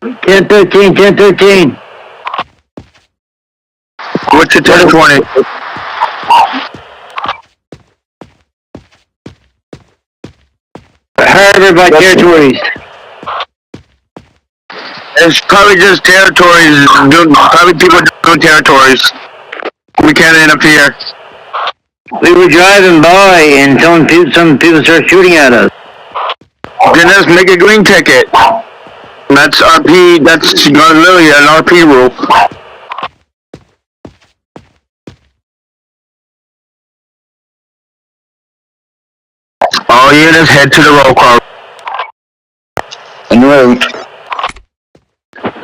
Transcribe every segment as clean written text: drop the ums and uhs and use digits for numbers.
1013, 1013. What's your 1020? Harbor by territories. It's probably just territories. Probably people doing territories. We can't interfere. We were driving by and some people started shooting at us. Then let's make a green ticket. That's RP. That's literally an RP rule. All units head to the roll call. En route.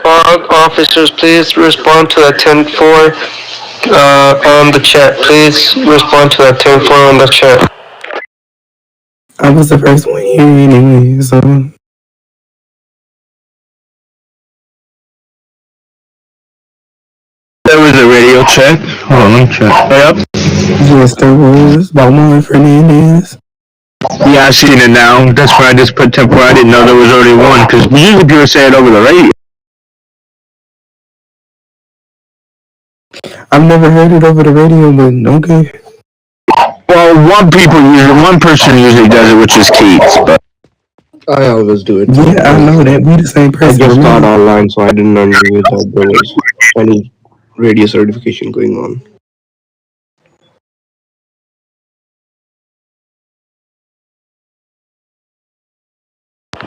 All officers, please respond to that 10-4 on the chat. Please respond to that 10-4 on the chat. I was the first one here anyway, so. There was a radio check. Hold on, let me check. Yep. Yes, there was. Balmore Fernandez. Yeah, I seen it now. That's why I just put 10-4. I didn't know there was already one, because usually people say it over the radio. I've never heard it over the radio, but okay. Well, one person usually does it, which is Keats, but I always do it. Yeah, I know that. We the same person. I just got online, so I didn't know that there was any radio certification going on.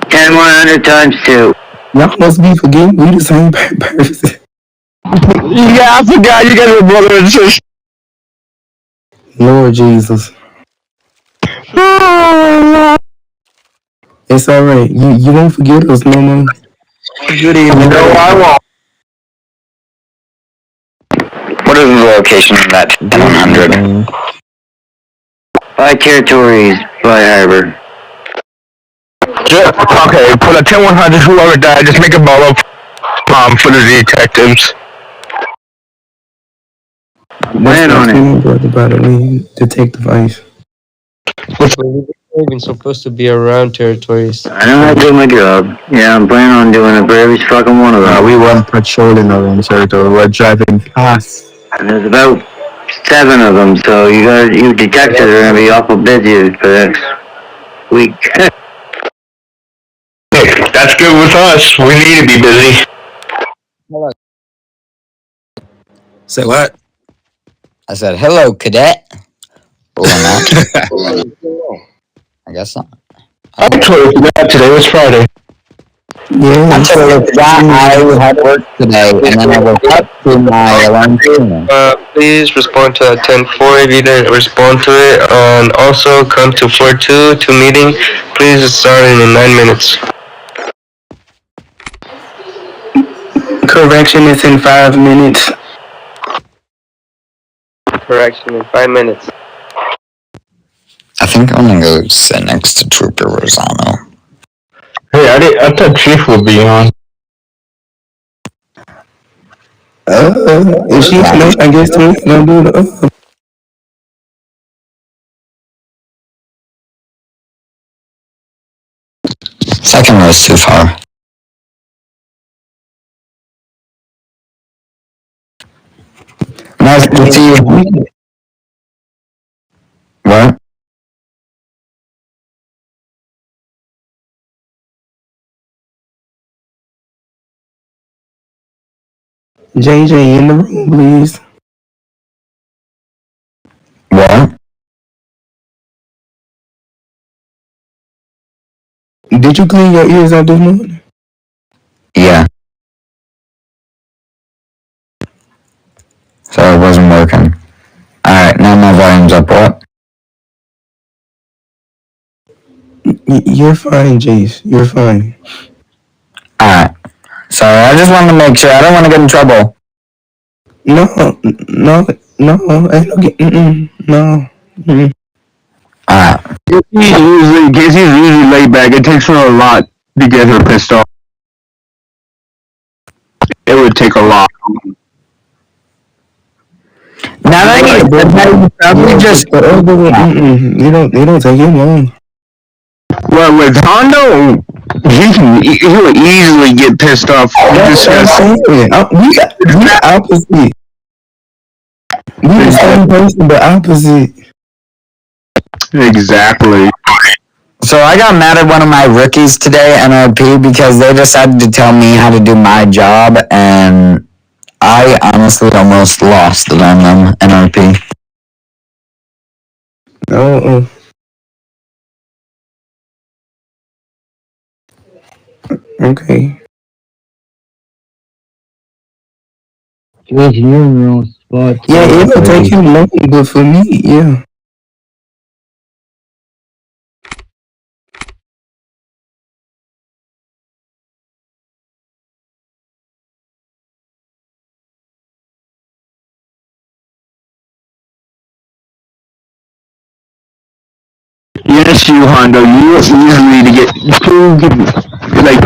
10-100 times 2. Y'all must be forgetting we the same person. yeah, I forgot you guys were brother and sister. Lord Jesus. It's alright. You won't forget us no more. Good evening. No, I won't. What is the location of that 10-100? By territories, by harbor. Okay, put a 10-100, whoever died, just make a bolo for the detectives. Plan on it. By the way, detective ice. We're not even supposed to be around territories. I know how to do my job. Yeah, I'm planning on doing it for every fucking one of them. We weren't patrolling our own territory. We're driving past. And there's about 7 of them, so you detectives are gonna be awful busy for the next week. Hey, that's good with us. We need to be busy. Say what? I said, hello, cadet. Or not. I guess not. Actually, today was Friday. Yeah. Actually, I had work today, and then I woke up to my alarm tuning. Please respond to that 10-4 if you didn't respond to it. And also come to 4-2 to meeting. Please start in 9 minutes. Correction is in 5 minutes. Correction in 5 minutes. I think I'm gonna go sit next to Trooper Rosano. Hey, I thought Chief would be on. If she's not, I guess we're gonna do the Second row's too far. Nice to see you. What? JJ in the room, please. What? Did you clean your ears out this morning? Yeah. So it wasn't working. Alright, now my volume's up. What? You're fine, Jace. You're fine. Alright. Sorry, I just wanted to make sure. I don't want to get in trouble. No. No. Alright. He's usually laid back. It takes her a lot to get her pissed off. It would take a lot. Now that you probably just... They don't take him long. Well, with Hondo, He would easily get pissed off. That's what I'm saying. We opposite. We the same person, but opposite. Exactly. So I got mad at one of my rookies today, NRP, because they decided to tell me how to do my job, and I honestly almost lost it on them, NRP. Okay. Changing your real spot. Yeah, it'll take him long, but for me, yeah. Yes, you Hondo. You easily to get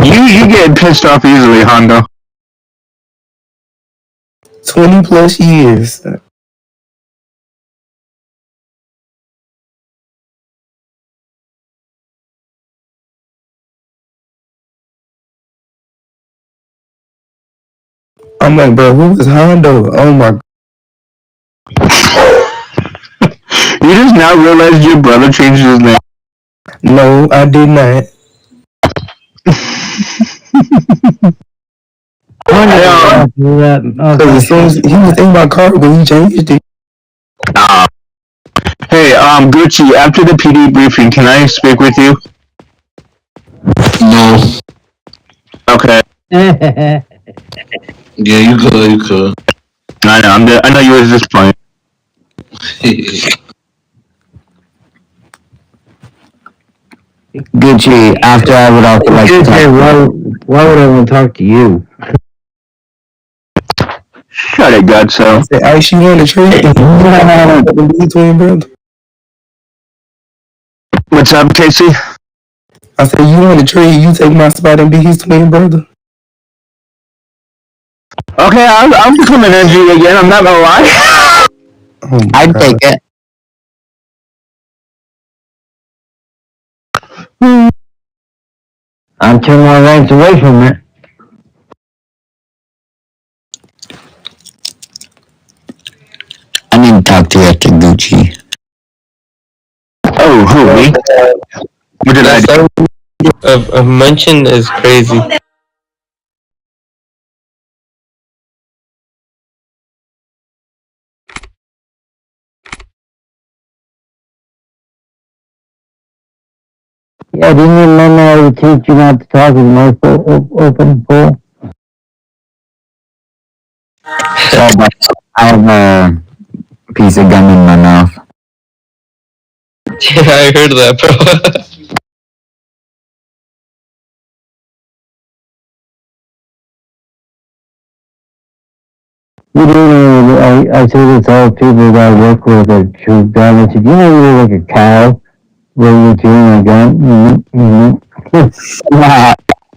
you get pissed off easily, Hondo. 20 plus years. I'm like, bro, who is Hondo? Oh my. You just now realized your brother changed his name. No, I did not. Because as soon as he was in my car when he changed it. Hey, Gucci, after the PD briefing, can I speak with you? No. Okay. Yeah, you could. I know. I know you was just playing. Gucci, after I would also like to talk. Why would I want to talk to you? Shut it, Godso. I said, Ice, you want to trade? Twin brother. What's up, Casey? I said, you want to trade? You take my spot and be his twin brother. Okay, I'll become an NG again. I'm not gonna lie. Oh I'd take it. I'm 2 more ranks away from it. I need to talk to you after Gucci. Oh, who, me? What did I do? A mention is crazy. Yeah, didn't you learn that I would teach you not to talk with most open full? So, but I have a piece of gum in my mouth. Yeah, I heard that, bro. You do know, I say this to all people that I work with that choose gum. I said, you know you're like a cow where you're chewing a gum?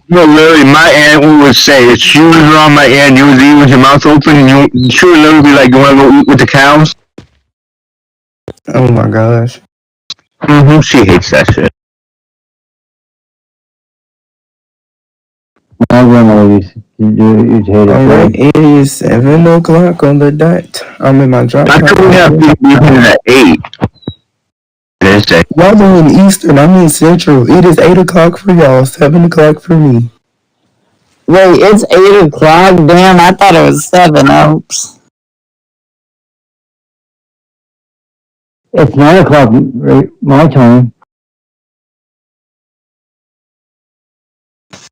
No, literally, my aunt would say, if she was around my aunt, you was eating with your mouth open, and she would literally be like, you wanna go eat with the cows? Oh my gosh. Mm-hmm, she hates that shit. My grandmother used to hate it. Alright, it is 7 o'clock on the dot. I'm in my drop. I could have people at 8. Thursday. Y'all are in Eastern, I'm in Central. It is 8 o'clock for y'all, 7 o'clock for me. Wait, it's 8 o'clock? Damn, I thought it was 7. Oops. It's 9 o'clock my time.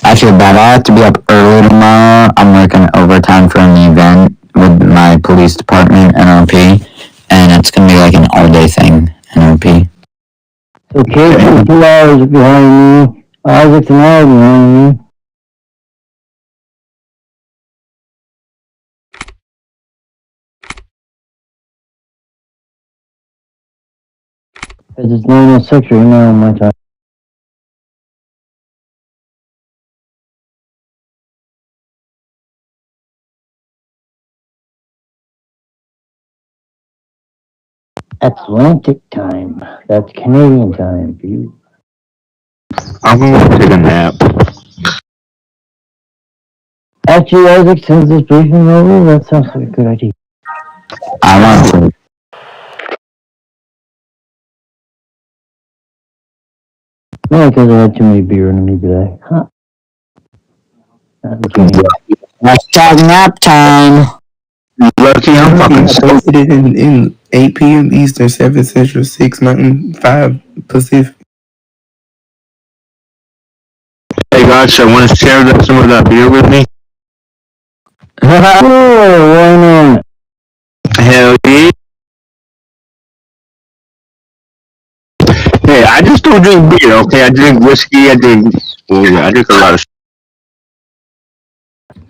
I feel bad. I have to be up early tomorrow. I'm working overtime for an event with my police department, NRP, and it's going to be like an all-day thing, NRP. So Casey's 2 hours behind me. Isaac's an hour behind me. Because it's 9:06 right now on my time. Atlantic time. That's Canadian time for you. I'm gonna take a nap. After you Isaac sends this briefing over, that sounds like a good idea. I want to. No, because I had too many beer in me today. Huh. Hashtag nap time. Lucky I'm fucking so. Posted it in 8 p.m. Eastern, 7 Central, 6 Mountain, 5 Pacific. Hey guys, I want to share some of that beer with me. Oh, why not? Hell yeah. Hey, I just don't drink beer, okay? I drink whiskey, I drink a lot of shit.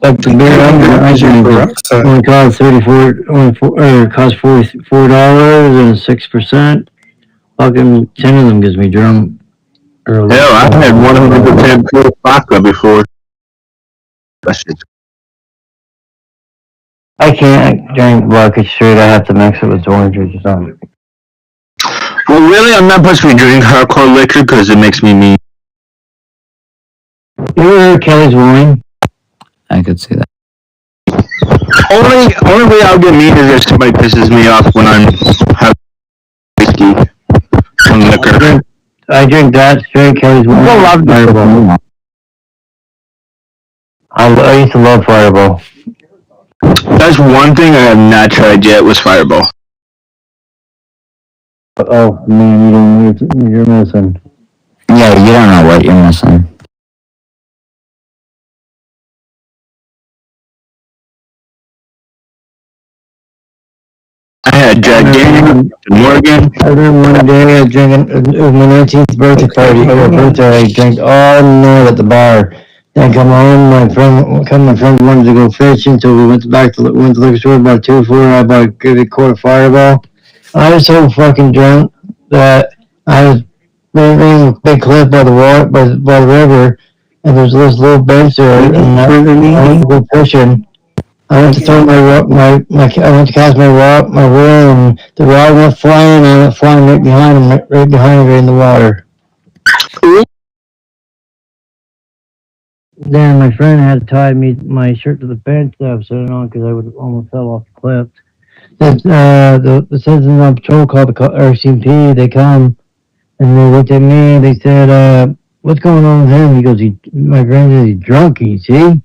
Like the beer I drink only costs costs $44 and 6%. Fucking 10 of them gives me drunk. Hell, I had 100% pure vodka before. That shit's. I can't drink vodka straight. I have to mix it with orange juice or something. Well, really, I'm not supposed to be drinking hardcore liquor because it makes me mean. You ever heard Kelly's wine? I could see that. Only way I'll get mean is if somebody pisses me off when I'm having whiskey and liquor. I drink that straight Kelly's wine. I love Fireball. I used to love Fireball. That's one thing I have not tried yet was Fireball. Oh man, you're missing. Yeah, you don't know what you're missing. I had Jack Daniels, Morgan. I remember one day I drank it was my 19th birthday party. I drank all night at the bar. Then come home, my friend wanted to go fishing, so we went to the liquor store, bought 2 for I bought a quart of Fireball. I was so fucking drunk that I was reading a big cliff by the water, by the river, and there's this little bench there, and I went to go fishing. I went to throw I went to cast my reel, and the rod went flying, and I went flying right behind him, right behind her in the water. Then my friend had tied my shirt to the bench that I was sitting on because I would almost fell off the cliff. The citizens on patrol called the RCMP. They come and they looked at me and they said, "What's going on with him?" He goes, "My friend says he's drunk. You see?"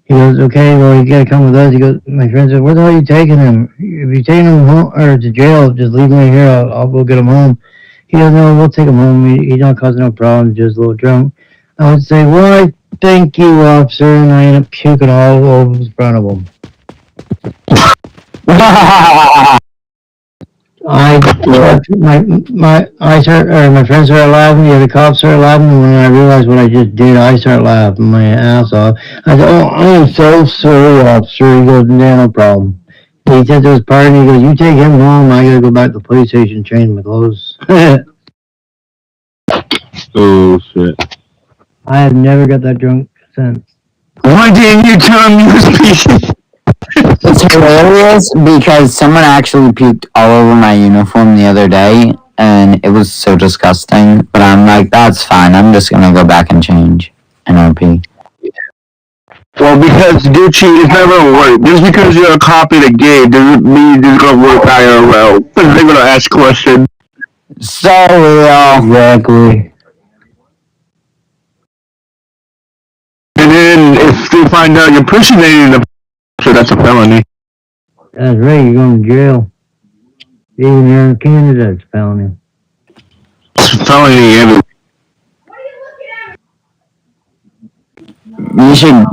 He goes, "Okay, well, you gotta come with us." He goes, "My friend said, where the hell are you taking him? If you're taking him home or to jail, just leave him right here. I'll go get him home." He goes, "No, we'll take him home. He's not causing no problems, just a little drunk." I would say, "Well, I thank you, officer," and I end up puking all over in front of him. My friends started laughing, the other cops started laughing, and when I realized what I just did, I started laughing my ass off. I said, "Oh, I am so sorry, officer." He goes, "Yeah, no problem." He said to his partner, he goes, "You take him home, I gotta go back to the police station and change my clothes." Oh shit. I have never got that drunk since. Why didn't you tell me you was speaking? It's hilarious because someone actually puked all over my uniform the other day, and it was so disgusting. But I'm like, that's fine. I'm just gonna go back and change NRP. Well, because Gucci, it's never gonna work. Just because you're a copy of the game doesn't mean it's gonna work IRL. Because they're gonna ask questions. So real. Exactly. And then if they find out you're impersonating the so that's a felony. That's right, you're going to jail. Even here in Canada, it's a felony. It's a felony everywhere. You should.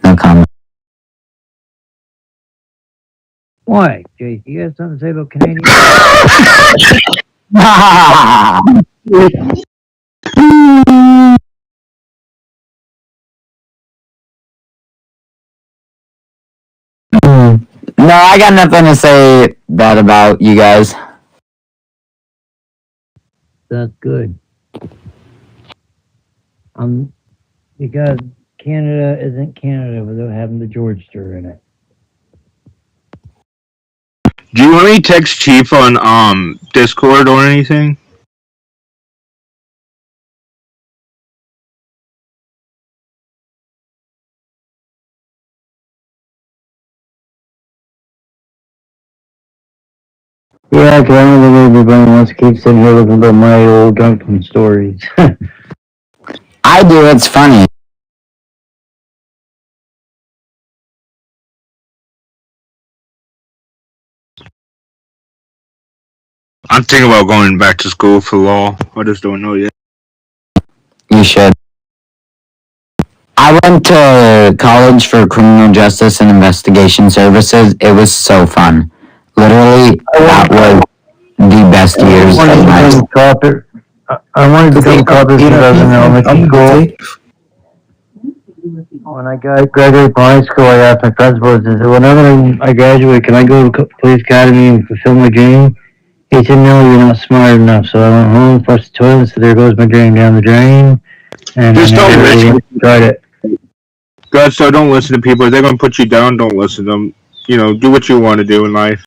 No comment. Why, Jake? You got something to say about Canadians? No, I got nothing to say bad about you guys. That's good. Because Canada isn't Canada without having the Georgester in it. Do you want me to text Chief on Discord or anything? Yeah, because I don't think everybody wants to keep sitting here looking at my old drunken stories. I do. It's funny. I'm thinking about going back to school for law. I just don't know yet. You should. I went to college for criminal justice and investigation services. It was so fun. Literally, that was the best years of my life. I wanted to become a cop because I was in elementary school. When I graduated from high school, I asked my principal, I said, whenever I graduate, can I go to police academy and fulfill my dream? He said, no, you're not smart enough. So I went home, flushed the toilet, so there goes my dream down the drain. And Just don't listen. Tried it. God, so don't listen to people. If they're gonna put you down, don't listen to them. You know, do what you want to do in life.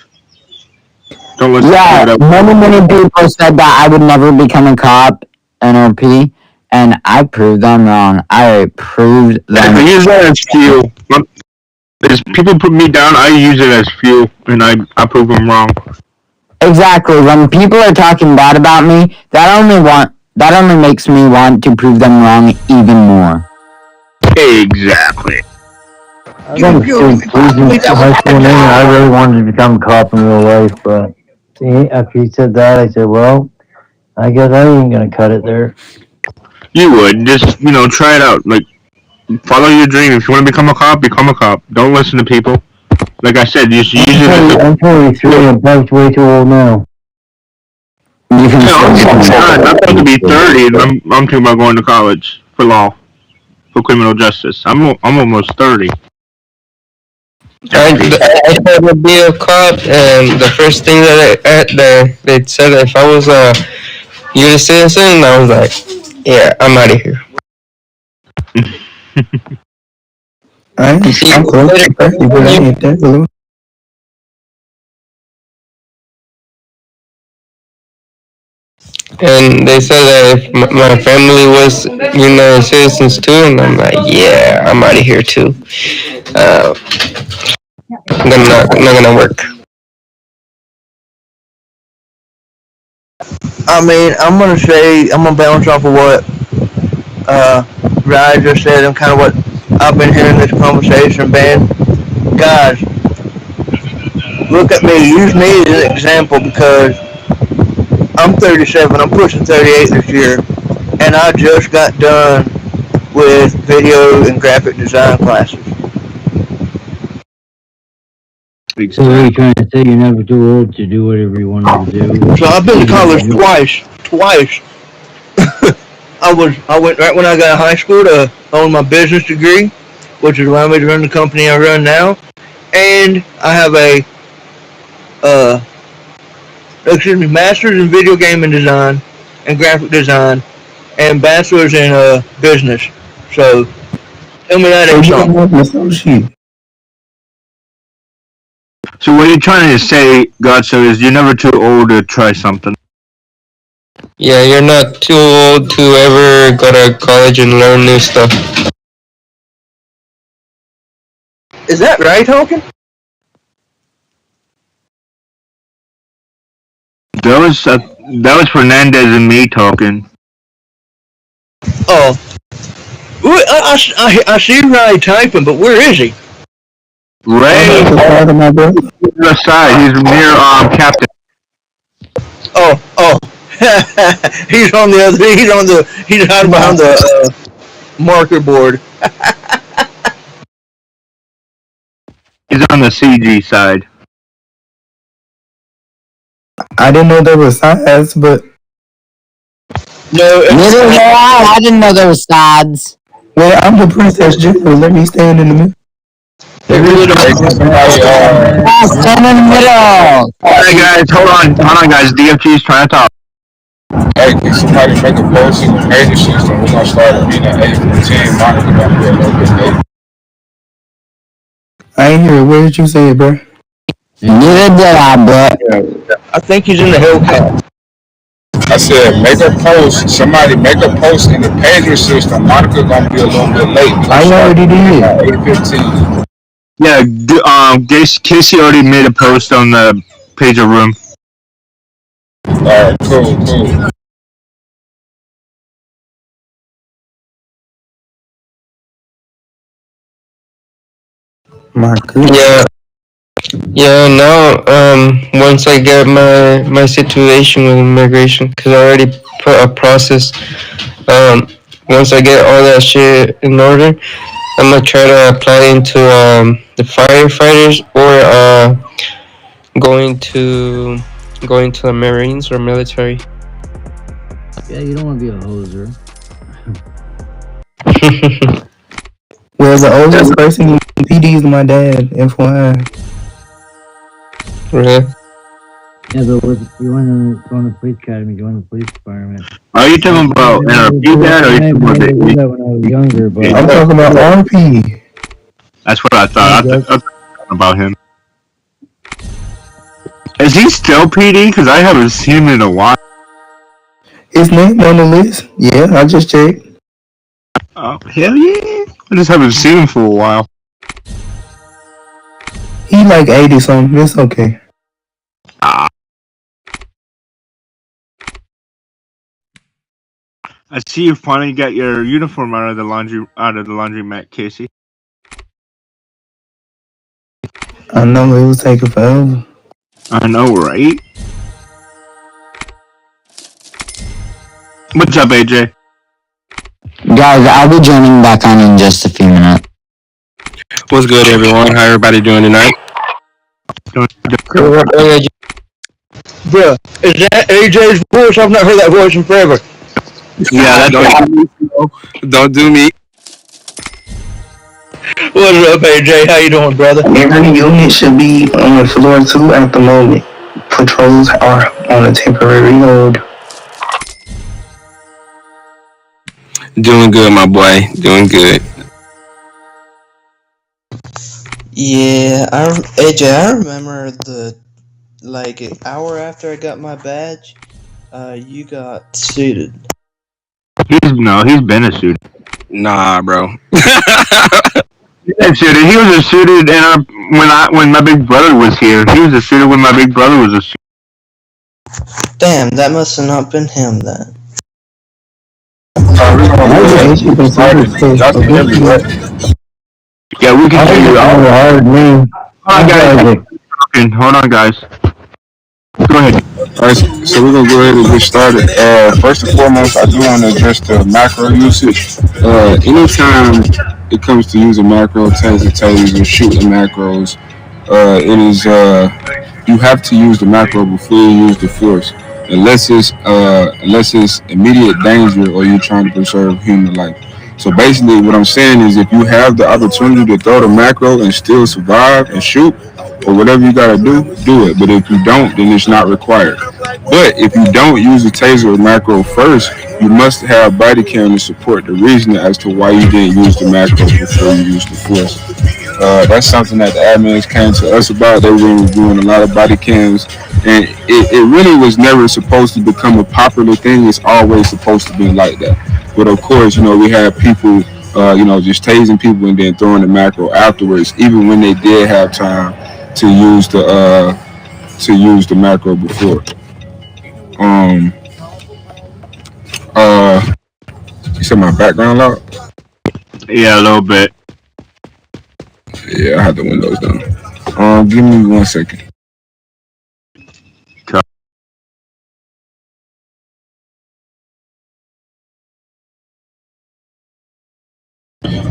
Don't listen to people. Many people said that I would never become a cop, NRP, and I proved them wrong. I proved them. I use that as fuel. As people put me down, I use it as fuel, and I prove them wrong. Exactly. When people are talking bad about me, that only makes me want to prove them wrong even more. Exactly. I got a student high school name, and I really wanted to become a cop in real life, but after he said that, I said, well, I guess I ain't gonna cut it there. You would just, try it out. Like, follow your dream. If you want to become a cop, become a cop. Don't listen to people. Like I said, just use it as a... I'm 43, I'm probably way too old now. You can I'm about to be 30, and I'm thinking about going to college for law, for criminal justice. I'm almost 30. I tried to be a cop, and the first thing that they said if I was a U.S. citizen, I was like, yeah, I'm out of here. I'm close. And they said that if my family was United citizens too, and I'm like, yeah, I'm out of here too. Not gonna work. I mean, I'm gonna bounce off of what Ryan just said and kind of what I've been hearing this conversation, Ben. Guys, look at me. Use me as an example because I'm 37. I'm pushing 38 this year, and I just got done with video and graphic design classes. So what are you trying to say? You're never too old to do whatever you want to do. So I've been to college twice. I went right when I got out of high school to own my business degree, which has allowed me to run the company I run now. And I have a master's in video game and design and graphic design and bachelor's in business. So tell me that ain't something. So what you're trying to say, Godso, is you're never too old to try something. Yeah, you're not too old to ever go to college and learn new stuff. Is that right, Hawkins? That was Fernandez and me talking. Oh. I see Ray typing, but where is he? Ray on the side. He's near Captain. Oh. He's on the other. He's hiding behind the marker board. He's on the CG side. I didn't know there was sides, but no. Neither did I didn't know there was sides. Well, I'm the princess general. Let me stand in the middle. Stand in the middle. Hey guys, hold on, guys. DFG's trying to talk. Hey, can somebody make a post in the major system? We're gonna start a meeting at 8:15. Monica gonna be a little bit late. I ain't hear it. Where did you say it, bro? Neither did I, but I think he's in the Hellcat. I said, make a post. Somebody make a post in the pager system. Monica gonna be a little bit late. I already did. 8:15. Yeah, Casey already made a post on the pager room. Alright, cool. My goodness. Yeah, yeah. Now, once I get my situation with immigration, because I already put a process. Once I get all that shit in order, I'm gonna try to apply into the firefighters or going to going to the Marines or military. Yeah, you don't want to be a hoser. Well, the oldest person in PD is my dad, FYI. Really? Yeah, but with, you want to go in the police academy, you want the police department. Are you talking about NRP dad or are you talking about I did the that when I was younger, but I'm talking about RP. That's what I thought. I thought about him. Is he still PD? Because I haven't seen him in a while. His name on the list? Yeah, I just checked. Oh, hell yeah. I just haven't seen him for a while. He like 80 something. It's okay. Ah. I see you finally got your uniform out of the laundromat, Casey. I know it was taking forever. I know, right? What's up, AJ? Guys, I'll be joining back on in just a few minutes. What's good, everyone? How everybody doing tonight? Bruh, is that AJ's voice? I've not heard that voice in forever. Yeah, don't do me. What's up, AJ? How you doing, brother? Every unit should be on floor 2 at the moment. Patrols are on a temporary hold. Doing good, my boy. Doing good. Yeah, AJ, I remember like an hour after I got my badge, you got suited. He's been a student. Nah, bro. He was a student, and when my big brother was here, he was a student when my big brother was a student. Damn, that must have not been him then. Yeah, we can hear you. Hold on, guys. Go ahead. Alright, so we're gonna go ahead and get started. First and foremost, I do want to address the macro usage. Anytime it comes to using macro, tasers, and shooting macros, it is you have to use the macro before you use the force, unless it's immediate danger or you're trying to preserve human life. So basically, what I'm saying is, if you have the opportunity to throw the macro and still survive and shoot, or whatever you gotta do it. But if you don't, then it's not required. But if you don't use the taser or macro first, you must have body cam to support the reason as to why you didn't use the macro before you used the force. That's something that the admins came to us about. They were reviewing a lot of body cams, and it really was never supposed to become a popular thing. It's always supposed to be like that. But of course, we had people, just tasing people and then throwing the macro afterwards, even when they did have time to use the macro before. You said my background loud? Yeah, a little bit. Yeah, I had the windows down. Give me 1 second.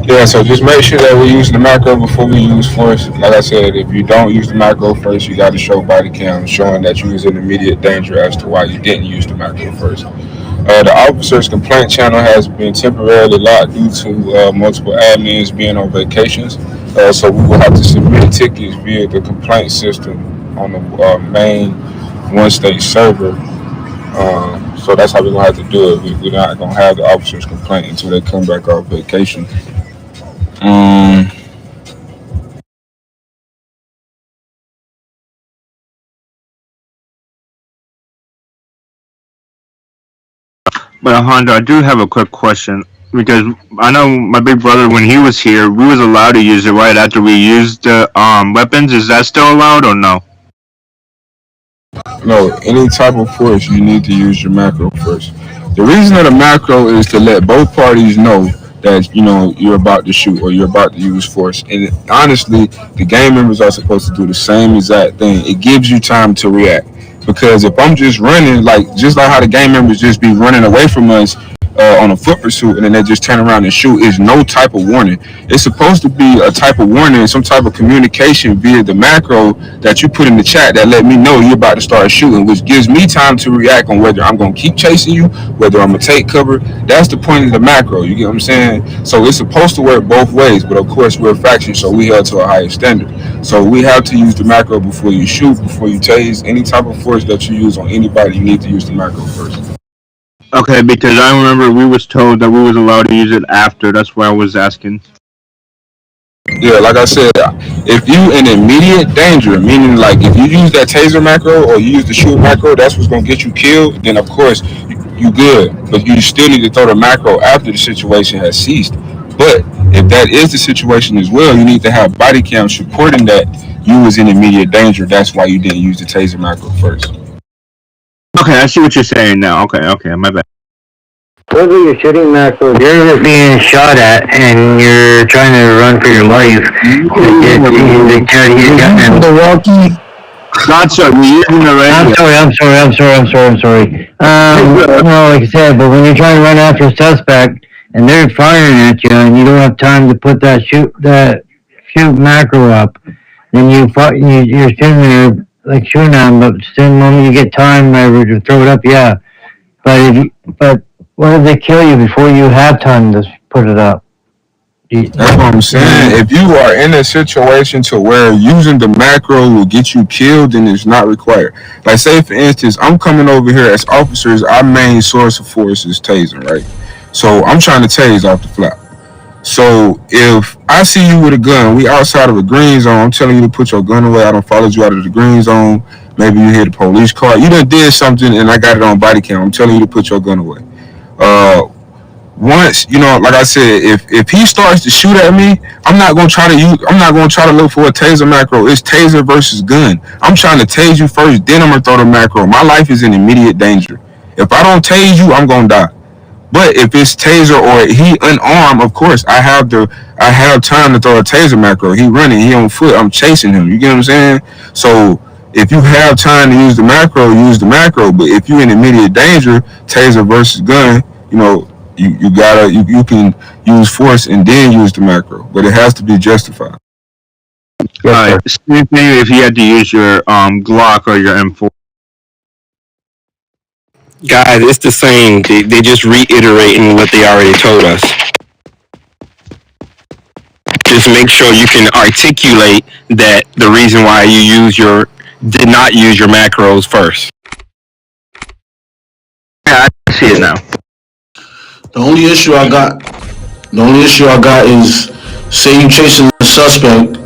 Yeah, so just make sure that we use the macro before we use force. Like I said, if you don't use the macro first, you got to show body cam showing that you was in immediate danger as to why you didn't use the macro first. The officer's complaint channel has been temporarily locked due to multiple admins being on vacations. So we will have to submit tickets via the complaint system on the main one-state server. So that's how we're going to have to do it. We're not going to have the officer's complaint until they come back off vacation. But Honda, I do have a quick question because I know my big brother when he was here, we was allowed to use it right after we used the weapons. Is that still allowed or no? No, any type of force, you need to use your macro first. The reason of the macro is to let both parties know that you're about to shoot or you're about to use force. And honestly, the game members are supposed to do the same exact thing. It gives you time to react. Because if I'm just running, just like how the game members just be running away from us on a foot pursuit and then they just turn around and shoot, is no type of warning. It's supposed to be a type of warning, some type of communication via the macro that you put in the chat that let me know you're about to start shooting, which gives me time to react on whether I'm going to keep chasing you, whether I'm going to take cover. That's the point of the macro. You get what I'm saying? So it's supposed to work both ways, but of course we're a faction, so we held to a higher standard. So we have to use the macro before you shoot, before you tase. Any type of force that you use on anybody, you need to use the macro first. Okay, because I remember we was told that we was allowed to use it after. That's why I was asking. Yeah, like I said, if you in immediate danger, meaning like if you use that taser macro or you use the shoot macro, that's what's gonna get you killed. Then of course you good, but you still need to throw the macro after the situation has ceased. But if that is the situation as well, you need to have body cams supporting that you was in immediate danger. That's why you didn't use the taser macro first. Okay, I see what you're saying now. Okay, my bad. Whether you're shooting macro, you're being shot at and you're trying to run for your life. They try to get you. The walkie. Gotcha. You're using the radio. I'm sorry. No, like I said, but when you're trying to run after a suspect and they're firing at you and you don't have time to put that shoot macro up, then you're sitting there like shooting at them, but the same moment you get time, whatever, to throw it up, yeah. But what if they kill you before you have time to put it up? That's what I'm saying. If you are in a situation to where using the macro will get you killed, then it's not required. Like say for instance, I'm coming over here as officers, our main source of force is tasing, right? So I'm trying to tase off the flap. So if I see you with a gun, we outside of a green zone, I'm telling you to put your gun away. I don't followed you out of the green zone. Maybe you hit a police car. You done did something and I got it on body cam. I'm telling you to put your gun away. Once like I said, if he starts to shoot at me, I'm not gonna try to look for a taser macro. It's taser versus gun. I'm trying to tase you first, then I'm gonna throw the macro. My life is in immediate danger. If I don't tase you, I'm gonna die. But if it's taser or he unarmed, of course I have time to throw a taser macro. He running, he on foot, I'm chasing him. You get what I'm saying? So if you have time to use the macro, use the macro. But if you're in immediate danger, taser versus gun, you can use force and then use the macro. But it has to be justified. Alright, same thing if you had to use your Glock or your M4. Guys, it's the same. They just reiterating what they already told us. Just make sure you can articulate that the reason why you did not use your macros first. Yeah, I see it now. The only issue I got is, say you chasing a suspect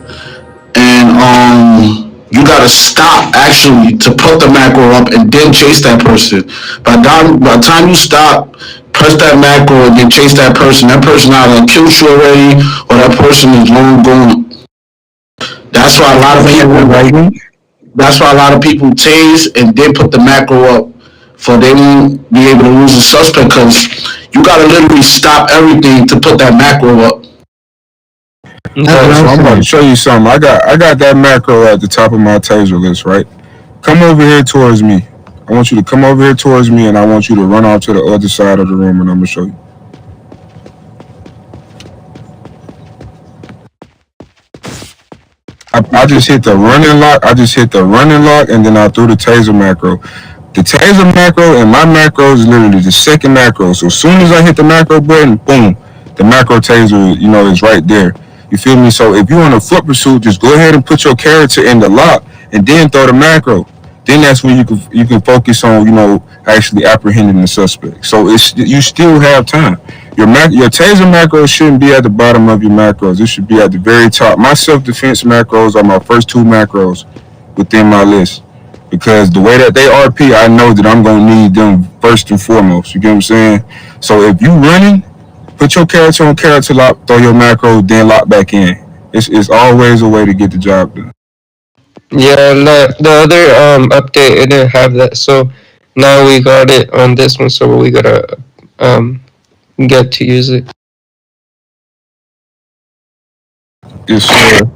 and you gotta stop actually to put the macro up and then chase that person. By the time you stop, press that macro and then chase that person either killed you already or that person is long gone. That's why a lot of people tase and then put the macro up for they won't be able to lose the suspect, because you gotta literally stop everything to put that macro up. So I'm about to show you something. I got that macro at the top of my taser list, right? Come over here towards me. I want you to come over here towards me and I want you to run off to the other side of the room and I'm gonna show you. I just hit the running lock and then I threw the taser macro. The taser macro and my macro is literally the second macro. So as soon as I hit the macro button, boom, the macro taser, is right there. You feel me? So if you're on a foot pursuit, just go ahead and put your character in the lock and then throw the macro. Then that's when you can focus on, actually apprehending the suspect. So you still have time. Your taser macros shouldn't be at the bottom of your macros. It should be at the very top. My self-defense macros are my first two macros within my list. Because the way that they RP, I know that I'm going to need them first and foremost. You get what I'm saying? So if you running, put your character on character lock, throw your macro, then lock back in. It's always a way to get the job done. Yeah, the other update it didn't have that, so now we got it on this one, so we gotta um get to use it. Yes, sir.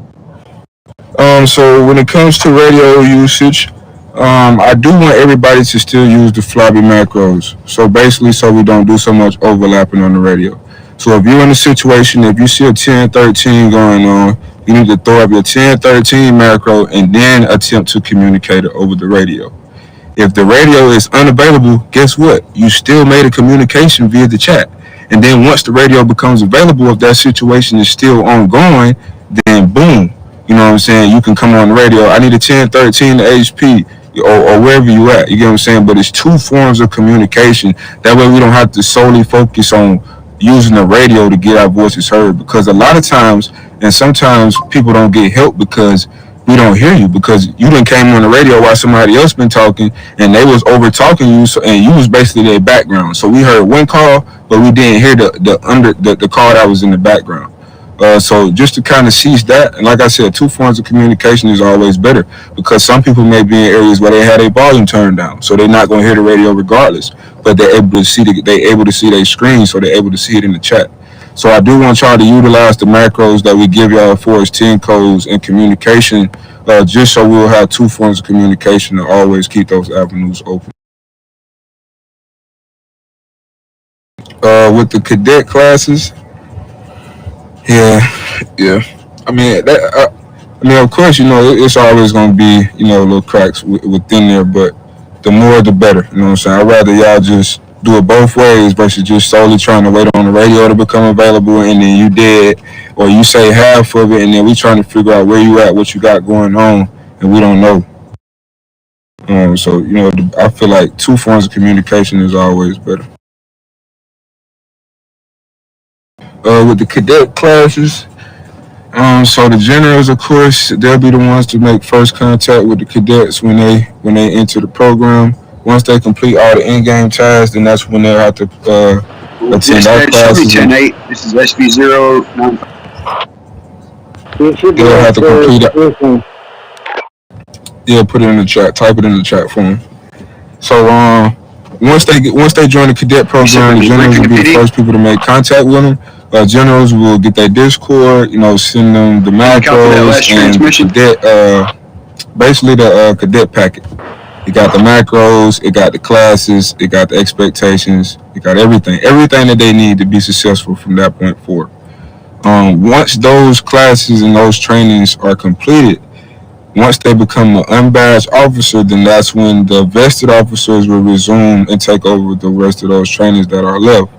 So when it comes to radio usage, I do want everybody to still use the floppy macros. So basically, so we don't do so much overlapping on the radio. So if you're in a situation, if you see a 1013 going on, you need to throw up your 1013 macro and then attempt to communicate it over the radio. If the radio is unavailable, guess what? You still made a communication via the chat. And then once the radio becomes available, if that situation is still ongoing, then boom, you know what I'm saying? You can come on the radio. I need a 1013 to HP or wherever you at. You get what I'm saying? But it's two forms of communication. That way we don't have to solely focus on using the radio to get our voices heard. Because a lot of times, and sometimes people don't get help because we don't hear you because you done came on the radio while somebody else been talking and they was over talking you, so, and you was basically their background. So we heard one call, but we didn't hear the call that was in the background. So just to kind of seize that, and like I said, two forms of communication is always better because some people may be in areas where they had a volume turned down, so they're not going to hear the radio regardless. But they're able to see their screen, so they're able to see it in the chat. So I do want y'all to utilize the macros that we give y'all for as 10 codes and communication, just so we'll have two forms of communication to always keep those avenues open. With the cadet classes, yeah. I mean, of course, it's always going to be, little cracks within there, but the more the better. You know what I'm saying? I'd rather y'all just do it both ways versus just solely trying to wait on the radio to become available and then you did, or you say half of it and then we trying to figure out where you at, what you got going on, and we don't know. So, I feel like two forms of communication is always better. With the cadet classes, so the generals, of course, they'll be the ones to make first contact with the cadets when they enter the program. Once they complete all the in-game tasks, then that's when they'll have to attend our classes. 10-8. This is SB095. They'll have to complete it. Yeah, put it in the chat. Type it in the chat for them. So once they join the cadet program, the generals will be the first people to make contact with them. Generals will get their Discord, send them the macros and basically the cadet packet. It got the macros, it got the classes, it got the expectations, it got everything that they need to be successful from that point forward. Once those classes and those trainings are completed, once they become an unbadged officer, then that's when the vested officers will resume and take over the rest of those trainings that are left.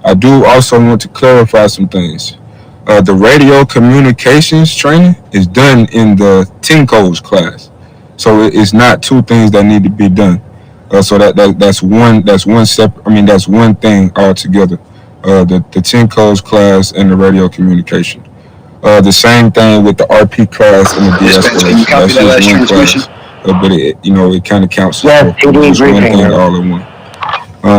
I do also want to clarify some things. The radio communications training is done in the 10 codes class, so it's not two things that need to be done. So that's one thing altogether. The 10 codes class and the radio communication. The same thing with the RP class and the de-escalation. That's just one class, but it kind of counts as one thing all in one.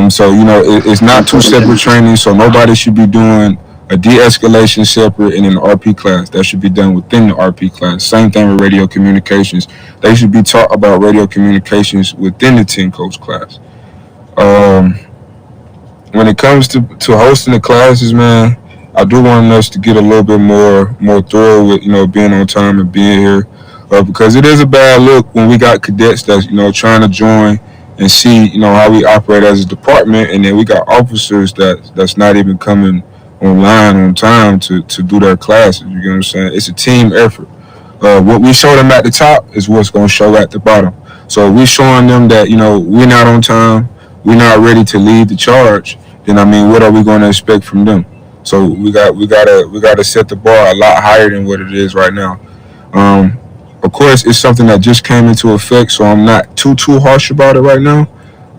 So it's not two separate trainings, so nobody should be doing a de-escalation separate and an RP class. That should be done within the RP class. Same thing with radio communications. They should be taught about radio communications within the 10 codes class. When it comes to hosting the classes, man, I do want us to get a little bit more thorough with being on time and being here, because it is a bad look when we got cadets that's trying to join and see how we operate as a department, and then we got officers that's not even coming online on time to do their classes. You get what I'm saying? It's a team effort. What we show them at the top is what's going to show at the bottom. So if we're showing them that we're not on time, we're not ready to lead the charge, then what are we going to expect from them? So we gotta set the bar a lot higher than what it is right now. Of course, it's something that just came into effect, so I'm not too harsh about it right now.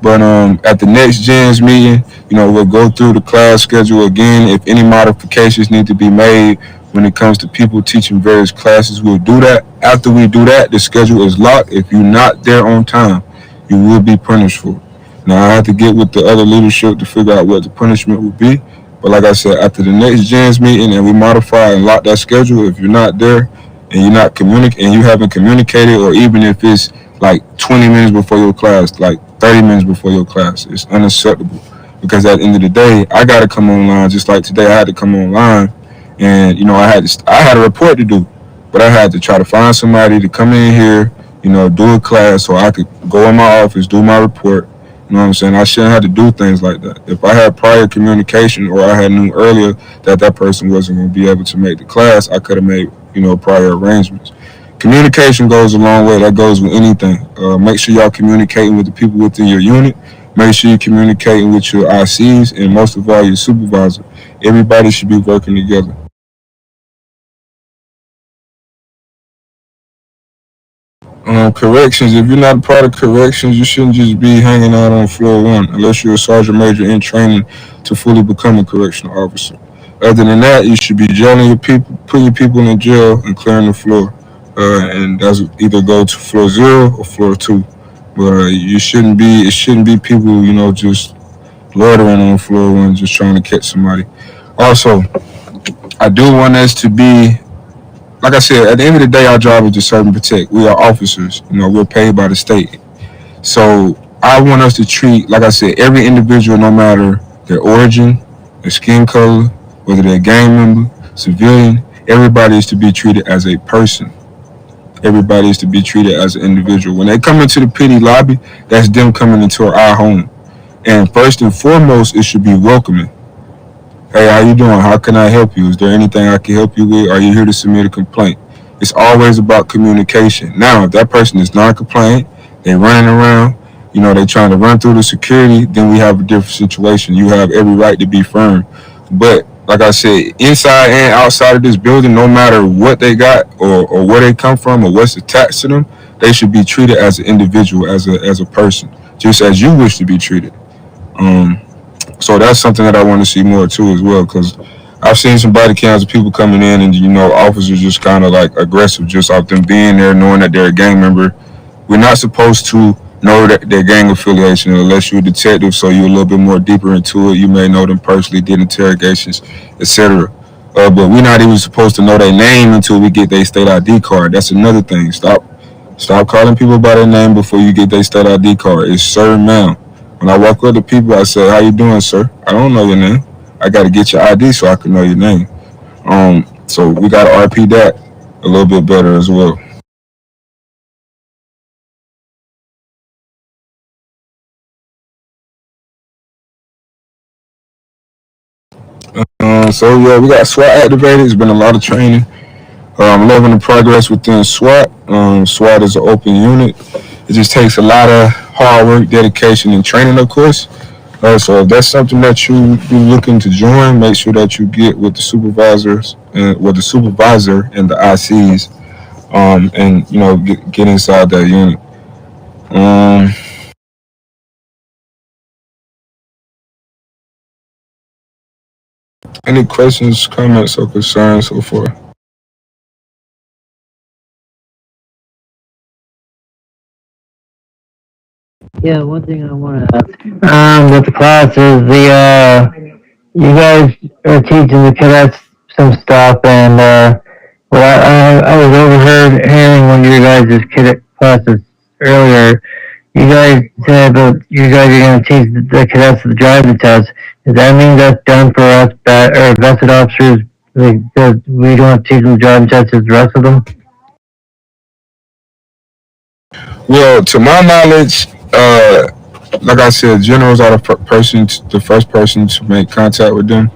But at the next gens meeting, we'll go through the class schedule again. If any modifications need to be made when it comes to people teaching various classes, we'll do that. After we do that, the schedule is locked. If you're not there on time, you will be punished for it. Now, I have to get with the other leadership to figure out what the punishment will be. But like I said, after the next gens meeting and we modify and lock that schedule, if you're not there and you're not and you haven't communicated, or even if it's like 20 minutes before your class, like 30 minutes before your class, it's unacceptable. Because at the end of the day, I got to come online just like today. I had to come online, and I had a report to do, but I had to try to find somebody to come in here, do a class so I could go in my office, do my report. You know what I'm saying? I shouldn't have to do things like that. If I had prior communication, or I had knew earlier that person wasn't going to be able to make the class, I could have made, prior arrangements. Communication goes a long way. That goes with anything. Make sure y'all communicating with the people within your unit. Make sure you're communicating with your ICs, and most of all, your supervisor. Everybody should be working together. Corrections. If you're not a part of corrections, you shouldn't just be hanging out on floor one unless you're a sergeant major in training to fully become a correctional officer. Other than that, you should be jailing your people, putting your people in jail, and clearing the floor. And that's either go to floor 0 or floor 2. But you shouldn't be. It shouldn't be people, just loitering on floor one, just trying to catch somebody. Also, I do want us to be, like I said, at the end of the day, our job is to serve and protect. We are officers. We're paid by the state. So I want us to treat, like I said, every individual, no matter their origin, their skin color, whether they're a gang member, civilian, everybody is to be treated as a person. Everybody is to be treated as an individual. When they come into the PD lobby, that's them coming into our home. And first and foremost, it should be welcoming. Hey, how you doing? How can I help you? Is there anything I can help you with? Are you here to submit a complaint? It's always about communication. Now, if that person is non-compliant, they running around, they trying to run through the security, then we have a different situation. You have every right to be firm. But like I said, inside and outside of this building, no matter what they got, or where they come from, or what's attached to them, they should be treated as an individual, as a person, just as you wish to be treated. So that's something that I want to see more too as well, because I've seen some body cams of people coming in, and officers just kind of like aggressive just off them being there, knowing that they're a gang member. We're not supposed to know that their gang affiliation unless you're a detective, so you're a little bit more deeper into it. You may know them personally, did interrogations, etc. But we're not even supposed to know their name until we get their state ID card. That's another thing. Stop calling people by their name before you get their state ID card. It's sir, ma'am. When I walk up to people, I say, "How you doing, sir?" I don't know your name. I got to get your ID so I can know your name. So we got to RP that a little bit better as well. So yeah, we got SWAT activated. It's been a lot of training. I'm loving the progress within SWAT. SWAT is an open unit. It just takes a lot of hard work, dedication, and training, of course. So if that's something that you're looking to join, make sure that you get with the supervisors and with the supervisor and the ICs, and get inside that unit. Any questions, comments, or concerns so far? Yeah, one thing I want to ask, with the classes, you guys are teaching the cadets some stuff, and I was overheard hearing one of your guys' cadet classes earlier. You guys said about you guys are going to teach the cadets the driving test. Does that mean that's done for us, or vested officers? Like, we don't have to teach them the driving test as the rest of them? Well, to my knowledge, like I said, generals are the first person to make contact with them.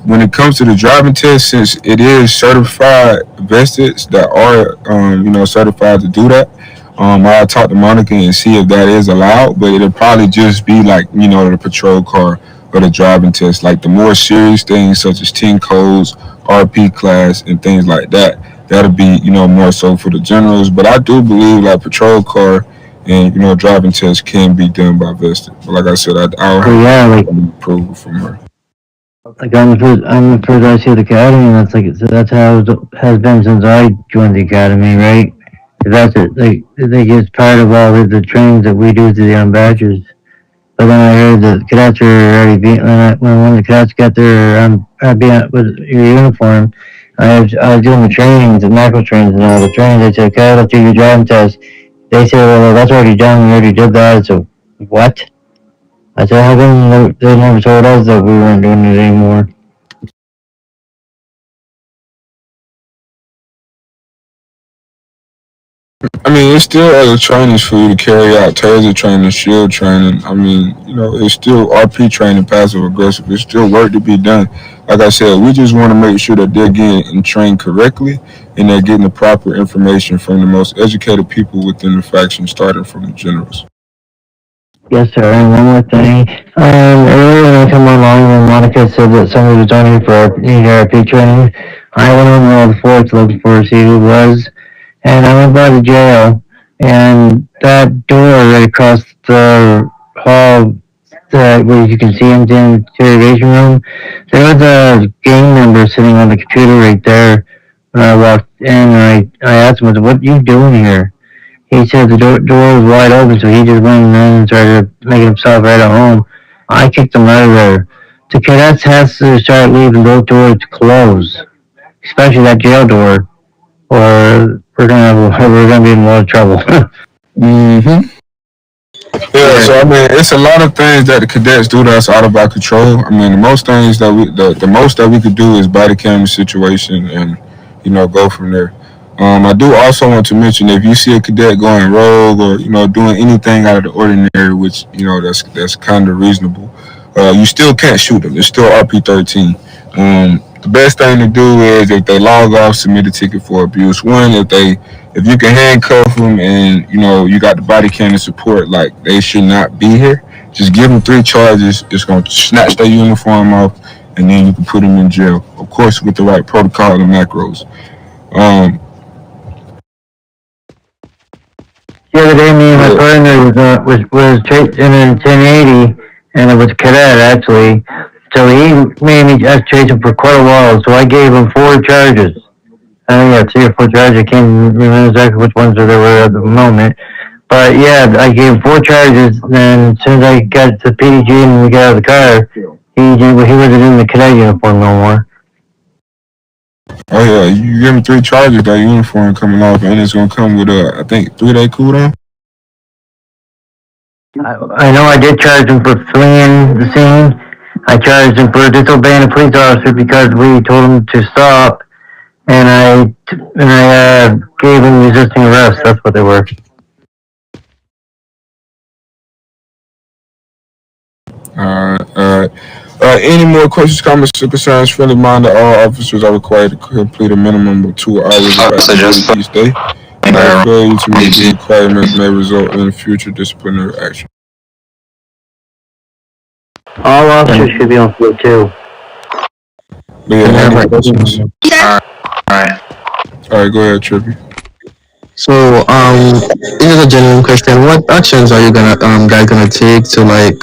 When it comes to the driving test, since it is certified vested that are certified to do that, I'll talk to Monica and see if that is allowed. But it'll probably just be like the patrol car or the driving test, like the more serious things such as 10 codes, RP class, and things like that. That'll be more so for the generals. But I do believe like patrol car and driving tests can be done by vested. But like I said, I'll have approval from her. Like I'm the first IC of the academy, and that's how it has been since I joined the academy, right? That's it. They get part of all the trainings that we do to the young badgers. But then I heard that cadets are already being when the cadets get their with your uniform, I was doing the trainings, the macro trainings and all the trainings. They said, okay, let's do your driving test. They said, well, that's already done. We already did that. So, what? I said, how come they never told us that we weren't doing it anymore? I mean, it's still other trainings for you to carry out: taser training, shield training. I mean, it's still RP training, passive aggressive. It's still work to be done. Like I said, we just want to make sure that they're getting trained correctly and they're getting the proper information from the most educated people within the faction, starting from the generals. Yes, sir. And one more thing. Earlier when I come online, when Monica said that somebody was on here for RP training, I went on the floor to look for see who it was, and I went by the jail, and that door right across the hall, where you can see into the interrogation room, there was a gang member sitting on the computer right there. When I walked in, I asked him, "What are you doing here?" He said the door was wide open, so he just went in and started making himself right at home. I kicked him out of there. The cadets has to start leaving both doors closed, especially that jail door, or we're gonna be in a lot of trouble. Mm-hmm. Yeah, so I mean, it's a lot of things that the cadets do that's out of our control. I mean, the most things that the most that we could do is body cam the situation and go from there. I do also want to mention if you see a cadet going rogue or doing anything out of the ordinary, which that's kind of reasonable, you still can't shoot them. It's still RP-13. The best thing to do is if they log off, submit a ticket for abuse. One, if you can handcuff them and you got the body cannon support, like they should not be here. Just give them 3 charges. It's gonna snatch their uniform off, and then you can put them in jail. Of course, with the right protocol and macros. Um, The other day, me and my partner was chasing in 1080, and it was a cadet actually. So he made me just chase him for quite a while. So I gave him 4 charges. I think yeah, 3 or 4 charges. I can't remember exactly which ones there were at the moment. But yeah, I gave him 4 charges. Then as soon as I got to PDG and we got out of the car, he wasn't in the cadet uniform no more. oh yeah, you give them 3 charges, that uniform coming off, and it's gonna come with I think 3-day cooldown. I know I did charge him for fleeing the scene. I charged him for disobeying a police officer because we told him to stop, and I gave him resisting arrest. That's what they were. Alright. Any more questions, comments, or concerns? Friendly reminder: all officers are required to complete a minimum of 2 hours of activity each day. Failure to meet these requirements may result in future disciplinary action. All officers should be on floor 2. But yeah, any more questions? Alright, go ahead, Trippy. So, this is a genuine question. What actions are you guys gonna take to like,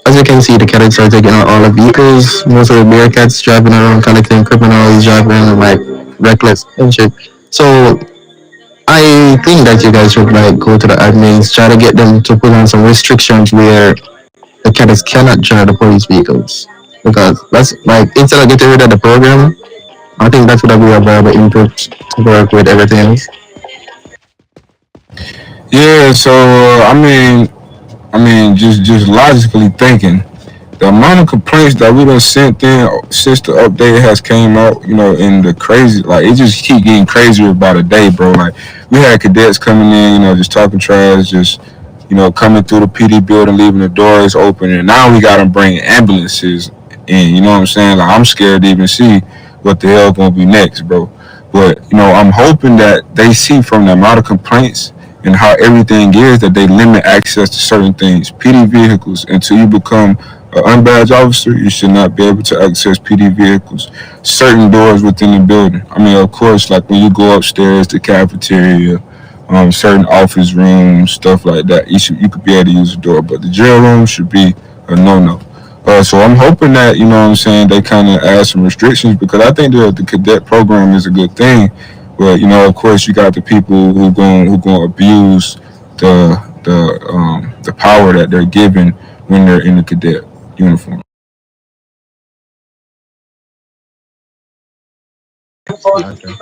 as you can see, the cadets are taking out all the vehicles. Most of the Bearcats driving around collecting criminals, driving like reckless and shit. So, I think that you guys should like go to the admins, try to get them to put on some restrictions where the cadets cannot drive the police vehicles. Because that's like, instead of getting rid of the program, I think that would be a viable input to work with everything else. Yeah, so just logically thinking, the amount of complaints that we done sent in since the update has came out, in the crazy, like it just keep getting crazier by the day, bro. Like we had cadets coming in, just talking trash, just coming through the PD building, leaving the doors open, and now we got to bring ambulances in. You know what I'm saying? Like I'm scared to even see what the hell gonna be next, bro. But I'm hoping that they see from the amount of complaints and how everything is that they limit access to certain things. PD vehicles, until you become an unbadged officer, you should not be able to access PD vehicles. Certain doors within the building. I mean, of course, like when you go upstairs, the cafeteria, certain office rooms, stuff like that. You could be able to use the door, but the jail room should be a no-no. So I'm hoping that they kind of add some restrictions, because I think the cadet program is a good thing, but of course you got the people who going to abuse the power that they're given when they're in the cadet uniform. Okay.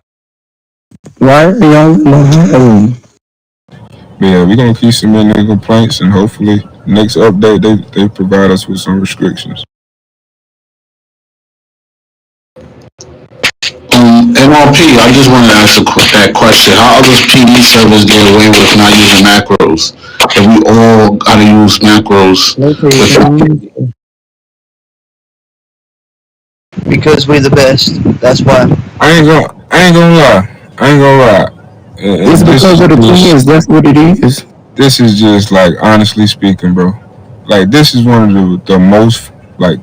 Why are y'all in Ohio? But yeah, we're gonna keep submitting complaints, and hopefully next update they provide us with some restrictions. NRP, I just wanted to ask that question. How does PD servers get away with not using macros? If we all gotta use macros with Because we the best. That's why. I ain't gonna lie. It's because of the kids. That's what it is. This is just like honestly speaking, bro. Like this is one of the most like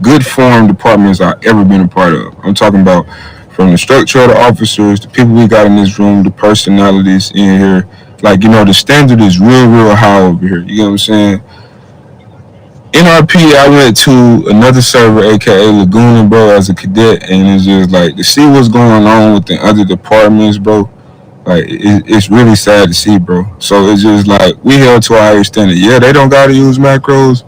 good formed departments I've ever been a part of. I'm talking about from the structure of the officers, the people we got in this room, the personalities in here. Like, the standard is real high over here. You know what I'm saying? NRP, I went to another server, aka Laguna, bro, as a cadet, and it's just like to see what's going on with the other departments, bro. Like it's really sad to see, bro. So it's just like we held to a higher standard. Yeah, they don't gotta use macros,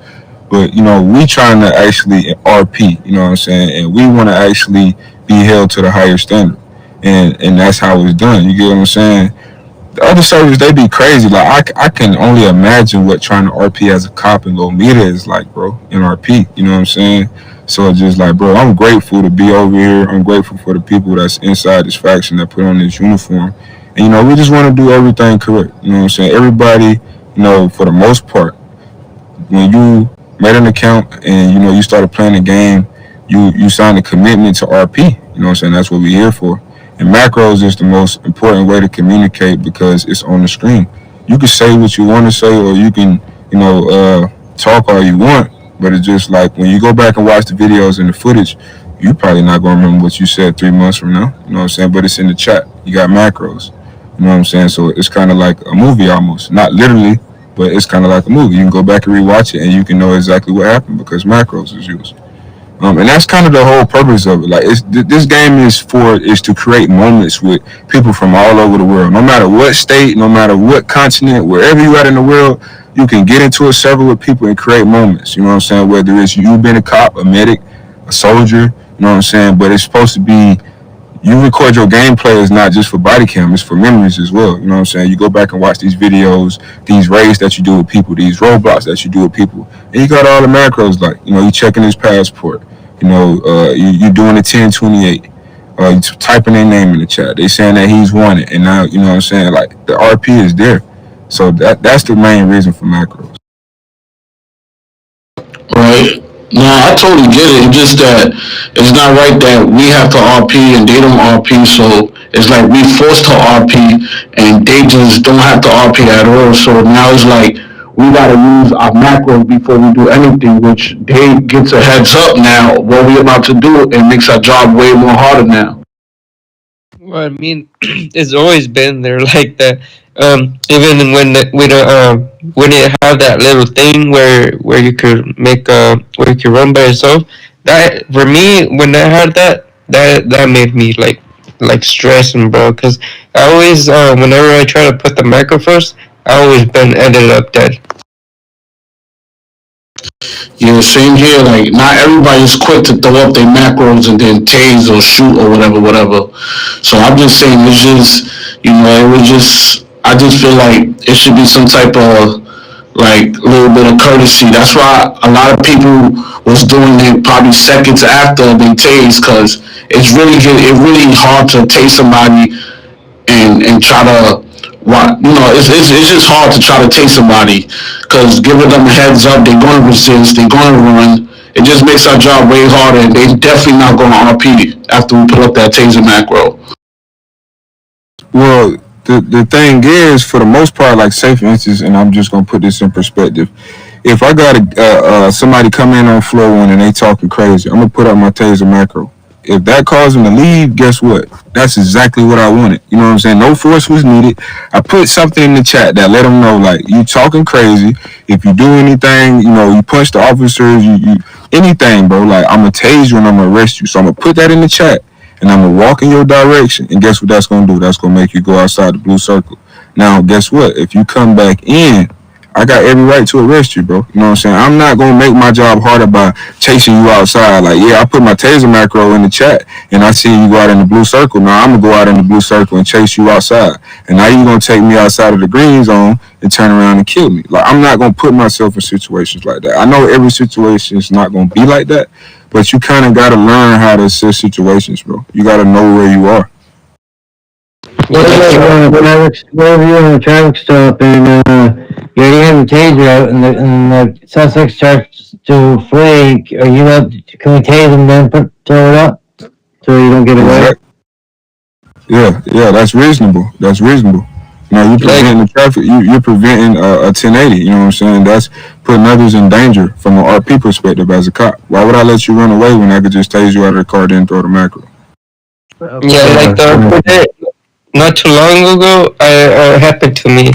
but we trying to actually RP. You know what I'm saying? And we want to actually be held to the higher standard, and that's how it's done. You get what I'm saying? The other servers, they be crazy. Like I can only imagine what trying to RP as a cop and go meet it is like, bro, in RP. You know what I'm saying? So it's just like, bro, I'm grateful to be over here. I'm grateful for the people that's inside this faction that put on this uniform. And we just want to do everything correct. You know what I'm saying? Everybody, for the most part, when you made an account and you started playing the game, you signed a commitment to RP. You know what I'm saying? That's what we're here for. And macros is the most important way to communicate because it's on the screen. You can say what you want to say, or you can talk all you want, but it's just like when you go back and watch the videos and the footage, you probably not gonna remember what you said 3 months from now. You know what I'm saying? But it's in the chat. You got macros. You know what I'm saying? So it's kind of like a movie almost, not literally, but it's kind of like a movie. You can go back and rewatch it, and you can know exactly what happened because macros is used. And that's kind of the whole purpose of it. Like, this game is to create moments with people from all over the world. No matter what state, no matter what continent, wherever you at in the world, you can get into a server with people and create moments. You know what I'm saying? Whether it's you being a cop, a medic, a soldier, you know what I'm saying? But it's supposed to be you record your gameplay is not just for body cam, it's for memories as well. You know what I'm saying? You go back and watch these videos, these raids that you do with people, these roadblocks that you do with people, and you got all the macros like, you checking his passport, you doing the 1028, you typing their name in the chat. They saying that he's wanted, and now, you know what I'm saying? Like, the RP is there. So that's the main reason for macros. right? No, I totally get it. It's just that it's not right that we have to RP and they don't RP. So it's like we forced to RP and they just don't have to RP at all. So now it's like we gotta use our macros before we do anything, which they gets a heads up now what we about to do and makes our job way more harder now. Well, I mean, it's always been there like that. Even when we didn't have that little thing where you could make where you could run by yourself. That for me, when I had that made me like stressing, bro. Cause I always whenever I try to put the macro first, I always been ended up dead. Yeah, same here. Like, not everybody's quick to throw up their macros and then tase or shoot or whatever. So I'm just saying, it's just, it was just, I just feel like it should be some type of, like, little bit of courtesy. That's why a lot of people was doing it probably seconds after they tase, because it really hard to tase somebody and try to it's just hard to try to take somebody because giving them a heads up, they're going to resist, they're going to run. It just makes our job way harder, and they're definitely not going to RP after we put up that taser macro. Well, the thing is, for the most part, like, say for instance, and I'm just gonna put this in perspective. If I got somebody come in on floor one and they talking crazy, I'm gonna put up my taser macro. If that caused them to leave, guess what? That's exactly what I wanted. You know what I'm saying? No force was needed. I put something in the chat that let them know, like, you talking crazy. If you do anything, you punch the officers, you anything, bro. Like, I'm gonna tase you and I'm gonna arrest you. So I'm gonna put that in the chat and I'm gonna walk in your direction. And guess what that's gonna do? That's gonna make you go outside the blue circle. Now, guess what? If you come back in I got every right to arrest you, bro. You know what I'm saying? I'm not gonna make my job harder by chasing you outside. Like, yeah, I put my taser macro in the chat and I see you go out in the blue circle. Now I'm gonna go out in the blue circle and chase you outside. And now you're gonna take me outside of the green zone and turn around and kill me. Like, I'm not gonna put myself in situations like that. I know every situation is not gonna be like that, but you kind of gotta learn how to assess situations, bro. You gotta know where you are. What about you're on a traffic stop and you already have your taser out and the suspect starts to flee? Are you up? Can we tase him then throw it up so you don't get away? Yeah, that's reasonable. That's reasonable. Now you're preventing the traffic. You're preventing a 1080. You know what I'm saying? That's putting others in danger from an RP perspective as a cop. Why would I let you run away when I could just tase you out of the car then throw the macro? Yeah, like the other day, not too long ago, I happened to me.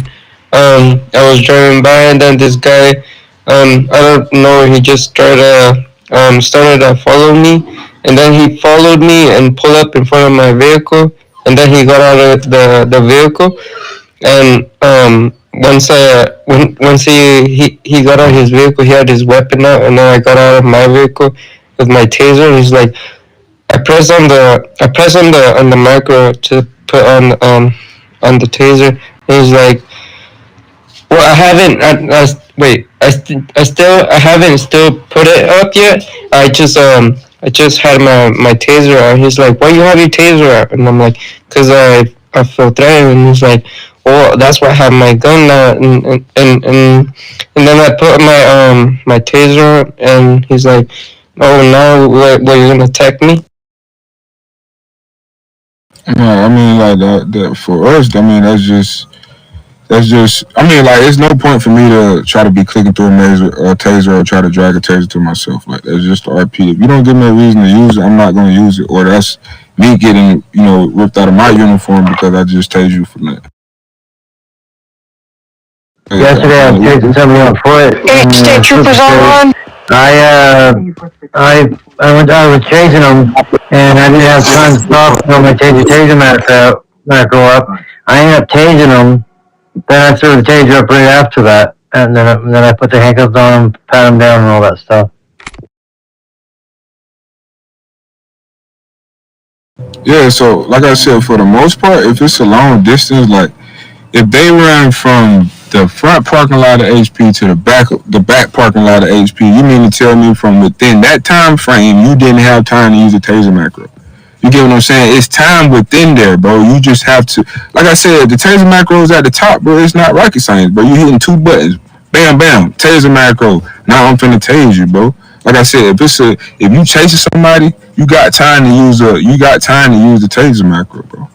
I was driving by and then this guy, I don't know, he just started to follow me, and then he followed me and pulled up in front of my vehicle, and then he got out of the vehicle, and once he got out of his vehicle, he had his weapon out, and then I got out of my vehicle with my taser, and he's like, I press on the micro to put on the taser. And he's like, well, I haven't. Wait. I haven't still put it up yet. I just had my taser out. He's like, why you have your taser out? And I'm like, cause I feel threatened. And he's like, well, that's why I have my gun now. And then I put my taser on, and he's like, oh, now what you're gonna attack me? No, I mean like that for us. I mean that's just. I mean, like, it's no point for me to try to be clicking through a taser or try to drag a taser to myself. Like, that's just the RP. If you don't give me a reason to use it, I'm not going to use it. Or that's me getting, ripped out of my uniform because I just tased you for that. Yesterday I was chasing somebody on foot. State troopers on! I was chasing them and I didn't have time to stop until my taser macro up. I ended up tasing them. Then I threw the taser up right after that, and then I put the handcuffs on him, pat him down, and all that stuff. Yeah, so like I said, for the most part, if it's a long distance, like if they run from the front parking lot of HP to the back parking lot of HP, you mean to tell me from within that time frame you didn't have time to use a taser macro? You get what I'm saying? It's time within there, bro. You just have to, like I said, the taser macro is at the top, bro. It's not rocket science, bro. You hitting two buttons, bam, bam, taser macro. Now I'm finna tase you, bro. Like I said, if you chasing somebody, you got time to use the taser macro, bro.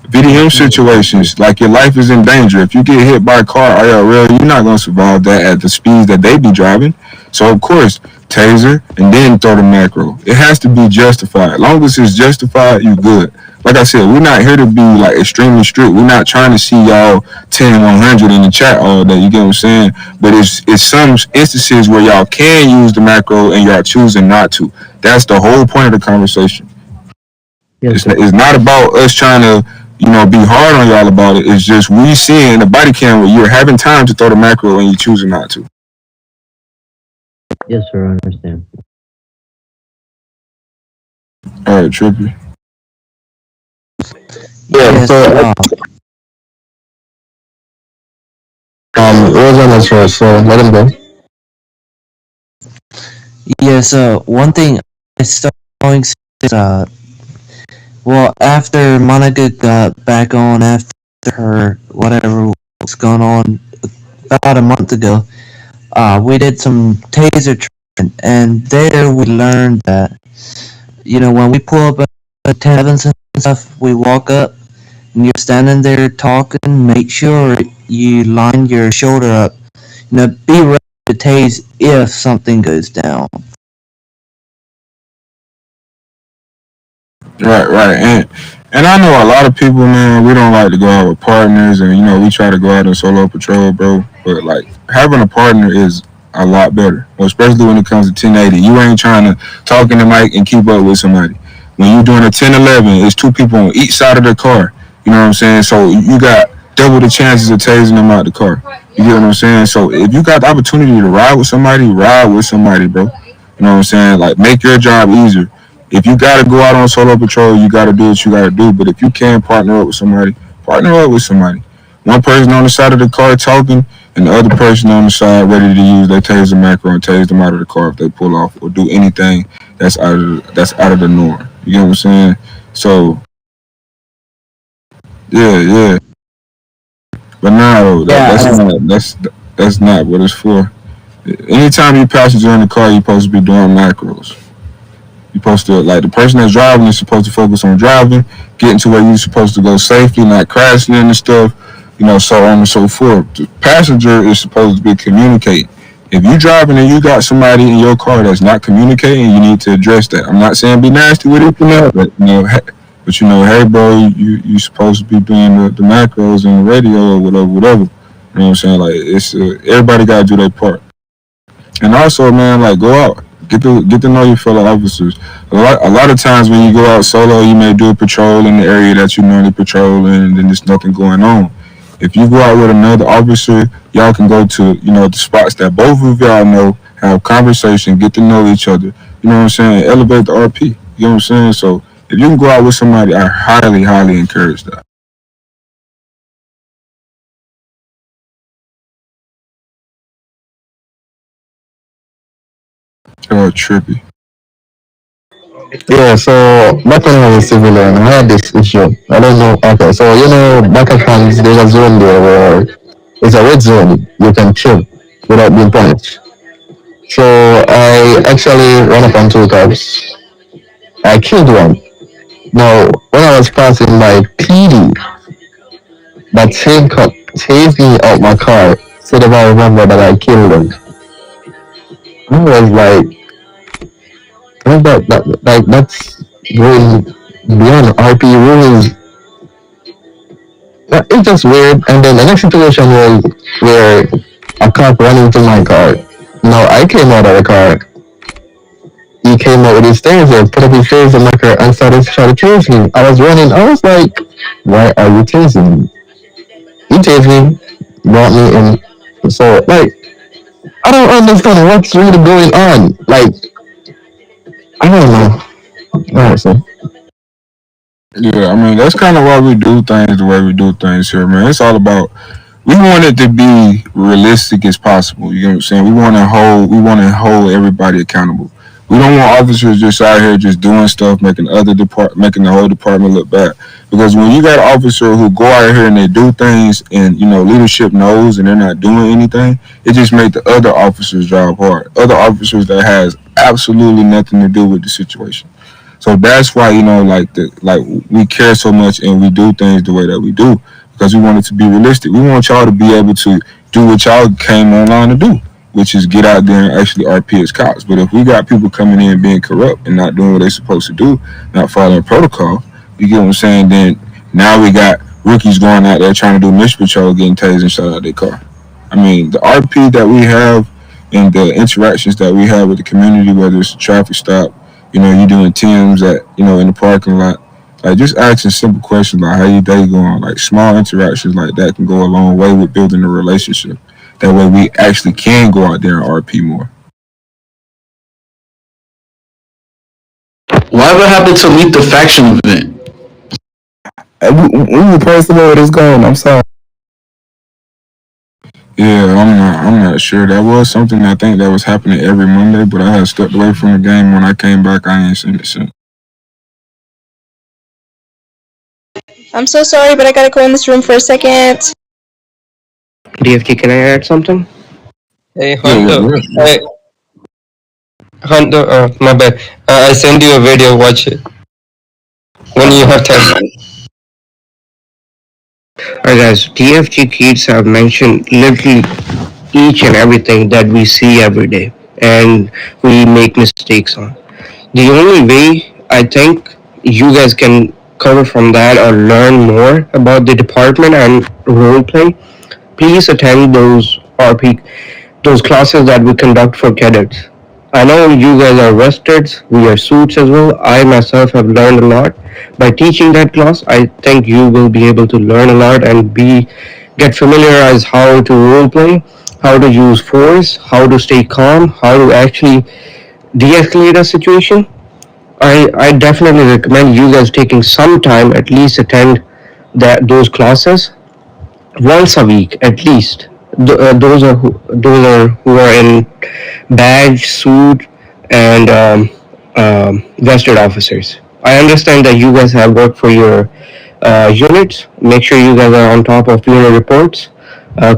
VDM situations, like your life is in danger. If you get hit by a car IRL, you're not gonna survive that at the speeds that they be driving. So of course, taser and then throw the macro. It has to be justified. As long as it's justified, you good. Like I said, we're not here to be like extremely strict. We're not trying to see y'all 10, 100 in the chat all day. You get what I'm saying? But it's some instances where y'all can use the macro and y'all choosing not to. That's the whole point of the conversation. Yes, it's not about us trying to, be hard on y'all about it. It's just we seeing the body cam where you're having time to throw the macro and you're choosing not to. Yes, sir, I understand. All right, Trippy. Yeah, so it was on the show, so let him go. Yes, one thing I started doing is, well, after Monica got back on after her whatever was going on about a month ago, we did some taser training, and there we learned that, when we pull up a 10-11 and stuff, we walk up, and you're standing there talking, make sure you line your shoulder up, be ready to tase if something goes down. Right. And I know a lot of people, man, we don't like to go out with partners and, we try to go out and solo patrol, bro. But, like, having a partner is a lot better, especially when it comes to 1080. You ain't trying to talk in the mic and keep up with somebody. When you're doing a 1011, it's two people on each side of the car. You know what I'm saying? So you got double the chances of tasing them out the car. You get what I'm saying? So if you got the opportunity to ride with somebody, bro. You know what I'm saying? Like, make your job easier. If you gotta go out on solo patrol, you gotta do what you gotta do. But if you can partner up with somebody, partner up with somebody. One person on the side of the car talking, and the other person on the side ready to use their taser macro and tase them out of the car if they pull off or do anything that's out of the norm. You get what I'm saying? So yeah. But no, that's not what it's for. Anytime you passenger in the car, you're supposed to be doing macros. You're supposed to, like, the person that's driving is supposed to focus on driving, getting to where you're supposed to go safely, not crashing into stuff, so on and so forth. The passenger is supposed to be communicating. If you're driving and you got somebody in your car that's not communicating, you need to address that. I'm not saying be nasty with it, but hey, bro, you supposed to be doing the macros and the radio or whatever. You know what I'm saying? Like, it's everybody got to do their part. And also, man, like, go out, get to know your fellow officers. A lot of times when you go out solo, you may do a patrol in the area that you normally patrol in, and then there's nothing going on. If you go out with another officer, y'all can go to the spots that both of y'all know, have conversation, get to know each other. You know what I'm saying? Elevate the RP. You know what I'm saying? So if you can go out with somebody, I highly, highly encourage that. Oh, trippy. Yeah, so back when I was civilian, I had this issue. I don't know. Okay, so back at camps, there's a zone there where it's a red zone. You can chill without being punished. So I actually ran up on two cops. I killed one. Now, when I was passing my PD, that same cop chased me out my car. So that I remember that I killed him. I was like, that's going beyond RP rules. It's just weird. And then the next situation was where a cop ran into my car. Now I came out of the car. He came out with his taser, put up his taser in my car, and started trying to chase me. I was running. I was like, "Why are you chasing me?" He chased me, brought me in. So, like, I don't understand what's really going on. Like, I don't know. Honestly. Yeah, I mean, that's kind of why we do things the way we do things here, man. It's all about, we want it to be realistic as possible. You know what I'm saying? We want to hold everybody accountable. We don't want officers just out here just doing stuff, making making the whole department look bad. Because when you got an officer who go out here and they do things, and leadership knows and they're not doing anything, it just makes the other officers' job hard. Other officers that has absolutely nothing to do with the situation. So that's why like we care so much and we do things the way that we do, because we want it to be realistic. We want y'all to be able to do what y'all came online to do, which is get out there and actually RP as cops. But if we got people coming in being corrupt and not doing what they're supposed to do, not following protocol, you get what I'm saying? Then now we got rookies going out there trying to do mission patrol, getting tased and shot out their car. I mean, the RP that we have and the interactions that we have with the community, whether it's a traffic stop, you doing Tim's at, in the parking lot, like, just asking simple questions like how your day going, like small interactions like that can go a long way with building a relationship. That way we actually can go out there and RP more. Whatever happened to meet the faction event? We were supposed to know where it's going. I'm sorry. Yeah, I'm not sure. That was something I think that was happening every Monday, but I had stepped away from the game. When I came back, I ain't seen it since. I'm so sorry, but I gotta go in this room for a second. DFT, can I add something? Hey, Yeah, Hunter. Hey, Hunter, my bad. I send you a video, watch it. When you have time. Alright guys, DFG kids have mentioned literally each and everything that we see every day and we make mistakes on. The only way I think you guys can cover from that or learn more about the department and role play, please attend those RP, those classes that we conduct for cadets. I know you guys are rested, we are suits as well. I myself have learned a lot. By teaching that class, I think you will be able to learn a lot and get familiarized how to role play, how to use force, how to stay calm, how to actually de-escalate a situation. I definitely recommend you guys taking some time, at least attend those classes once a week at least. Those are who are in badge, suit, and vested officers. I understand that you guys have worked for your units. Make sure you guys are on top of unit reports.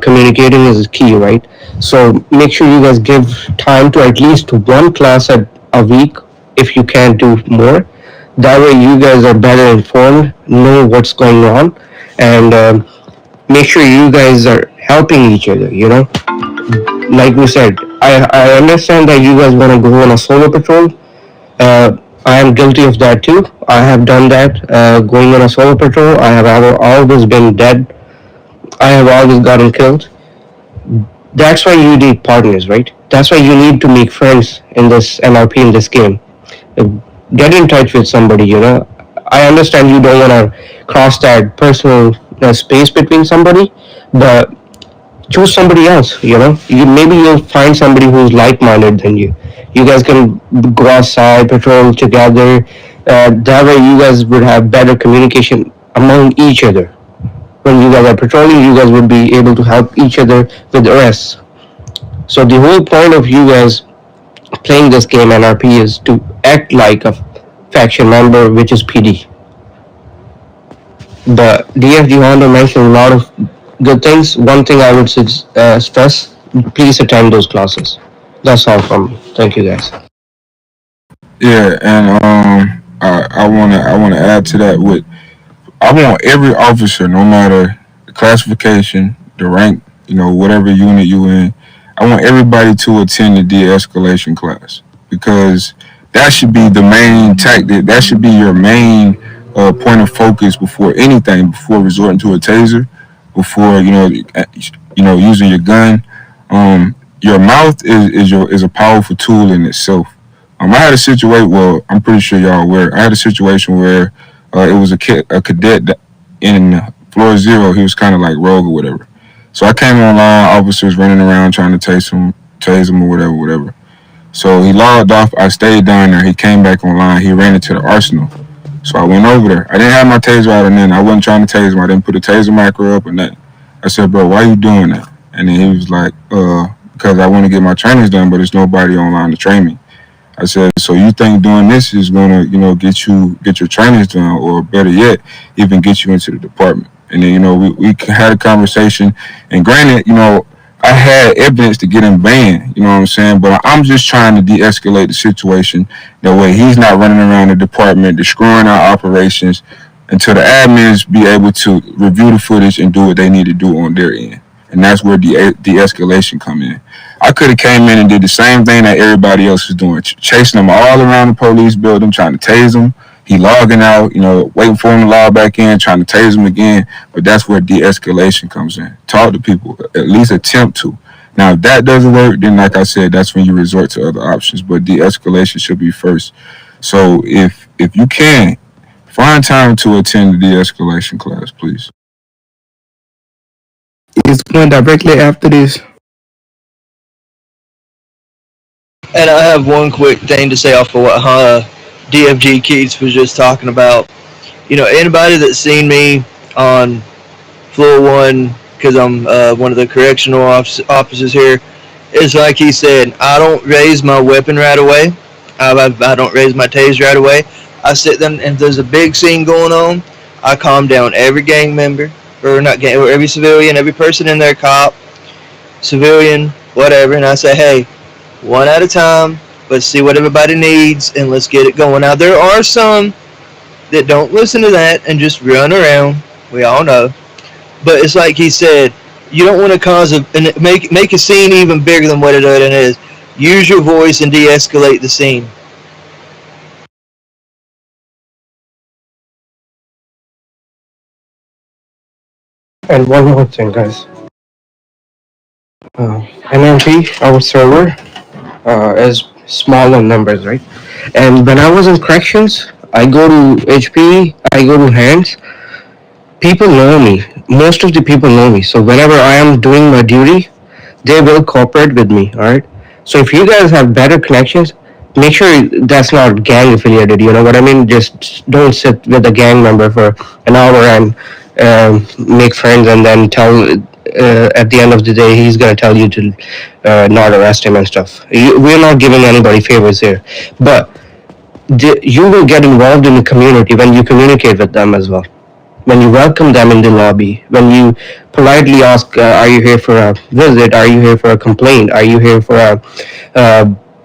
Communicating is key, right? So make sure you guys give time to at least one class a week if you can't do more. That way, you guys are better informed, know what's going on, and make sure you guys are helping each other. Like we said, I understand that you guys want to go on a solo patrol. I am guilty of that too. I have done that. Going on a solo patrol, I have always been dead. I have always gotten killed. That's why you need partners, right? That's why you need to make friends in this MRP, in this game. Uh, Get in touch with somebody. I understand you don't want to cross that personal space between somebody, but choose somebody else. Maybe you'll find somebody who's like-minded than you. You guys can go outside, patrol together. That way you guys would have better communication among each other. When you guys are patrolling, you guys would be able to help each other with arrests. So the whole point of you guys playing this game NRP is to act like a faction member, which is PD. The DFG Honda mentioned a lot of good things. One thing I would stress: please attend those classes. That's all from me. Thank you, guys. Yeah, and I wanna add to that with I want every officer, no matter the classification, the rank, whatever unit you in, I want everybody to attend the de-escalation class because that should be the main tactic. That should be your main point of focus before anything, before resorting to a taser, before using your gun. Your mouth is a powerful tool in itself. I had a situation. Well, I'm pretty sure y'all aware. I had a situation where it was a cadet in floor zero. He was kind of like rogue or whatever. So I came online, officers running around trying to tase him or whatever. So he logged off. I stayed down there. He came back online. He ran into the arsenal. So I went over there. I didn't have my taser out or nothing. I wasn't trying to tase him. I didn't put a taser macro up or nothing. I said, bro, why you doing that? And then he was like, because I want to get my trainings done, but there's nobody online to train me. I said, so you think doing this is gonna, get your trainings done, or better yet, even get you into the department? And then, we had a conversation, and granted, I had evidence to get him banned, you know what I'm saying? But I'm just trying to de-escalate the situation. That way he's not running around the department destroying our operations until the admins be able to review the footage and do what they need to do on their end. And that's where de-escalation come in. I could have came in and did the same thing that everybody else is doing, chasing them all around the police building, trying to tase them. He logging out, waiting for him to log back in, trying to tase him again. But that's where de-escalation comes in. Talk to people, at least attempt to. Now, if that doesn't work, then like I said, that's when you resort to other options. But de-escalation should be first. So if you can, find time to attend the de-escalation class, please. It's going directly after this. And I have one quick thing to say off of what DFG Keats was just talking about. Anybody that's seen me on floor one, because I'm one of the correctional officers here, it's like he said, I don't raise my weapon right away. I don't raise my taser right away. I sit there, and if there's a big scene going on, I calm down every gang member, or not gang, or every civilian, every person in there, cop, civilian, whatever, and I say, hey, one at a time, let's see what everybody needs, and let's get it going. Now, there are some that don't listen to that and just run around. We all know. But it's like he said, you don't want to cause make a scene even bigger than what it is. Use your voice and de-escalate the scene. And one more thing, guys. NMP, our server, as small on numbers, right? And when I was in corrections, I go to HP, I go to hands. People know me. Most of the people know me. So whenever I am doing my duty, they will cooperate with me. All right. So if you guys have better connections, make sure that's not gang affiliated. You know what I mean? Just don't sit with a gang member for an hour and make friends, and then tell. At the end of the day, he's gonna tell you to not arrest him and stuff. We're not giving anybody favors here, but you will get involved in the community when you communicate with them as well, when you welcome them in the lobby, when you politely ask, "Are you here for a visit? Are you here for a complaint? Are you here for a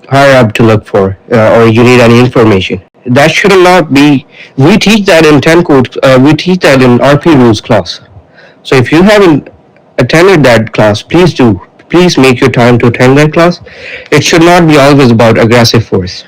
higher up to look for, or you need any information?" That should not be. We teach that in 10 code. We teach that in RP rules class. So if you haven't attended that class, please do. Please make your time to attend that class. It should not be always about aggressive force.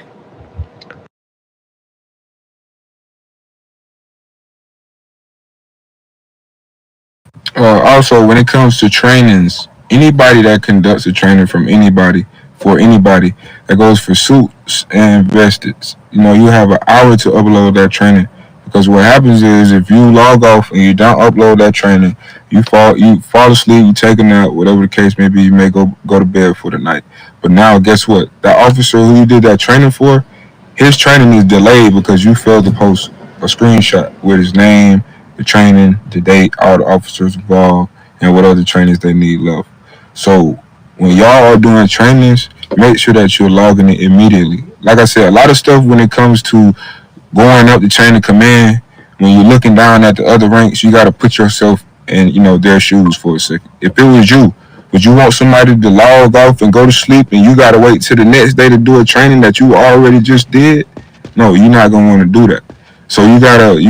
Also, when it comes to trainings, anybody that conducts a training from anybody for anybody that goes for suits and vesteds, you have an hour to upload that training. Because what happens is if you log off and you don't upload that training, you fall asleep, you take a nap, whatever the case may be, you may go to bed for the night. But now guess what? That officer who you did that training for, his training is delayed because you failed to post a screenshot with his name, the training, the date, all the officers involved, and what other trainings they need left. So when y'all are doing trainings, make sure that you're logging it immediately. Like I said, a lot of stuff when it comes to going up the chain of command, when you're looking down at the other ranks, you got to put yourself in, their shoes for a second. If it was you, would you want somebody to log off and go to sleep and you got to wait till the next day to do a training that you already just did? No, you're not going to want to do that. So you got to,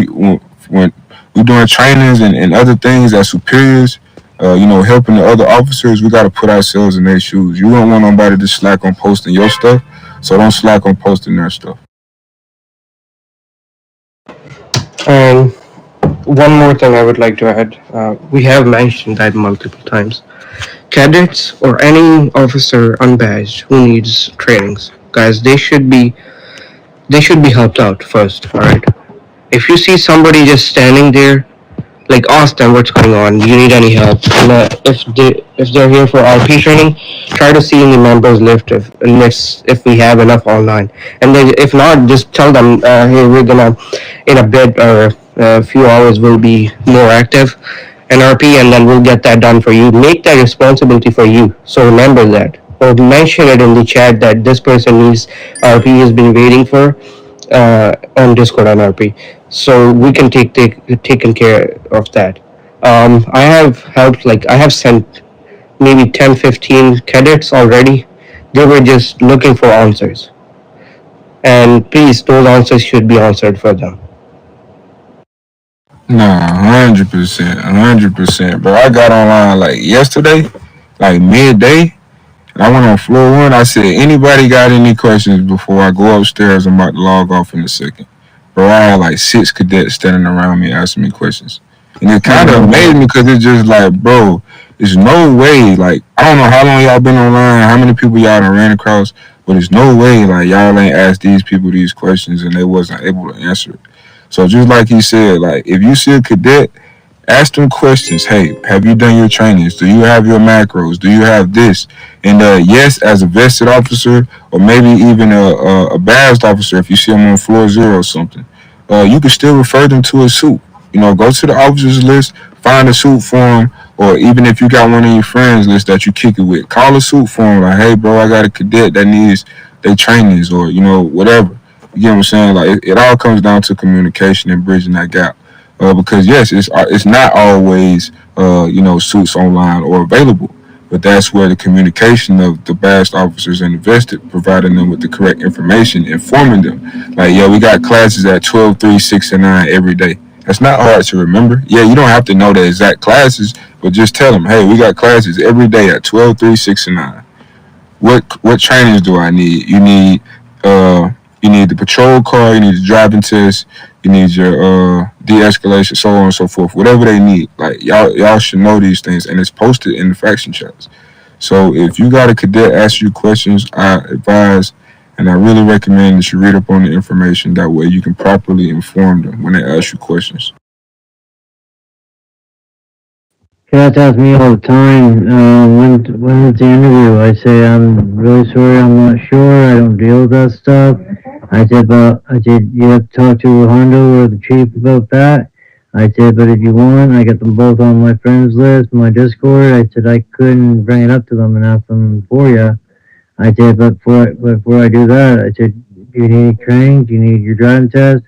when we're doing trainings and other things as superiors, helping the other officers, we got to put ourselves in their shoes. You don't want nobody to slack on posting your stuff, so don't slack on posting their stuff. And one more thing I would like to add. We have mentioned that multiple times. Cadets or any officer unbadged who needs trainings, guys, they should be helped out first. All right. If you see somebody just standing there, like, ask them what's going on. Do you need any help? And, if they're here for RP training, try to see in the members list if we have enough online. And then if not, just tell them, hey, we're gonna in a bit or a few hours we'll be more active in RP, and then we'll get that done for you. Make that responsibility for you. So remember that, or mention it in the chat that this person needs RP has been waiting for on Discord on RP, so we can taken care of that. I have helped, like, I have sent maybe 10, 15 cadets already. They were just looking for answers, and please, those answers should be answered for them. Nah, 100%, 100%, bro. I got online like yesterday, like midday, and I went on floor one. I said, anybody got any questions before I go upstairs? I'm about to log off in a second. Bro, I had like 6 cadets standing around me asking me questions. And it kind of amazed me because it's just like, bro, there's no way, like, I don't know how long y'all been online, how many people y'all done ran across, but there's no way, like, y'all ain't asked these people these questions and they wasn't able to answer it. So just like he said, like, if you see a cadet, ask them questions. Hey, have you done your trainings? Do you have your macros? Do you have this? And yes, as a vested officer, or maybe even a badged officer, if you see them on floor zero or something, you can still refer them to a suit. Go to the officers list, find a suit for them, or even if you got one of your friends list that you kick it with, call a suit for them. Like, hey, bro, I got a cadet that needs their trainings, or whatever. You get what I'm saying? Like, it all comes down to communication and bridging that gap. Because yes, it's not always suits online or available, but that's where the communication of the badged officers and invested, providing them with the correct information, informing them. Like, yeah, we got classes at 12, 3, 6, and 9 every day. That's not hard to remember. Yeah, you don't have to know the exact classes, but just tell them, hey, we got classes every day at 12, 3, 6, and 9. What trainings do I need? You need the patrol car, you need the driving test, you need your de-escalation, so on and so forth. Whatever they need, like, y'all should know these things, and it's posted in the faction chats. So if you got a cadet ask you questions, I advise And I really recommend that you read up on the information. That way you can properly inform them when they ask you questions. Cats ask me all the time, when is the interview? I say, I'm really sorry, I'm not sure, I don't deal with that stuff. I said, you have to talk to Hondo or the chief about that. I said, but if you want, I got them both on my friends list, my Discord. I said, I couldn't bring it up to them and ask them for you. I said, but before I do that, I said, do you need training? Do you need your driving test?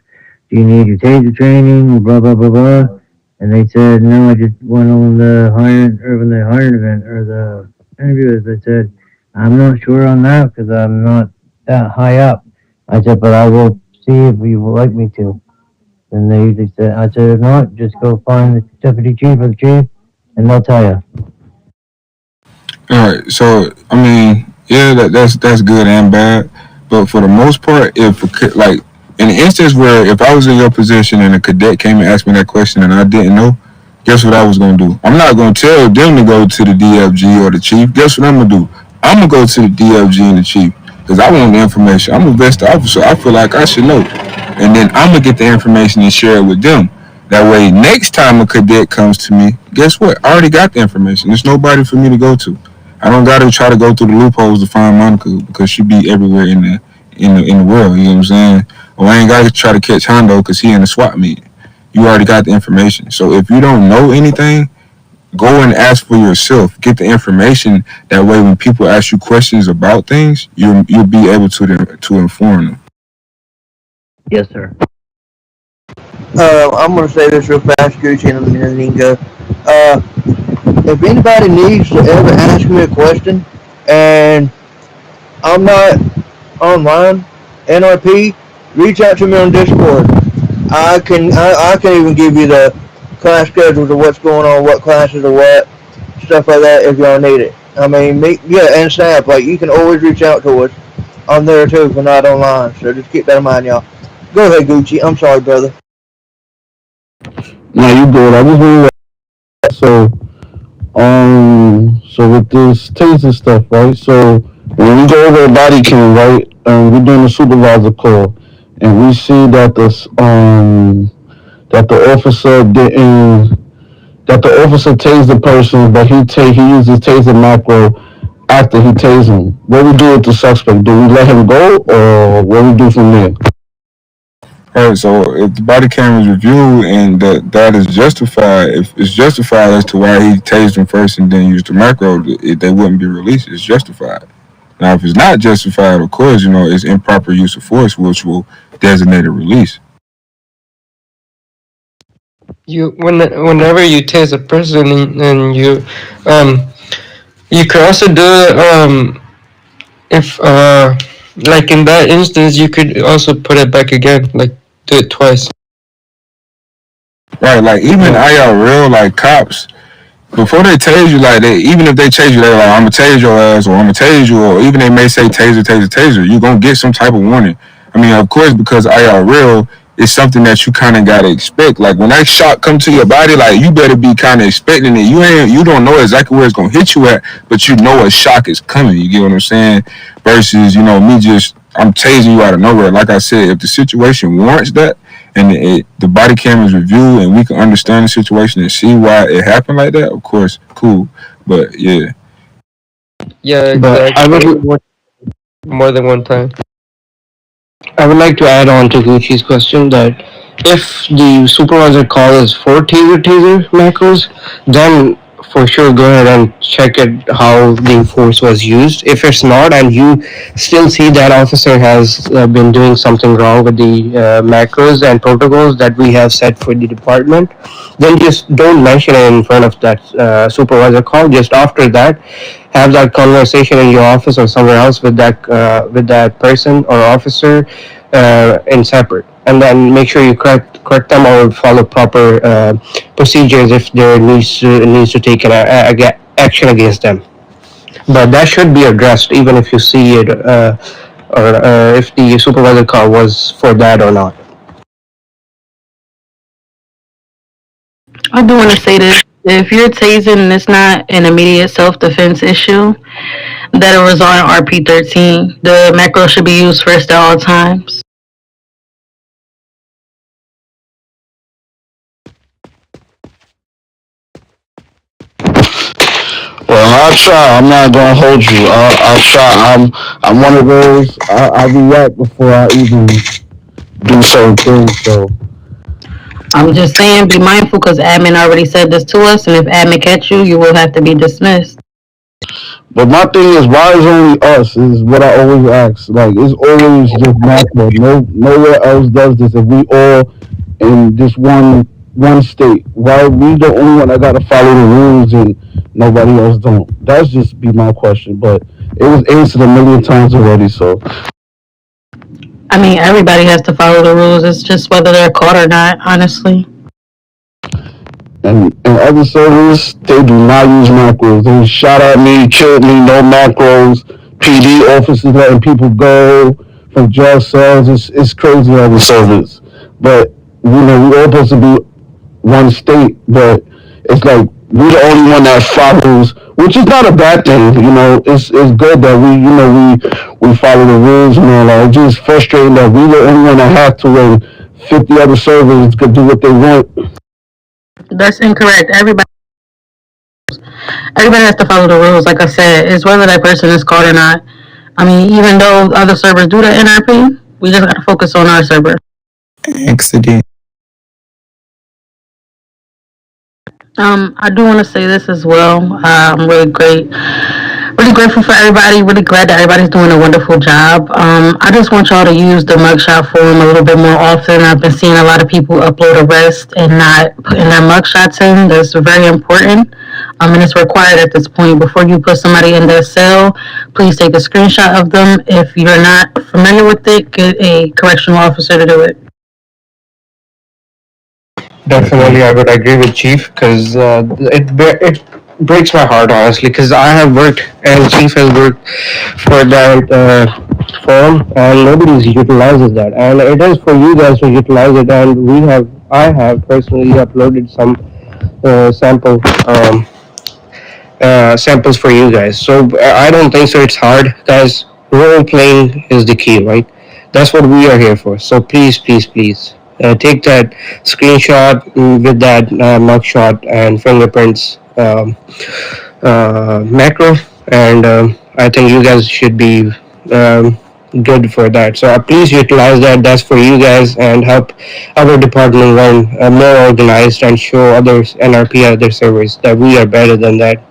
Do you need your taser training? Blah, blah, blah, blah. And they said, no, I just went on the hiring event or the interviews. They said, I'm not sure on that because I'm not that high up. I said, but I will see if you would like me to. And they said, I said, if not, just go find the deputy chief or the chief and they'll tell you. All right, so I mean, yeah, that's good and bad, but for the most part, if like in the instance where if I was in your position and a cadet came and asked me that question and I didn't know, guess what I was gonna do? I'm not gonna tell them to go to the DFG or the chief. Guess what I'm gonna do? I'm gonna go to the DFG and the chief because I want the information. I'm a best officer. I feel like I should know, and then I'm gonna get the information and share it with them. That way, next time a cadet comes to me, guess what? I already got the information. There's nobody for me to go to. I don't gotta try to go through the loopholes to find Monica because she be everywhere in the world. You know what I'm saying? Or I ain't gotta try to catch Hondo because he in the SWAT meet. You already got the information. So if you don't know anything, go and ask for yourself. Get the information. That way, when people ask you questions about things, you'll be able to inform them. Yes, sir. I'm gonna say this real fast, Gucci, and then go. If anybody needs to ever ask me a question, and I'm not online, NRP, reach out to me on Discord. I can even give you the class schedules of what's going on, what classes are what, stuff like that if y'all need it. I mean, and Snap, like you can always reach out to us. I'm there too if we're not online, so just keep that in mind, y'all. Go ahead, Gucci. I'm sorry, brother. Now you good. I just want to so with this taser stuff, right? So when we go over a body cam, right, we're doing a supervisor call, and we see that that the officer didn't that the officer tased the person, but he used his taser macro after he tased him. What we do with the suspect? Do we let him go, or what we do from there? All right, so if the body cam is reviewed and that is justified, if it's justified as to why he tased him first and then used the macro, they wouldn't be released. It's justified. Now, if it's not justified, of course, it's improper use of force, which will designate a release. Whenever you tase a person and you could also do it, if like in that instance you could also put it back again, like do it twice. Right, like even IRL, like cops, before they tase you, like even if they tase you, they're like, I'm gonna tase your ass, or I'm gonna tase you, or even they may say taser, taser, taser. You're gonna get some type of warning. I mean, of course, because IRL is something that you kind of gotta expect. Like when that shot come to your body, like you better be kind of expecting it. You don't know exactly where it's gonna hit you at, but you know a shock is coming. You get what I'm saying? Versus, me just I'm tasing you out of nowhere. Like I said, if the situation warrants that, and the body cam is reviewed and we can understand the situation and see why it happened like that, of course, cool. But yeah. Yeah, But exactly. More than one time. I would like to add on to Gucci's question that if the supervisor call is for taser macros, then for sure go ahead and check it how the force was used. If it's not and you still see that officer has been doing something wrong with the macros and protocols that we have set for the department, then just don't mention it in front of that supervisor call. Just after that, have that conversation in your office or somewhere else with that person or officer in separate, and then make sure you correct them or follow proper procedures if there needs to take an action against them. But that should be addressed even if you see it or if the supervisor call was for that or not. I do want to say this. If you're tasing and it's not an immediate self-defense issue, that'll result in RP-13. The macro should be used first at all times. Well, I'll try. I'm not gonna hold you. I'll try. I'm one of those. I react before I even do certain things. So, I'm just saying, be mindful because admin already said this to us, and if admin catch you, you will have to be dismissed. but my thing is, why is only us? Is what I always ask. Like, it's always just macro. Nowhere else does this. If we all in this one state, why we the only one that gotta follow the rules and nobody else don't? That's just be my question. But it was answered a million times already. So. I mean, everybody has to follow the rules. It's just whether they're caught or not, honestly. And other servers, they do not use macros. They shot at me, killed me, no macros. PD officers letting people go from jail cells. It's crazy other servers. But, we all supposed to be one state, but it's like we're the only one that follows, which is not a bad thing. It's good that we follow the rules and all that. It's just frustrating that we're the only one that have to, and 50 other servers could do what they want. That's incorrect. Everybody has to follow the rules. Like I said, it's whether that person is caught or not. I mean, even though other servers do the NRP, we just gotta focus on our server. Accident. I do want to say this as well. I'm really grateful for everybody. Really glad that everybody's doing a wonderful job. I just want y'all to use the mugshot forum a little bit more often. I've been seeing a lot of people upload arrests and not putting their mugshots in. That's very important. And it's required at this point. Before you put somebody in their cell, please take a screenshot of them. If you're not familiar with it, get a correctional officer to do it. Definitely, I would agree with Chief because it breaks my heart honestly because I have worked and Chief has worked for that forum and nobody utilizes that and it is for you guys to utilize it and I have personally uploaded some sample samples for you guys. So I don't think so. It's hard, guys. Role playing is the key, right? That's what we are here for. So please, please, please, take that screenshot with that mugshot and fingerprints macro, and I think you guys should be good for that. So please utilize that. That's for you guys and help our department run more organized and show others NRP other servers that we are better than that.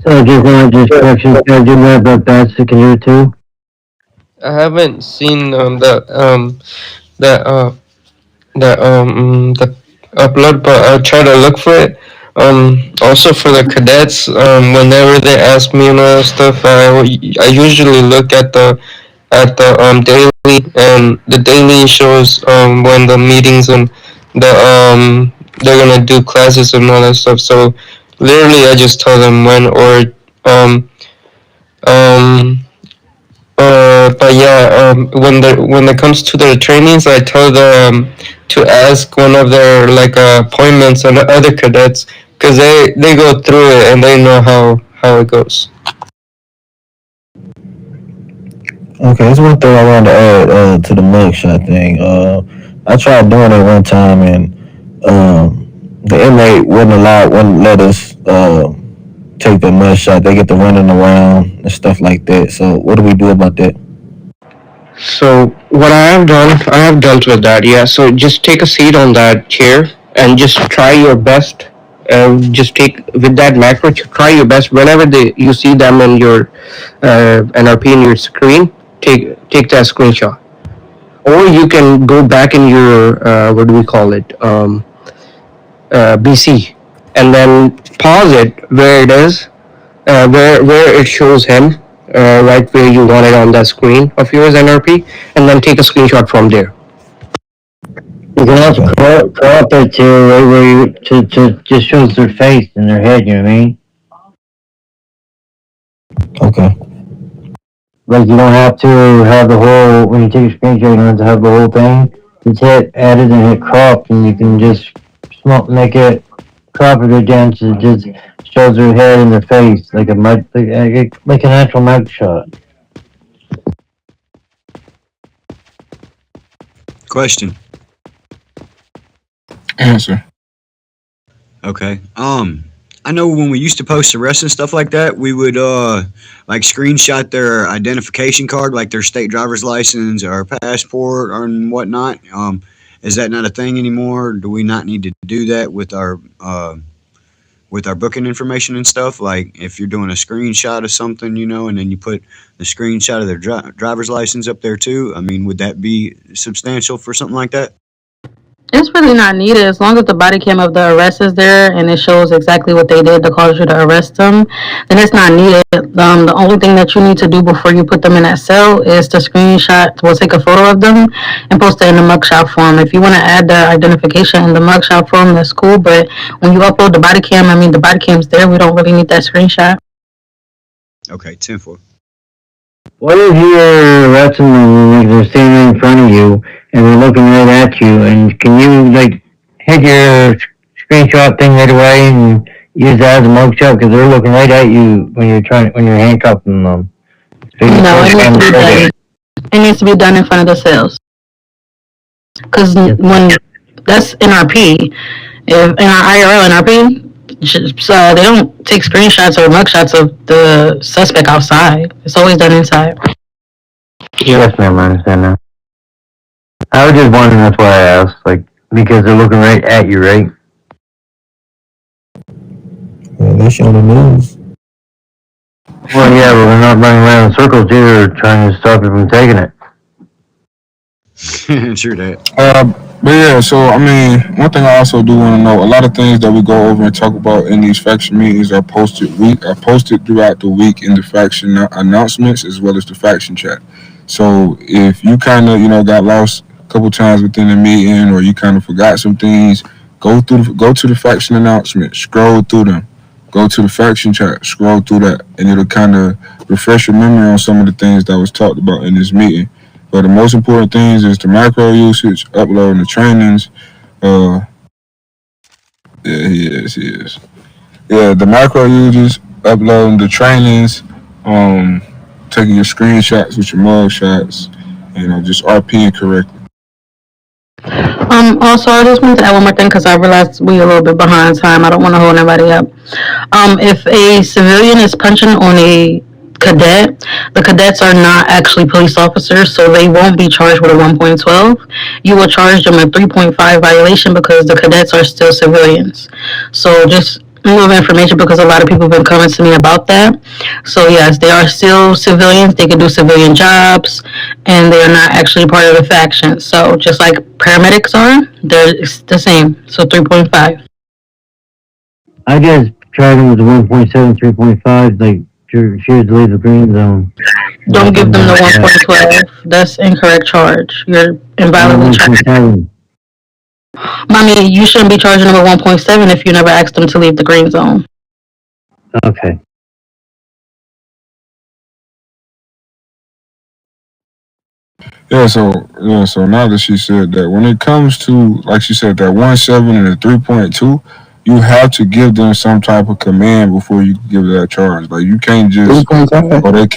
So just want just correction, do that, but that's can do it too. I haven't seen the the upload, but I'll try to look for it. Also for the cadets, whenever they ask me and all that stuff, I usually look at the daily, and the daily shows when the meetings and they're gonna do classes and all that stuff. So literally, I just tell them when or um um but yeah, when it comes to their trainings, I tell them to ask one of their like appointments and other cadets because they go through it and they know how it goes. Okay, there's one thing I wanted to add to the mugshot thing. I tried doing it one time, and the inmate wouldn't let us take the mugshot. They get to running around and stuff like that. So what do we do about that? So what I have dealt with that. Yeah. So just take a seat on that chair and just try your best. Just take with that macro. Try your best whenever you see them in your NRP in your screen. Take that screenshot, or you can go back in your what do we call it BC, and then pause it where it is, where it shows him, right where you want it on the screen of yours NRP, and then take a screenshot from there. You can also crop it to right where you to just shows their face and their head. You know what I mean? Okay. Like you don't have to have the whole when you take a screenshot. You don't have to have the whole thing. Just hit edit and hit crop, and you can just make it cop against it just shows their head and their face like a mug, like an actual mug shot. Question. Answer. Okay. I know when we used to post arrests and stuff like that, we would like screenshot their identification card, like their state driver's license or passport or and whatnot. Is that not a thing anymore? Do we not need to do that with our booking information and stuff? Like if you're doing a screenshot of something, and then you put the screenshot of their driver's license up there too. I mean, would that be substantial for something like that? It's really not needed as long as the body cam of the arrest is there and it shows exactly what they did to cause you to arrest them. Then it's not needed. The only thing that you need to do before you put them in that cell is to screenshot. We'll take a photo of them and post it in the mugshot form. If you want to add their identification in the mugshot form, that's cool. But when you upload the body cam, the body cam's there. We don't really need that screenshot. Okay, 10-4. What if you're arresting them like they're standing in front of you and they're looking right at you? And can you like hit your screenshot thing right away and use that as a mugshot because they're looking right at you when you're handcuffing them? So No, it needs to be done in front of the cells. Because when that's NRP, if in our IRL NRP, so they don't take screenshots or mugshots of the suspect outside. It's always done inside. Yes, ma'am, I understand that. I was just wondering, that's why I asked, like, because they're looking right at you, right? Well, they show the news. Well, yeah, but we're not running around in circles here trying to stop you from taking it. Sure that. But yeah, so I mean, one thing I also do want to know: a lot of things that we go over and talk about in these faction meetings are posted throughout the week in the faction announcements as well as the faction chat. So if you kind of got lost a couple times within the meeting or you kind of forgot some things, go to the faction announcement, scroll through them, go to the faction chat, scroll through that, and it'll kind of refresh your memory on some of the things that was talked about in this meeting. But the most important things is the macro usage, uploading the trainings. Yeah, he is. Yeah, the macro users, uploading the trainings, taking your screenshots with your mug shots, just RPing correctly. Also, I just wanted to add one more thing because I realized we're a little bit behind time. I don't want to hold anybody up. If a civilian is punching on a cadet, the cadets are not actually police officers, so they won't be charged with a 1.12. You will charge them a 3.5 violation because the cadets are still civilians. So just a little information because a lot of people have been coming to me about that. So yes, they are still civilians. They can do civilian jobs, and they are not actually part of the faction. So just like paramedics are, they're the same. So 3.5. I just tried them with the 1.7, 3.5, like, she was to leave the green zone. Don't give them the 1.12. That's incorrect charge. You're invalidly charged. Mommy, you shouldn't be charging them a 1.7 if you never asked them to leave the green zone. Okay. Yeah, so now that she said that, when it comes to, like she said, that 1.7 and the 3.2, you have to give them some type of command before you give that charge. Like you can't just, they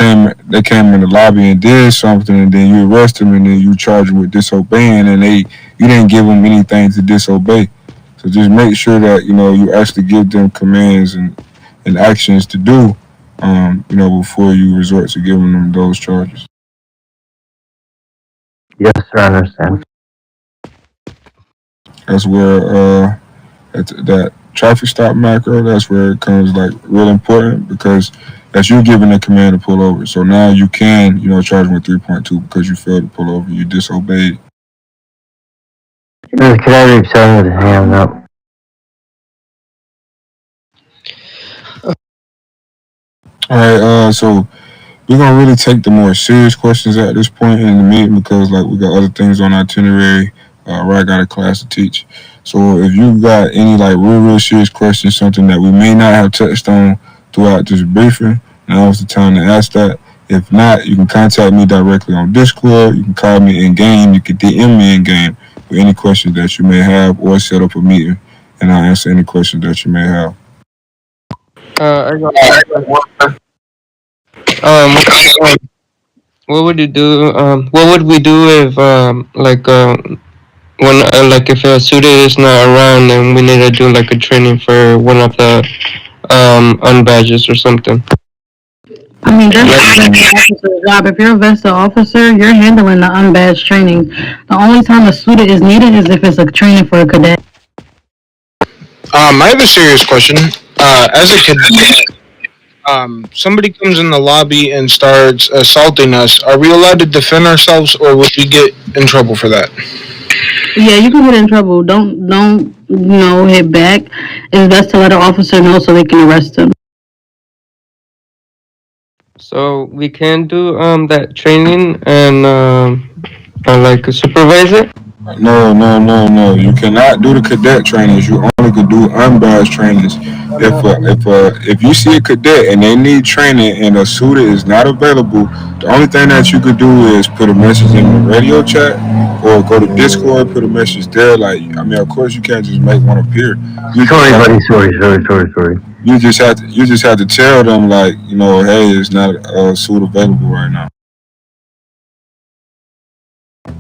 came in the lobby and did something, and then you arrest them, and then you charge them with disobeying, and you didn't give them anything to disobey. So just make sure that you actually give them commands and actions to do, before you resort to giving them those charges. Yes, sir, I understand. That's where that traffic stop macro, that's where it comes like real important because that's you giving a command to pull over. So now you can, charge them with 3.2 because you failed to pull over, you disobeyed. Can I reach out with a hand up? Alright, so we're gonna really take the more serious questions at this point in the meeting because like we got other things on our itinerary. Where I got a class to teach. So if you got any like real serious questions, something that we may not have touched on throughout this briefing, now is the time to ask that. If not, you can contact me directly on Discord. You can call me in game. You can DM me in game with any questions that you may have or set up a meeting and I'll answer any questions that you may have. I got one. Um, what would you do? What would we do if when like if a student is not around and we need to do like a training for one of the unbadges or something? I mean, that's the officer's job. If you're a vested officer, you're handling the unbadged training. The only time a student is needed is if it's a training for a cadet. I have a serious question. As a cadet, somebody comes in the lobby and starts assaulting us. Are we allowed to defend ourselves, or would we get in trouble for that? Yeah, you can get in trouble. Don't hit back. It's best to let an officer know so they can arrest him. So we can do that training and like supervise it. No. You cannot do the cadet trainings. You only can do unbadged trainings. If you see a cadet and they need training and a suitor is not available, the only thing that you could do is put a message in the radio chat or go to Discord, put a message there. Like, I mean, of course you can't just make one appear. Sorry, buddy. Sorry. You just have to tell them, like, hey, it's not a suit available right now.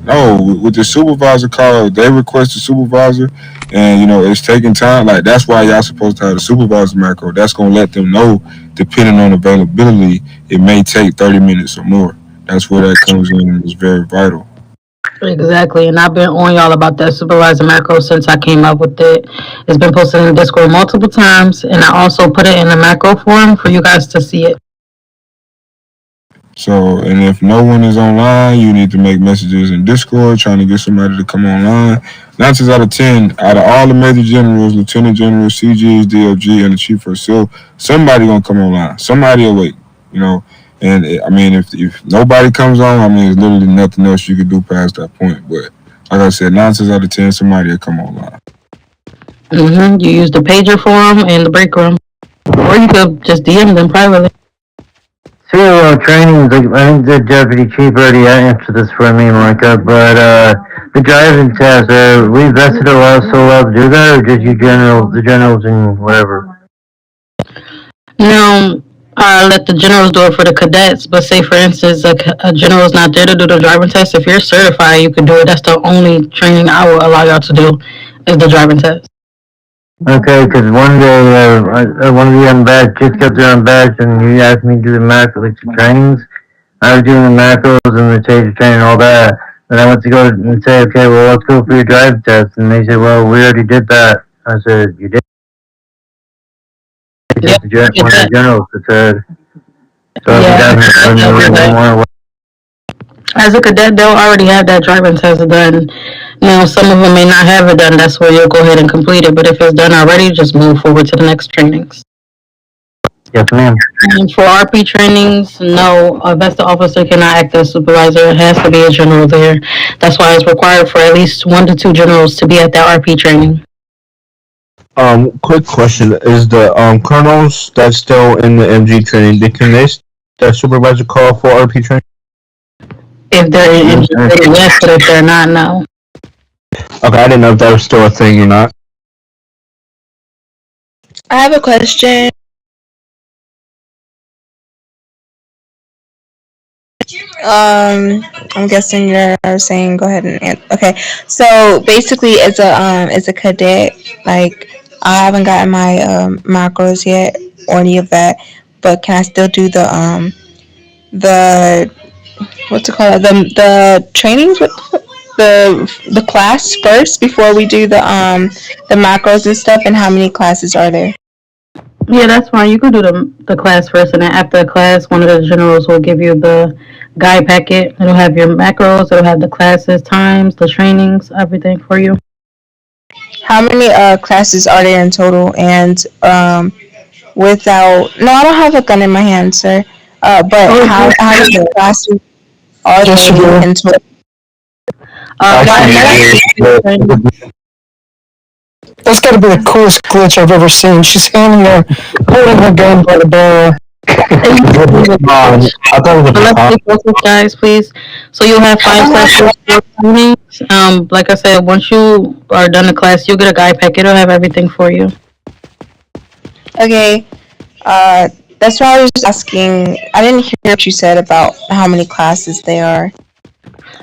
No, with the supervisor call, they request the supervisor, and it's taking time. Like, that's why y'all supposed to have the supervisor macro. That's gonna let them know, depending on availability, it may take 30 minutes or more. That's where that comes in, and it's very vital. Exactly, and I've been on y'all about that supervisor macro since I came up with it. It's been posted in Discord multiple times, and I also put it in the macro forum for you guys to see it. So, and if no one is online, you need to make messages in Discord trying to get somebody to come online. 9 times out of 10, out of all the major generals, lieutenant generals, CGs, DOG, and the chief herself, somebody gonna come online. Somebody will wait, And I mean, if nobody comes on, I mean, there's literally nothing else you could do past that point. But like I said, 9 times out of 10, somebody will come online. You use the pager forum and the break room, or you could just DM them privately. Serial trainings, I think the deputy chief already answered this for me, Micah, but the driving test, we vested allowed to do that, or just the generals and whatever? Let the generals do it for the cadets, but say for instance, a general's not there to do the driving test. If you're certified, you can do it. That's the only training I will allow y'all to do is the driving test. Okay, because one day, one of the unbadged kids got their unbadged, and he asked me to do the macro, like the trainings. I was doing the macros and the taser training and all that. And I went to go and say, okay, well, let's go for your drive test. And they said, well, we already did that. I said, you did? One of the generals that said, so as a cadet, they'll already have that driving test done. Some of them may not have it done. That's where you'll go ahead and complete it. But if it's done already, just move forward to the next trainings. Yes, ma'am. And for RP trainings, no, a vested officer cannot act as supervisor. It has to be a general there. That's why it's required for at least 1 to 2 generals to be at that RP training. Quick question: is the colonels that's still in the MG training, can they that supervisor call for RP training? If they're in MG training, yes, but if they're not, no. Okay, I didn't know if that was still a thing or not. I have a question. I'm guessing you're saying go ahead and answer. Okay, so basically, as a cadet, like I haven't gotten my macros yet or any of that, but can I still do the what's it called the trainings with the class first before we do the macros and stuff? And how many classes are there? Yeah, that's fine. You can do the class first, and then after the class, one of the generals will give you the guide packet. It'll have your macros, it'll have the classes, times, the trainings, everything for you. How many classes are there in total? And I don't have a gun in my hand, sir. But how many classes are there in total? That's gotta be the coolest glitch I've ever seen. She's holding her gun by the barrel. I thought it was So let's a be focused, guys, please. So you'll have 5 classes, 4 trainings. Like I said, once you are done the class, you'll get a guide pack. It'll have everything for you. Okay. That's why I was just asking. I didn't hear what you said about how many classes they are.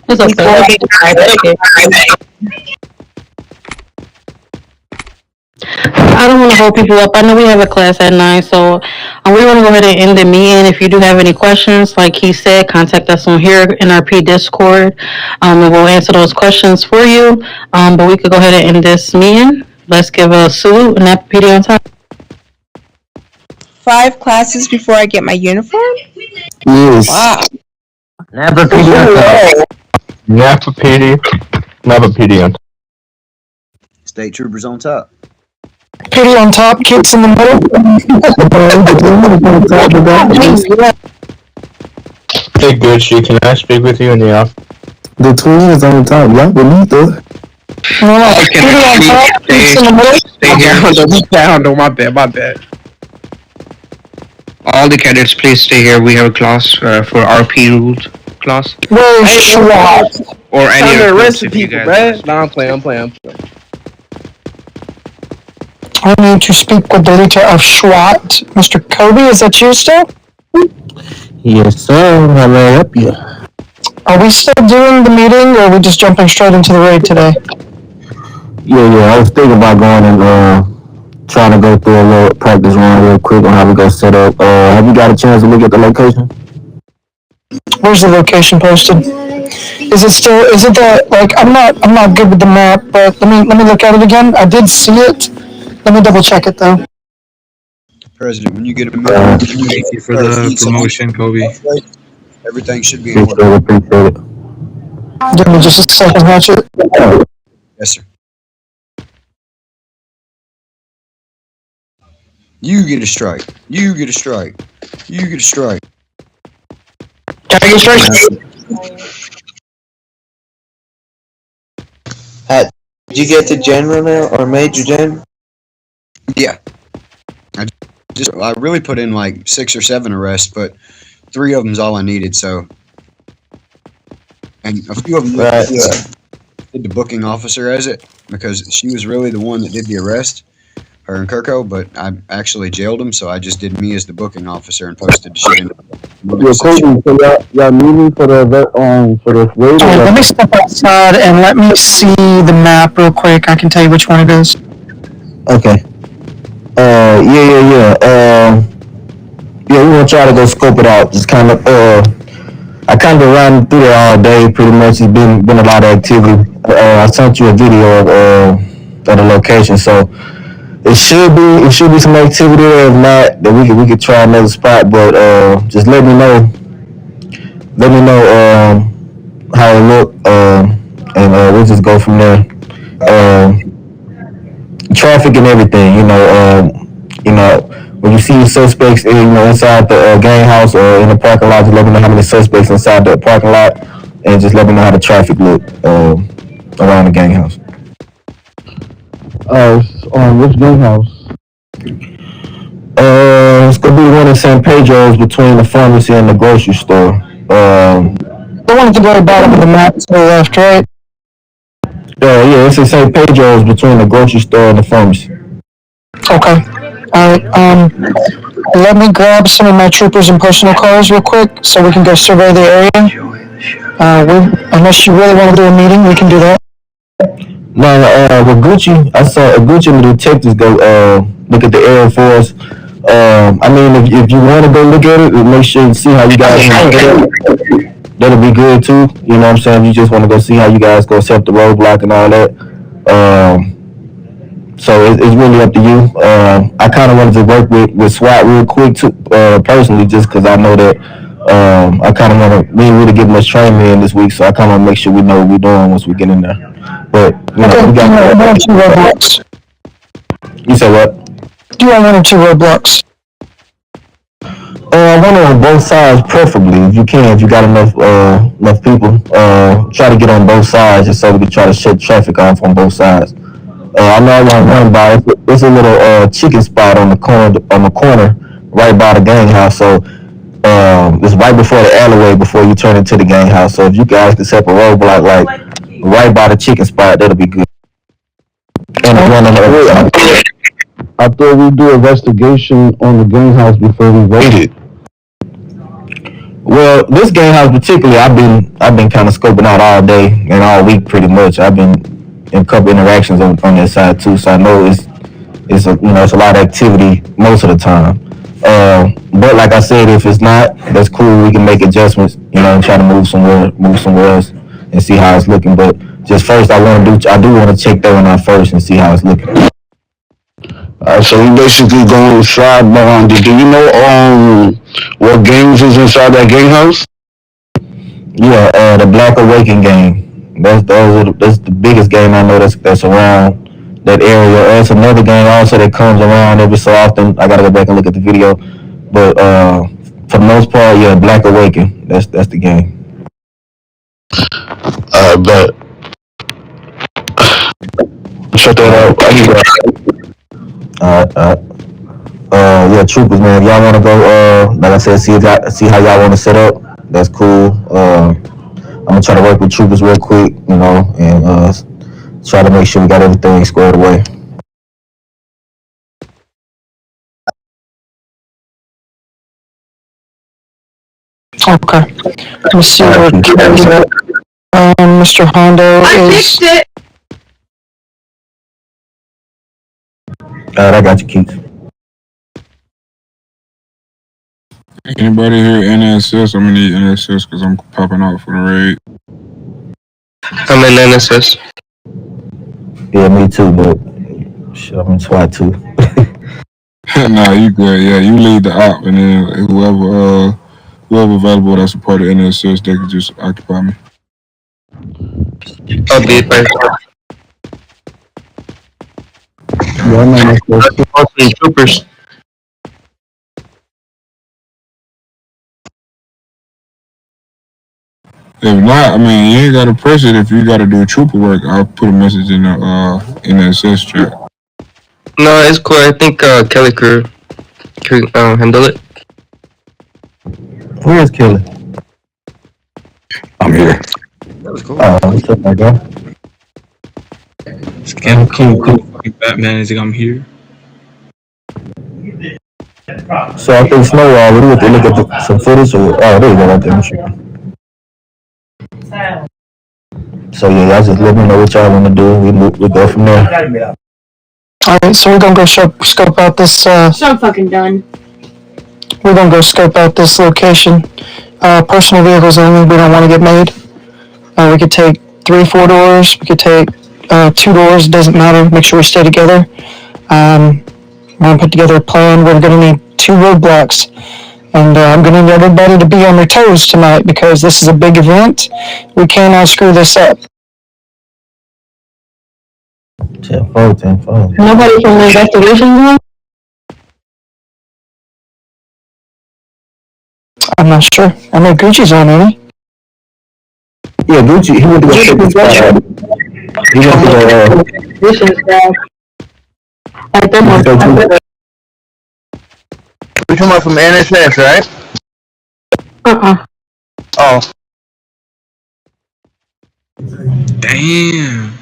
It's okay. Before I'll we- get the guide pack. I don't want to hold people up. I know we have a class at 9, so we want to go ahead and end the meeting. If you do have any questions, like he said, contact us on here in our P Discord, and we'll answer those questions for you. But we could go ahead and end this meeting. Let's give a salute and that PD on top. 5 classes before I get my uniform? Yes. Wow. Never PD. Never PD. Never PD on. State troopers on top. PD on top, kids in the middle. Hey, Gucci, can I speak with you in the office? The twin is on top. Y'all beneath us. No, PD on top, kids in the middle. Stay down. No, my bad. All the cadets, please stay here. We have a class for RP rules class. Where's SWAT? Or any Time to of arrest those some if you people, guys. bruh. Nah, I'm playing. I need to speak with the leader of SWAT. Mr. Kobe, is that you still? Yes, sir. How may I help you? Are we still doing the meeting, or are we just jumping straight into the raid today? Yeah. I was thinking about going and trying to go through a little practice run real quick on how we go set up. Have you got a chance to look at the location? Where's the location posted? Is it that, like, I'm not good with the map, but let me look at it again. I did see it. Let me double check it though. President, when you get a minute, Thank you for the promotion, Kobe. everything should be in order. Appreciate it. Give me just a second, Hatchet. Yes, sir. You get a strike. You get a strike. You get a strike. Can I get straight? Did you get to general now or major gen? Yeah. I really put in like 6 or 7 arrests, but 3 of them's all I needed. So, and a few of them did the booking officer as it because she was really the one that did the arrest, her and Kirko. But I actually jailed him, so I just did me as the booking officer and posted the shit in. Yeah, Kobe, so y'all meeting for the raid? Alright, let me step outside and let me see the map real quick. I can tell you which one it is. Okay. Yeah, we're gonna try to go scope it out. Just kind of, I kind of ran through there all day. Pretty much, it's been a lot of activity. I sent you a video of the location, so it should be some activity there. If not, then we could try another spot. But just let me know how it look, and we'll just go from there. Traffic and everything, when you see suspects, inside the gang house or in the parking lot, just let me know how many suspects inside the parking lot, and just let me know how the traffic look around the gang house. Which gang house? It's gonna be the one in San Pedro's between the pharmacy and the grocery store. The one at the very bottom of the map to the left, right? Yeah, it's in St. Pedro's between the grocery store and the pharmacy. Okay. Alright, let me grab some of my troopers and personal cars real quick so we can go survey the area. Unless you really want to do a meeting, we can do that. No, with Gucci, I saw Gucci and the detectives go look at the area for us. I mean, if you want to go look at it, make sure you see how you guys that'll be good too. You know what I'm saying? You just want to go see how you guys go set the roadblock and all that. So it's really up to you. I kind of wanted to work with SWAT real quick too, personally, just because I know that I kind of want to really get much training in this week, so I kind of want to make sure we know what we're doing once we get in there. But you know, we got 1 or 2 roadblocks. You said what? Do you want 1 or 2 roadblocks? One on both sides, preferably, if you can, if you got enough people. Try to get on both sides just so we can try to shut traffic off on both sides. I know I want to run by. It's a little chicken spot on the corner right by the gang house. So it's right before the alleyway before you turn into the gang house. So if you guys can set up a roadblock like right by the chicken spot, that'll be good. And one on the other side. I thought we'd do investigation on the gang house before we raid it. Well, this gang house particularly, I've been kind of scoping out all day and all week pretty much. I've been in a couple interactions on that side too, so I know it's a lot of activity most of the time. But like I said, if it's not, that's cool. We can make adjustments, and try to move somewhere else, and see how it's looking. But just first, I do want to check that one out first and see how it's looking. So we basically go inside behind it. Do you know what games is inside that gang house? Yeah, the Black Awaken game. That's the biggest game I know that's around that area. There's another game also that comes around every so often. I gotta go back and look at the video, but for the most part, yeah, Black Awaken. That's the game. But check that out. I need that. Yeah, troopers, man. If y'all want to go, like I said, see how y'all want to set up. That's cool. I'm gonna try to work with troopers real quick, and try to make sure we got everything squared away. Okay. Let me see where Kevin's at. Mr. Hondo is. I got you, Keith. Anybody here NSS? I'm gonna need NSS because I'm popping out for the raid. I'm in NSS. Yeah, me too, but shit, I'm in SWAT too. Nah, you good. Yeah, you lead the op, and then whoever available that's a part of NSS, they can just occupy me. I'll be it by Yeah, I'm in NSS. troopers. If not, I mean, you ain't gotta press it. If you gotta do trooper work, I'll put a message in the NSS chat. No, it's cool. I think Kelly could handle it. Where is Kelly? I'm here. That was cool. What's up, my guy? Scam cool. Batman is like, I'm here. So I think Snowball, we have to look at some footage or there you go right there. Sure. So yeah, y'all just let me know what y'all want to do. We go from there. Alright, so we're gonna go scope out this, So I'm fucking done. we're gonna go scope out this location. Personal vehicles only, we don't want to get made. We could take 3-4 doors, we could take 2 doors, doesn't matter, make sure we stay together. We're gonna put together a plan. We're gonna need 2 roadblocks. And I'm gonna need everybody to be on their toes tonight because this is a big event. We cannot screw this up. 10-4. Nobody from the investigation room? I'm not sure. I know Gucci's on, ain't he? Yeah, Gucci, he went to go check the spot. He went to go, You're talking about from NSS, right? Oh. Damn.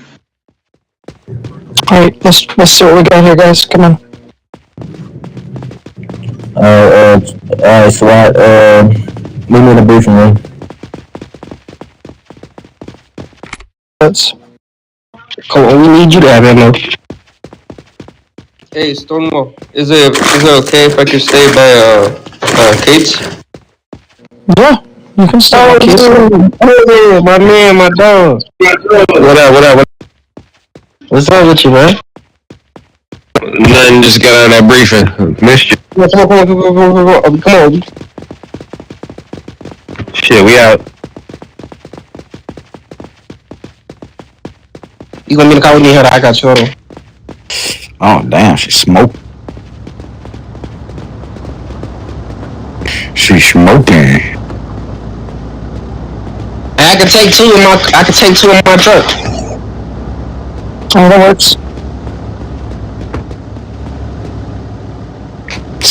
Alright, let's see what we got here, guys. Come on. alright, SWAT, meet me in the briefing room. We need you to have ammo. Hey, Stonewall, is it okay if I could stay by Kate's? Yeah, you can stay by Kate's. Hey, my man, my dog. What up? What's up with you, man? Nothing, just got out of that briefing. Missed you. Come on. Shit, we out. You gonna be in the car with me here? I got you. Hold on. Oh, damn, she smoked. She smoking. I can take 2 in my truck. Oh, that works.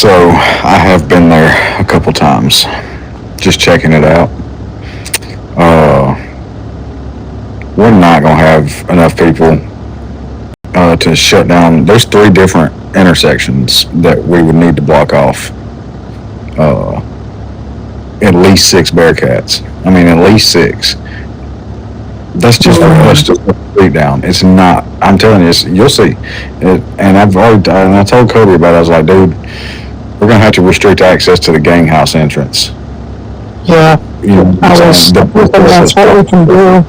So I have been there a couple times, just checking it out. We're not gonna have enough people to shut down. There's 3 different intersections that we would need to block off. At least 6 Bearcats. I mean, at least 6. That's just for us to put the street down. It's not. I'm telling you, you'll see. And I've already. And I told Cody about it. I was like, dude, we're gonna have to restrict access to the gang house entrance. Yeah. You know, That's what we can do.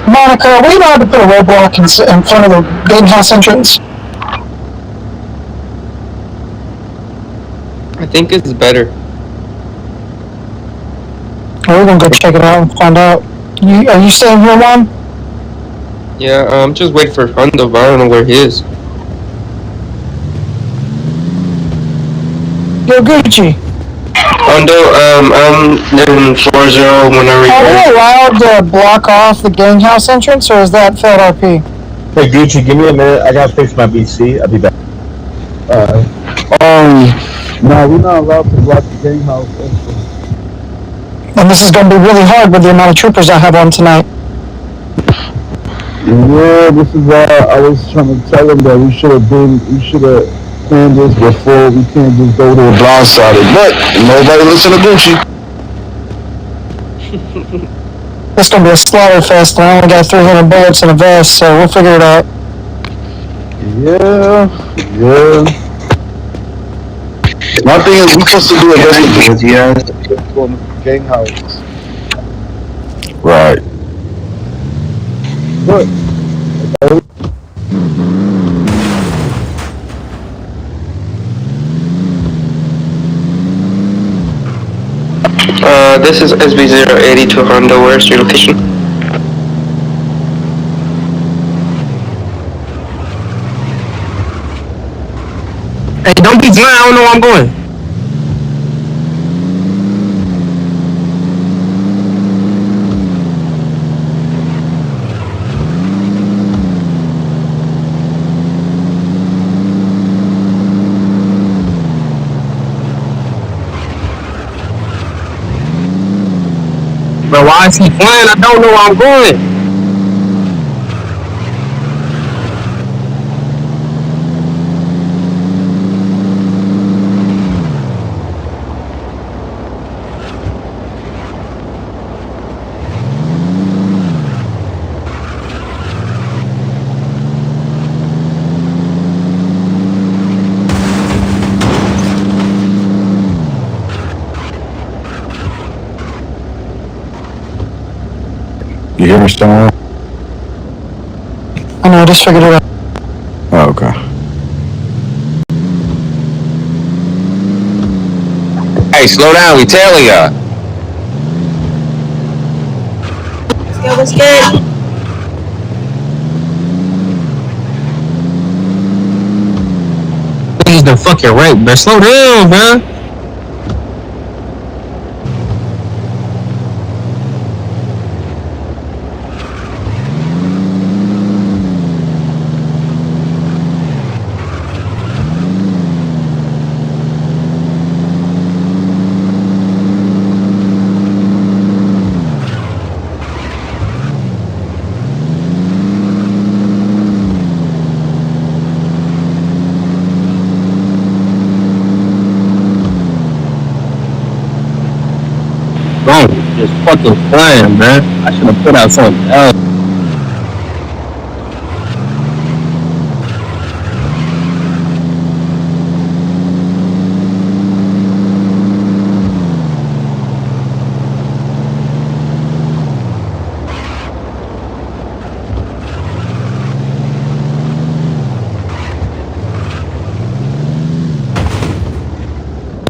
Monica, are we allowed to put a roadblock in front of the gang house entrance? I think it's better. We're gonna go check it out and find out. Are you staying here, Juan? Yeah, I'm just waiting for Hondo, but I don't know where he is. Yo, Gucci. Hondo, I'm living 40 whenever you Are we allowed to block off the gang house entrance, or is that failed RP? Hey Gucci, give me a minute. I gotta fix my BC. I'll be back. No, we're not allowed to block the gang house entrance. And this is gonna be really hard with the amount of troopers I have on tonight. Yeah, this is why I was trying to tell him that we should have planned this before. We can't just go to a blindsided. But nobody listen to Gucci. It's gonna be a slaughter fest, and I only got 300 bullets in a vest, so we'll figure it out. Yeah. My thing is, we supposed to do a gang house. Right. But this is SB080 to Hondo. Where's your location? Hey, don't be blind. I don't know where I'm going. Bro, why is he playing? I don't know where I'm going. You hear me somewhere? I know, I just figured it out. Oh, okay. Hey, slow down. We tailing ya. What's good? Niggas done fucking right, man. Slow down, man. Bro, just fucking playing, man. I should have put out something else.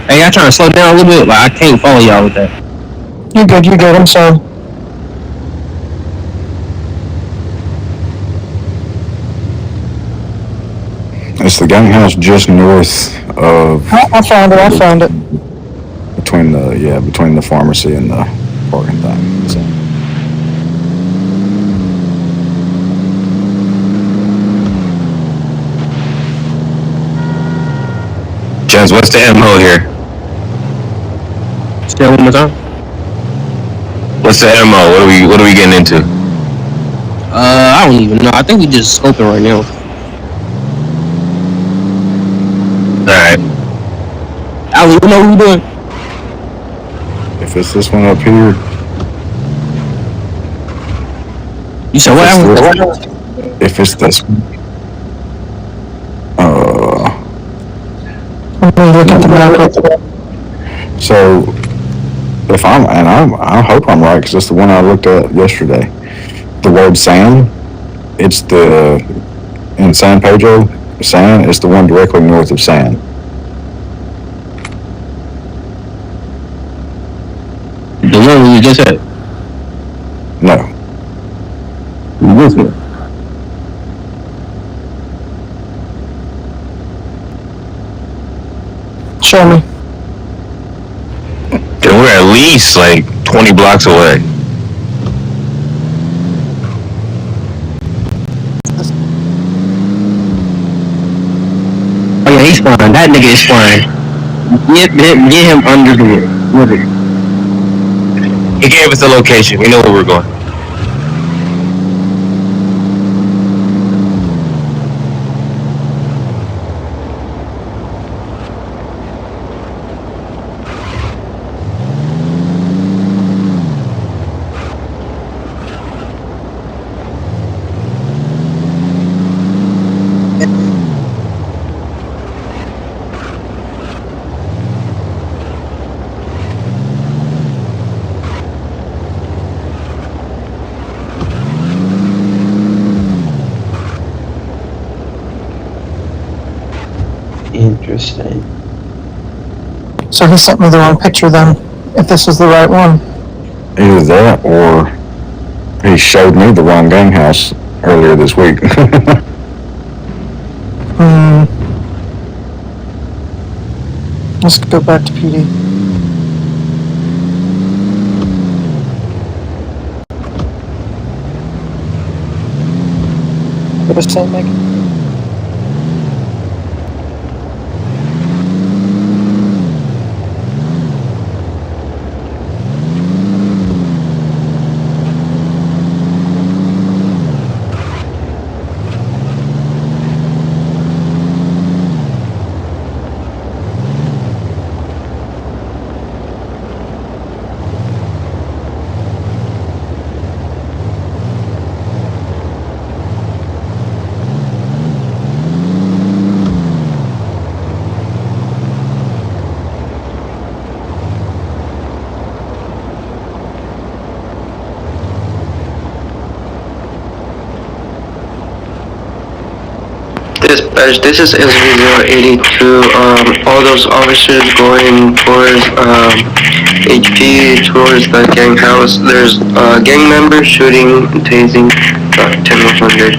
Hey, y'all trying to slow down a little bit? Like, I can't follow y'all with that. You're good, I'm sorry. It's the gang house just north of. I found it. Between the pharmacy and the parking thing. So. Prince, what's the MO here? Say it one more time. What's the MO? What are we getting into? I don't even know. I think we just scoping right now. Alright. Ali, you know what we're doing? If it's this one up here. You said what? If it's this one. Let me look at the map. So, if I hope I'm right because it's the one I looked at yesterday. The word San, it's in San Pedro, San is the one directly north of San. The one you just said? No. This one? Show me. Then we're at least like 20 blocks away. Oh yeah, he's fine. That nigga is fine. Get him under the wood. He gave us the location. We know where we're going. Interesting. So he sent me the wrong picture then, if this is the right one. Either that or he showed me the wrong gang house earlier this week. Let's go back to PD. What was saying, Megan? Dispatch, this is SB082. All those officers going towards HP, towards the gang house. There's gang members shooting and tasing 10-100.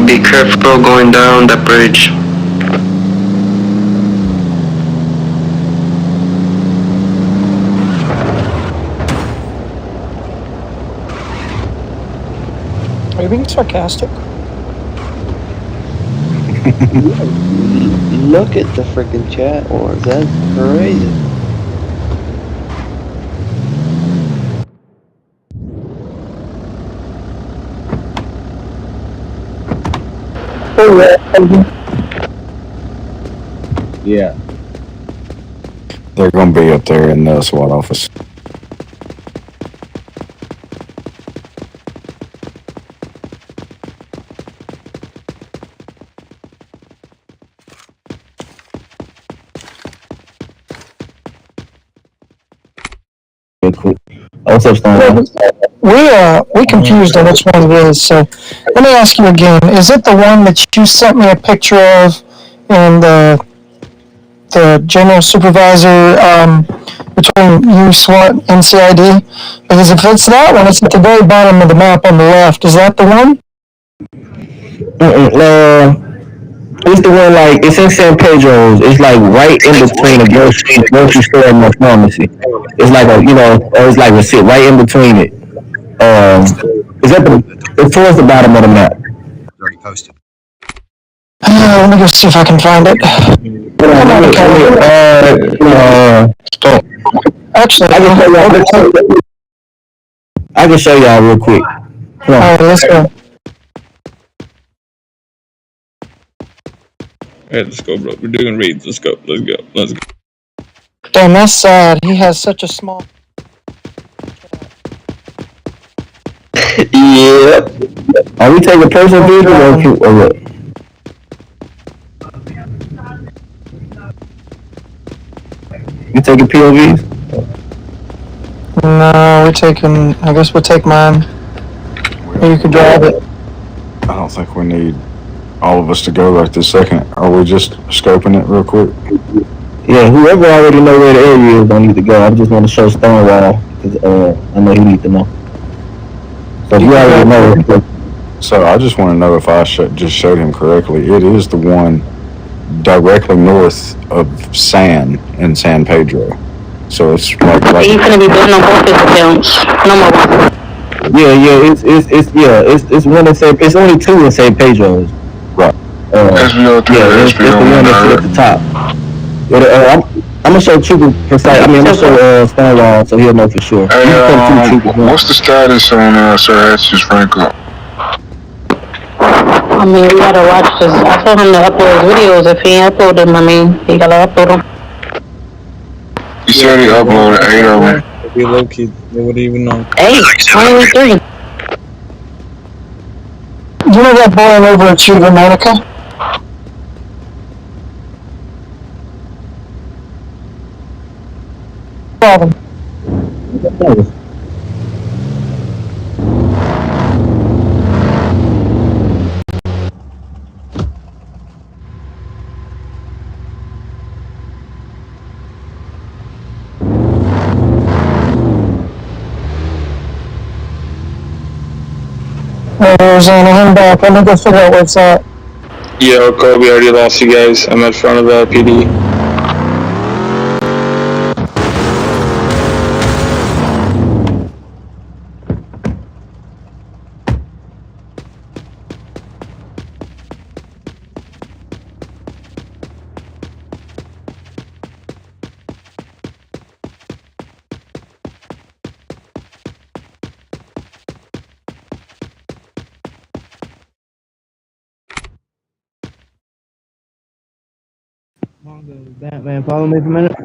Be careful going down that bridge. Are you being sarcastic? Look at the freaking chat wars. That's crazy. Yeah. They're going to be up there in the SWAT office. We confused on which one it is, so let me ask you again. Is it the one that you sent me a picture of in the general supervisor between you, SWAT, and CID? Because if it's that one, it's at the very bottom of the map on the left. Is that the one? It's the one like it's in San Pedro's. It's like right in between the grocery store and the pharmacy. It's like or it's like a sit right in between it. It's towards the bottom of the map. Already posted. Let me go see if I can find it. Stop. Actually, I can show y'all real quick. Alright, let's go. Alright, let's go, bro. We're doing raids. Let's go. Let's go. Let's go. Damn, that's sad. He has such a small. Yep. Are we taking personal vehicles or what? You taking POVs? No, we're taking. I guess we'll take mine. Or you can drive it. I don't think we need all of us to go right this second. Are we just scoping it real quick? Yeah, whoever already know where the area is don't need to go. I just want to show Stonewall because I know he needs to know. So if you already know. So I just want to know if I just showed him correctly. It is the one directly north of San in San Pedro. So it's like You finna be building on both his accounts. No more. It's one in San. It's only two in San Pedro. Right. SBO3, it's the one that's at the top. I'm gonna show Trooper precise. I'm gonna show Stonewall so he'll know for sure. Hey, what's the status on Sir Hatch's rank up? I mean, we gotta watch this. I told him to upload his videos. If he ain't upload them, I mean, he gotta upload them. He said he uploaded 8 of them. Be low key. They wouldn't even know. 8, 23. You know that boy over at Shooter Monica? Problem. Arizona, I'm back. Let me go figure out what's at. Yo, Kobe, already lost you guys. I'm at front of PD. Batman, follow me for a minute.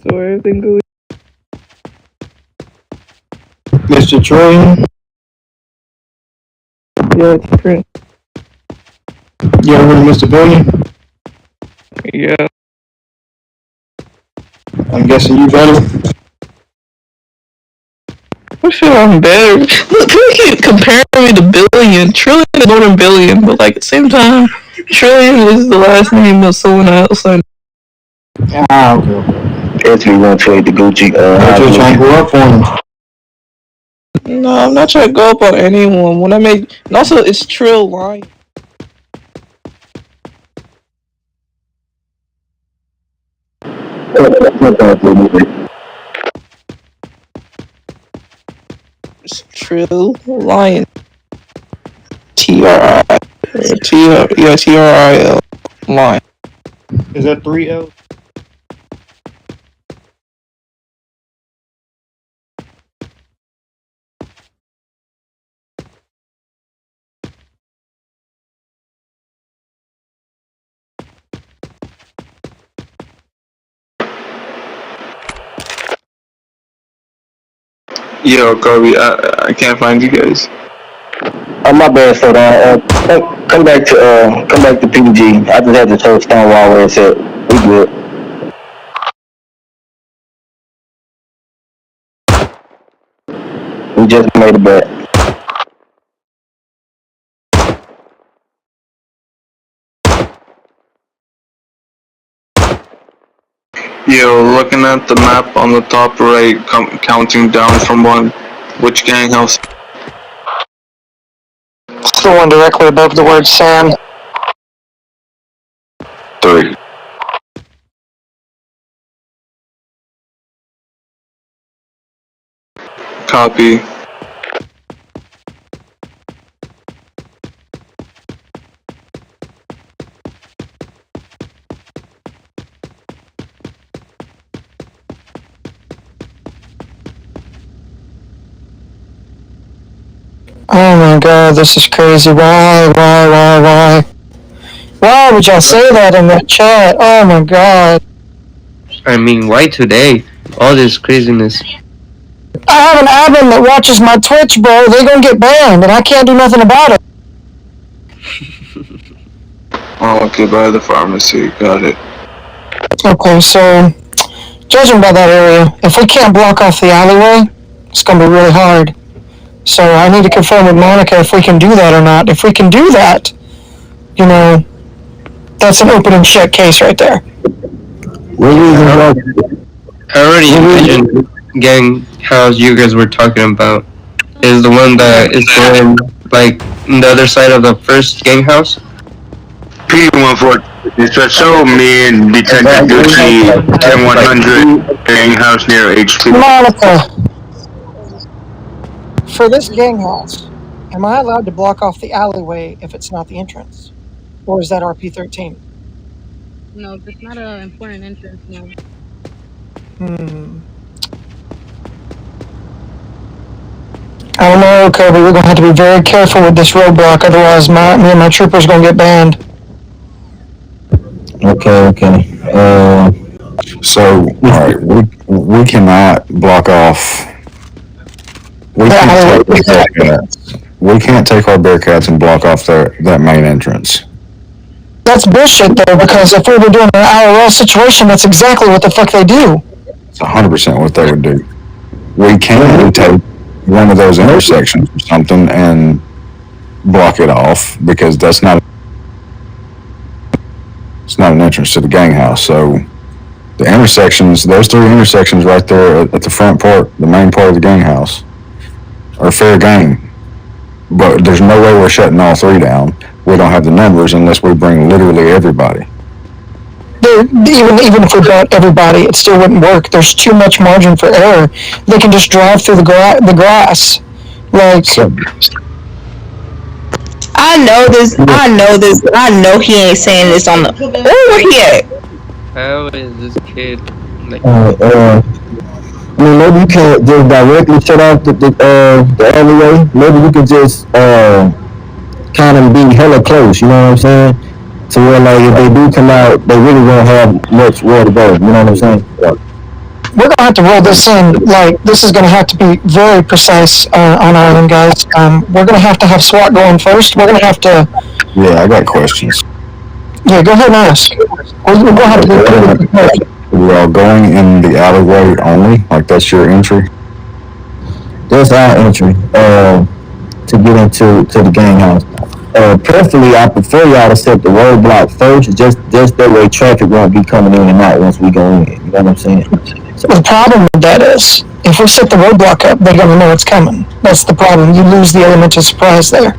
So everything good. Mr. Troy? Yeah, it's great. You ever heard of Mr. Billion? Yeah. I'm guessing you better. I feel I'm better. Look, people keep comparing me to Billion. Trillion is more than Billion, but like at the same time, Trillion is the last name of someone else. Ah, okay. It's me gonna trade the Gucci. I just trying to go up for him. No, I'm not trying to go up on anyone. When I make, and also it's Trill Line. It's Trill Lion. TRIL line. Is that 3L? Yo, Kobe, I can't find you guys. Oh, my bad, so come back to PG. I just had to tell Stonewall where it's at. We good. We just made a bet. Yo, looking at the map on the top right, counting down from 1, which gang house? It's the one directly above the word Sam. 3. Copy. Oh my god, this is crazy. Why? Why would y'all say that in the chat? Oh my god. I mean, why today? All this craziness. I have an admin that watches my Twitch, bro. They're gonna get banned, and I can't do nothing about it. Oh, okay, by the pharmacy, got it. Okay, so, judging by that area, if we can't block off the alleyway, it's gonna be really hard. So I need to confirm with Monica if we can do that or not. If we can do that, you know, that's an open and shut case right there. I already imagined gang house you guys were talking about is the one that is going like on the other side of the first gang house. P14. It's so me and Detective Gucci 10100 gang house near HP. Monica, for this gang house, am I allowed to block off the alleyway if it's not the entrance? Or is that RP13? No, if it's not an important entrance, no. I don't know, Kobe. We're gonna have to be very careful with this roadblock, otherwise me and my troopers gonna get banned. Okay. So, alright, we cannot block off. We can't take our Bearcats. We can't take our Bearcats and block off that main entrance. That's bullshit, though, because if we were doing an IRL situation, that's exactly what the fuck they do. It's 100% what they would do. We can take one of those intersections or something and block it off because it's not an entrance to the gang house. So the intersections, those 3 intersections right there at the front part, the main part of the gang house, are fair game. But there's no way we're shutting all 3 down. We don't have the numbers unless we bring literally everybody. Even if we brought everybody, it still wouldn't work. There's too much margin for error. They can just drive through the grass. Like, I know he ain't saying this on the. Where he at? How is this kid? Like, I mean, maybe you can't just directly shut off the alleyway. Maybe you can just kind of be hella close. You know what I'm saying? To where like if they do come out, they really won't have much where to go. You know what I'm saying? we're gonna have to roll this in. Like, this is gonna have to be very precise on our end, guys. We're gonna have to have SWAT going first. We're gonna have to. Yeah, I got questions. Yeah, go ahead and ask. We're gonna have to go. We're all going in the alleyway only? Like, that's your entry? That's our entry to get into the gang house. Preferably, I prefer y'all to set the roadblock first, just that way traffic won't be coming in and out once we go in. You know what I'm saying? So the problem with that is If we set the roadblock up, they're gonna know it's coming. That's the problem. You lose the element of surprise there.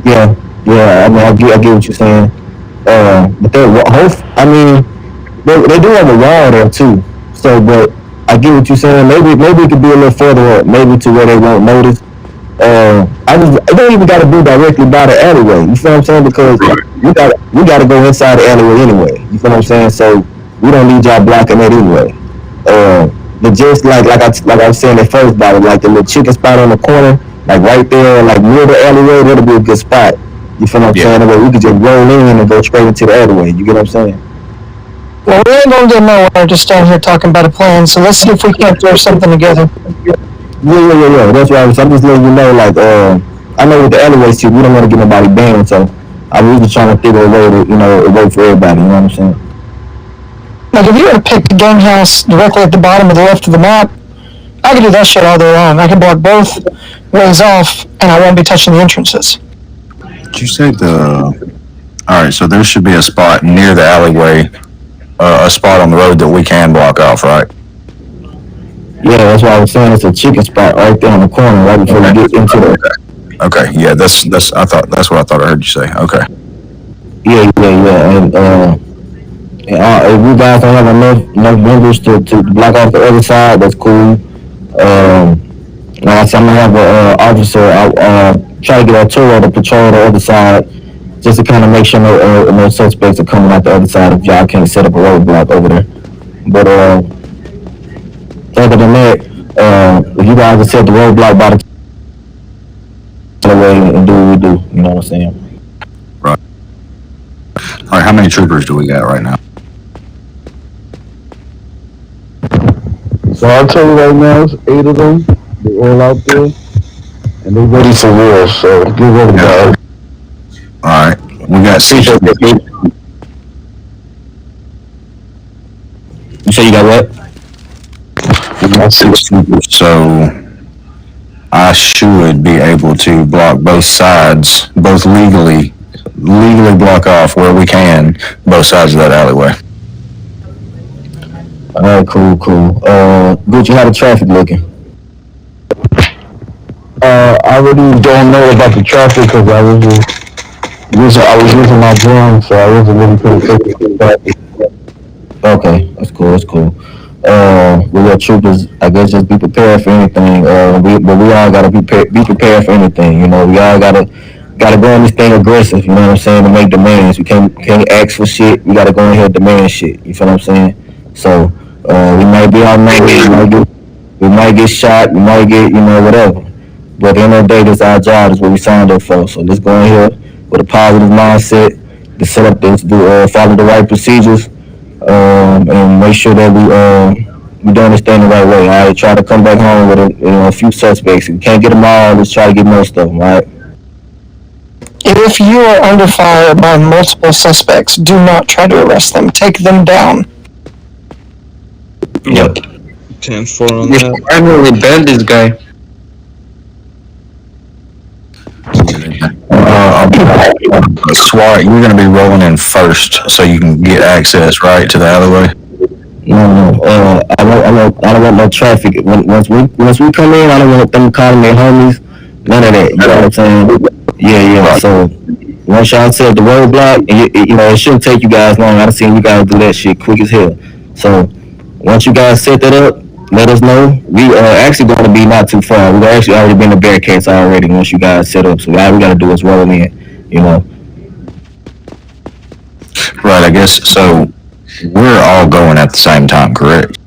Yeah, yeah. I mean, I get what you're saying. But I mean, they do have a wall there too. So, but I get what you're saying. Maybe it could be a little further up, maybe to where they won't notice. It don't even got to be directly by the alleyway. You feel what I'm saying? Because we got to go inside the alleyway anyway. You feel what I'm saying? So we don't need y'all blocking that anyway. But just like I was saying at first about it, like the little chicken spot on the corner, like right there, like near the alleyway, that'll be a good spot. You feel what I'm saying? Where we could just roll in and go straight into the alleyway. You get what I'm saying? Well, we ain't gonna get nowhere just down here talking about a plan. So let's see if we can't throw something together. Yeah. That's why I'm just letting you know, like, I know with the alleyways too, we don't want to get nobody banned, so I was just trying to figure a way to, work for everybody, you know what I'm saying? Like, if you were to pick the game house directly at the bottom of the left of the map, I can do that shit all day long. I can block both ways off, and I won't be touching the entrances. Did you say alright, so there should be a spot near the alleyway, a spot on the road that we can block off, right? Yeah, that's why I was saying it's a chicken spot right there on the corner, right before you get into the... Okay, yeah, that's what I thought I heard you say. Okay. Yeah, and if you guys don't have enough members to block off the other side, that's cool. Like I said, I'm gonna have an officer try to get a tour to patrol the other side, just to kind of make sure no suspects are coming out the other side if y'all can't set up a roadblock over there. But other than that, if you guys can set the roadblock by the way and do what we do, you know what I'm saying? Right. Alright, how many troopers do we got right now? So I'll tell you right now, it's 8 of them. They're all out there, and they're ready for war. So get ready, guys. Alright, we got 6. You say you got what? We got 6 troopers, so I should be able to block both sides, both legally block off where we can both sides of that alleyway. Alright, cool. Gucci, how the traffic looking? I really don't know about the traffic because I was using my drone, so I wasn't really paying attention to the traffic. Okay, that's cool. We got troopers. I guess just be prepared for anything. But we all gotta be prepared for anything. You know, we all gotta go on this thing aggressive. You know what I'm saying? To make demands. We can't ask for shit. We gotta go in here and demand shit. You feel what I'm saying? So we might be outnumbered. We might get shot. We might get whatever. But at the end of the day, this is our job. This is what we signed up for. So let's go in here with a positive mindset to set up this, follow the right procedures, and make sure that we doing this thing the right way. All right, try to come back home with a few suspects. If we can't get them all, let's try to get most of them. All right. If you are under fire by multiple suspects, do not try to arrest them. Take them down. Yep. 10-4 on that. I really banned this guy. SWAT, you're going to be rolling in first so you can get access, right, to the alleyway? No. I don't want no traffic. Once we come in, I don't want them calling their homies. None of that. You know what I'm saying? Yeah. So once y'all set the roadblock, it shouldn't take you guys long. I've seen you guys do that shit quick as hell. So once you guys set that up, let us know. We are actually going to be not too far. We've actually already been to barricades already once you guys set up. So all we got to do is roll in. Right, I guess. So we're all going at the same time, correct?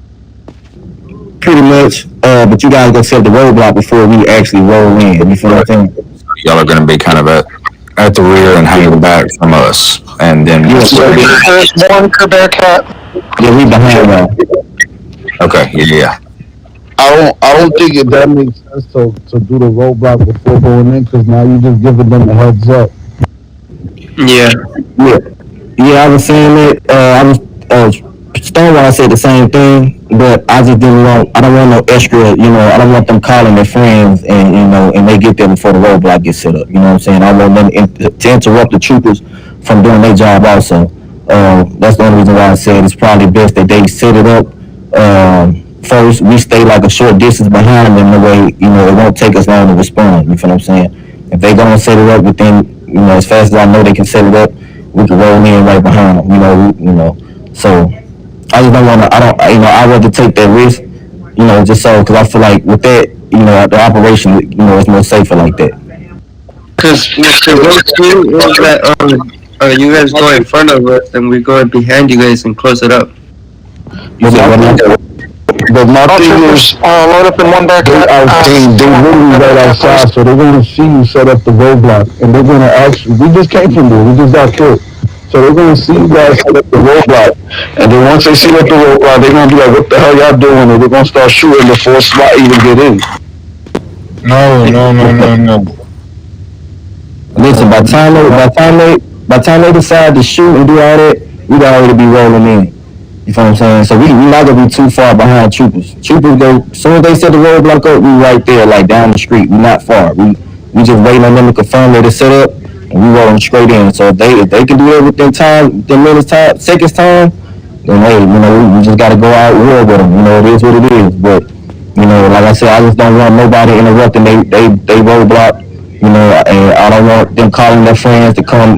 Pretty much. But you guys gonna set the roadblock before we actually roll in. You feel what I'm saying? Y'all are going to be kind of at the rear and hanging back from us, and then One per Bearcat. Yeah, we behind y'all. Okay, yeah. I don't think that makes sense to do the roadblock before going in, because now you're just giving them a heads up. Yeah. I was saying that. Stonewall said the same thing, but I just I don't want no extra. I don't want them calling their friends and they get there before the roadblock gets set up. You know what I'm saying? I want them to interrupt the troopers from doing their job also. That's the only reason why I said it's probably best that they set it up before first, we stay like a short distance behind them. The way it won't take us long to respond. You feel what I'm saying? If they gonna set it up within as fast as I know they can set it up, we can roll in right behind them. So I just don't want to. I don't. I'd rather take that risk. Just so because I feel like with that, the operation, is more safer like that. Because the road too is that you guys go in front of us and we go behind you guys and close it up. But my thing is, load up in one back. they literally right outside, so they're gonna see you set up the roadblock, and they're gonna actually. We just came from there. We just got killed. So they're gonna see you guys set up the roadblock, and then once they see up the roadblock, they're gonna be like, "What the hell y'all doing?" And they're gonna start shooting before SWAT even get in. No. Listen, by the time they decide to shoot and do all that, we gotta already be rolling in. You feel what I'm saying? So we not gonna be too far behind troopers. Troopers go as soon as they set the roadblock up, we right there, like down the street. We not far. We just waiting on them to confirm that it's set up, and we rolling straight in. So if they can do that within seconds time, then hey, we just gotta go out war with them. It is what it is. But like I said, I just don't want nobody interrupting they roadblock. And I don't want them calling their friends to come,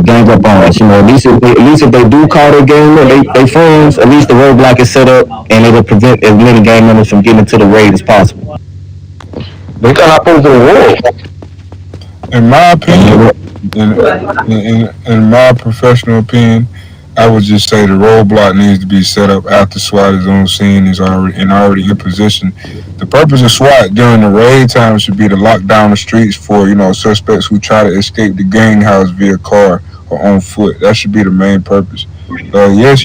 gang up on us. At least if they do call their gang up, they friends, at least the roadblock is set up and it'll prevent as many gang members from getting into the raid as possible. They can hop over the wall. In my opinion, in my professional opinion, I would just say the roadblock needs to be set up after SWAT is on scene, is already in position. The purpose of SWAT during the raid time should be to lock down the streets for suspects who try to escape the gang house via car or on foot. That should be the main purpose. Yes,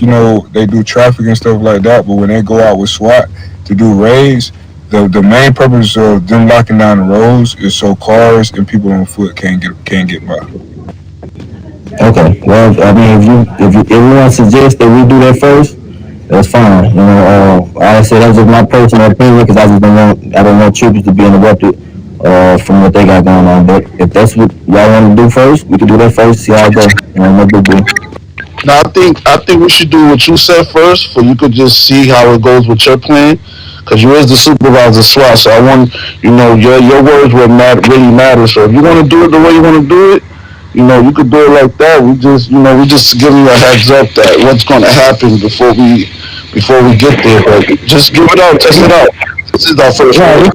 they do traffic and stuff like that, but when they go out with SWAT to do raids, the main purpose of them locking down the roads is so cars and people on foot can't get by. Okay. Well, I mean, if everyone suggests that we do that first, that's fine. Like I said, that's just my personal opinion because I don't want troopers to be interrupted from what they got going on. But if that's what y'all want to do first, we can do that first. See how it goes. No big deal. Now I think we should do what you said first, for you could just see how it goes with your plan, because you is the supervisor SWAT. So I want your words really matter. So if you want to do it the way you want to do it, you could do it like that. We just giving you a heads up that what's going to happen before we get there. But just give it out, test it out. This is our first raid.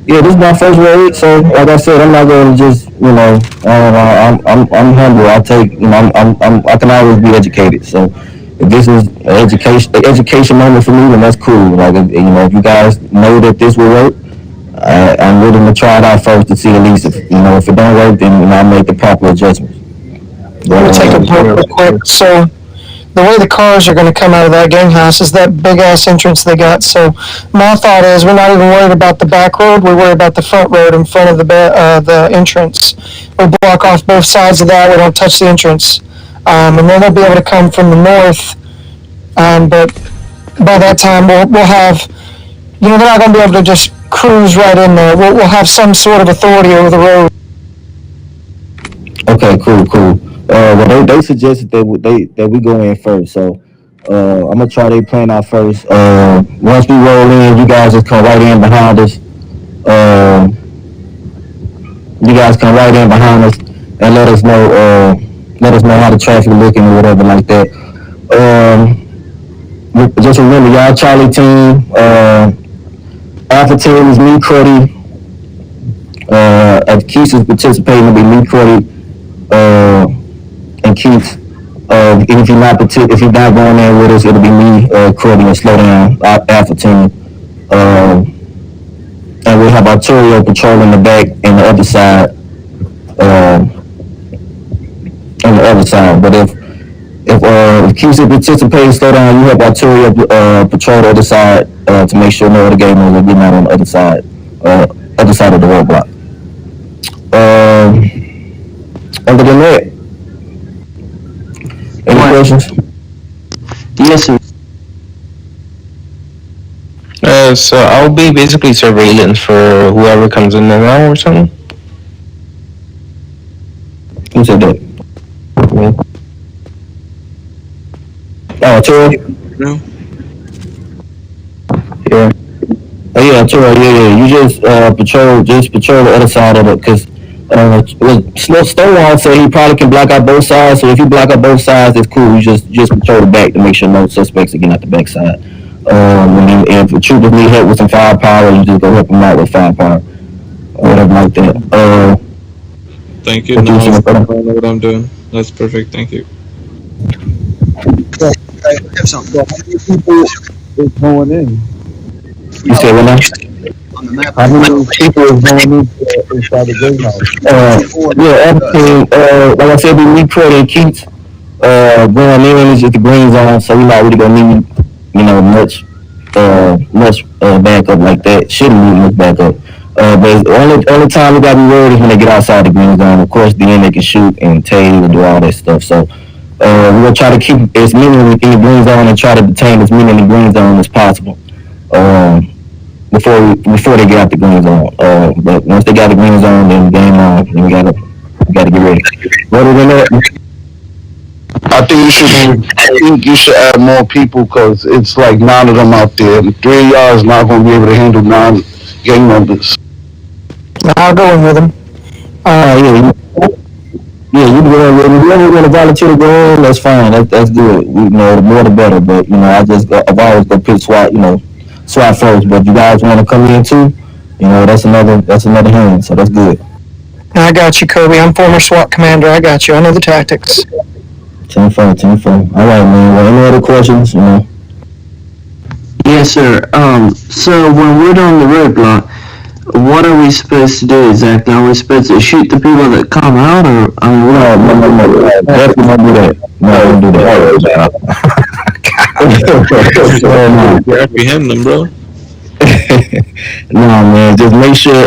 Yeah, this is my first raid, so like I said, I'm not going to just, I'm humble. I take, I can always be educated. So if this is an education moment for me, then that's cool. Like, if you guys know that this will work, I'm willing to try it out first to see at least if it don't work, then I'll make the proper adjustments. We'll take a break real quick. So the way the cars are going to come out of that gang house is that big ass entrance they got. So my thought is we're not even worried about the back road. We're worried about the front road in front of the entrance. We block off both sides of that. We don't touch the entrance. And then they'll be able to come from the north. But by that time, we'll have, they're not going to be able to just cruise right in there. We'll have some sort of authority over the road. Okay, cool. Well, they suggested that we go in first, so I'm gonna try their plan out first. Once we roll in, you guys just come right in behind us. You guys come right in behind us and let us know how the traffic looking or whatever like that. Just remember, y'all Charlie team. Alpha team is me, Cuddy. If Keith is participating, it'll be me, Cuddy, and Keith. If you're not going there with us, it'll be me, Cuddy, and Slow Down, Alpha team. And we'll have arterial patrolling the back and the other side. But if Keith is participating, Slow Down, you have arterial patrol the other side to make sure no other game members are getting out on the other side of the roadblock. Other than that, any questions? Yes, sir. So I'll be basically surveillance for whoever comes in and out or something. Who said that? Oh, Terry? No. Oh yeah, Tura, yeah. You just patrol the other side of it, cause Stonewall said he probably can block out both sides. So if you block out both sides, it's cool. You just patrol the back to make sure no suspects are getting out the back side. And then if the troopers need help with some firepower, you just go help them out with firepower or whatever like that. Thank you. What you Now saying, I brother? know what I'm doing. That's perfect. Thank you. I have something. How many people is going in? You said what now? On the map. How many people is going inside the greenhouse? Yeah, everything. Like I said, we meet Credit and Keats. Going in is just the green zone, so we're not really gonna need, much backup like that. Shouldn't need much backup. But the only time we gotta be worried is when they get outside the green zone. Of course, then they can shoot and tase and do all that stuff. So we're gonna try to keep as many in the green zone and try to detain as many in the green zone as possible. Before they get out the green zone. But once they got the green zone, then game on. Then we gotta get ready. Other than that, I think you should add more people because it's like 9 of them out there. And 3 of y'all is not going to be able to handle 9 gang members. I'll go in with them. yeah, you go in. If you ever want to volunteer to go in, that's fine. That's good. The more the better. But I've always go pick SWAT first. But if you guys want to come in too, that's another hand. So that's good. I got you, Kobe. I'm former SWAT commander. I got you. I know the tactics. 10-4. All right, man. Well, any other questions? Yes, sir. So when we're doing the roadblock, what are we supposed to do exactly? Are we supposed to shoot the people that come out, or No. Definitely don't do that. No, don't do that. You apprehend them, bro. No, man. Just make sure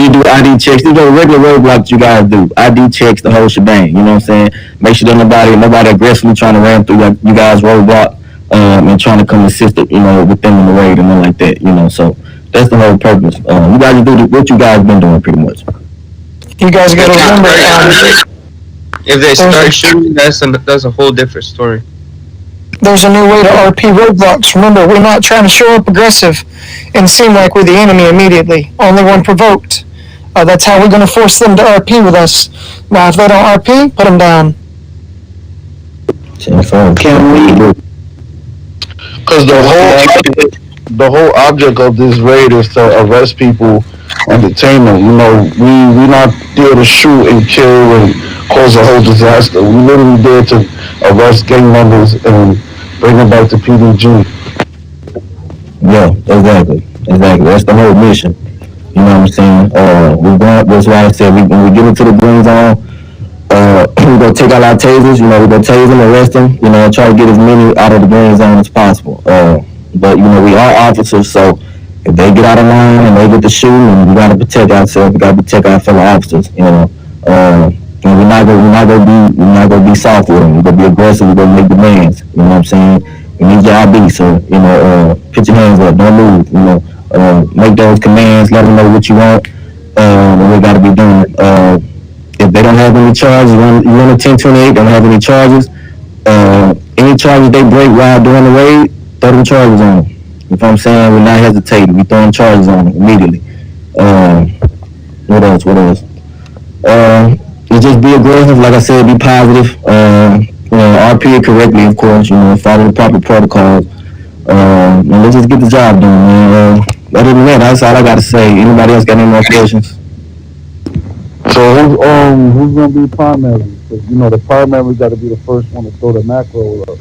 you do ID checks. These are regular roadblocks you guys do. ID checks, the whole shebang. You know what I'm saying? Make sure that nobody aggressively trying to ram through you guys' roadblock and trying to come assist it, with them in the raid and nothing like that. So that's the whole purpose. You guys do what you guys been doing pretty much. You guys got to remember, If they start shooting, that's a whole different story. there's a new way to RP roadblocks. Remember, we're not trying to show up aggressive and seem like we're the enemy immediately, only when provoked. That's how we're going to force them to RP with us. Now, if they don't RP, put them down. Can we? Because the whole object of this raid is to arrest people and detain them. We're not there to shoot and kill and cause a whole disaster. We literally there to arrest gang members and bring them back to PDG. Yeah, exactly. That's the whole mission. You know what I'm saying? That's why I said when we get into the green zone, we're gonna take out our tasers. We're gonna tase them, arrest them. Try to get as many out of the green zone as possible. But we are officers, so if they get out of line and they get to shooting, we gotta protect ourselves. We gotta protect our fellow officers. And we're not gonna be soft with them. We're gonna be aggressive. We're gonna make demands. You know what I'm saying? We need your ID, so put your hands up. Don't move. Make those commands. Let them know what you want. And we gotta be doing. If they don't have any charges, you run a 1028. Don't have any charges. Any charges they break while doing the raid, throw them charges on them. You know what I'm saying? We're not hesitating. We're throwing charges on them immediately. What else? Just be aggressive. Like I said, be positive. RP it correctly, of course. Follow the proper protocols. And let's just get the job done, man. Other than that, that's all I got to say. Anybody else got any more questions? So who's gonna be primary? Because the primary got to be the first one to throw the macro up.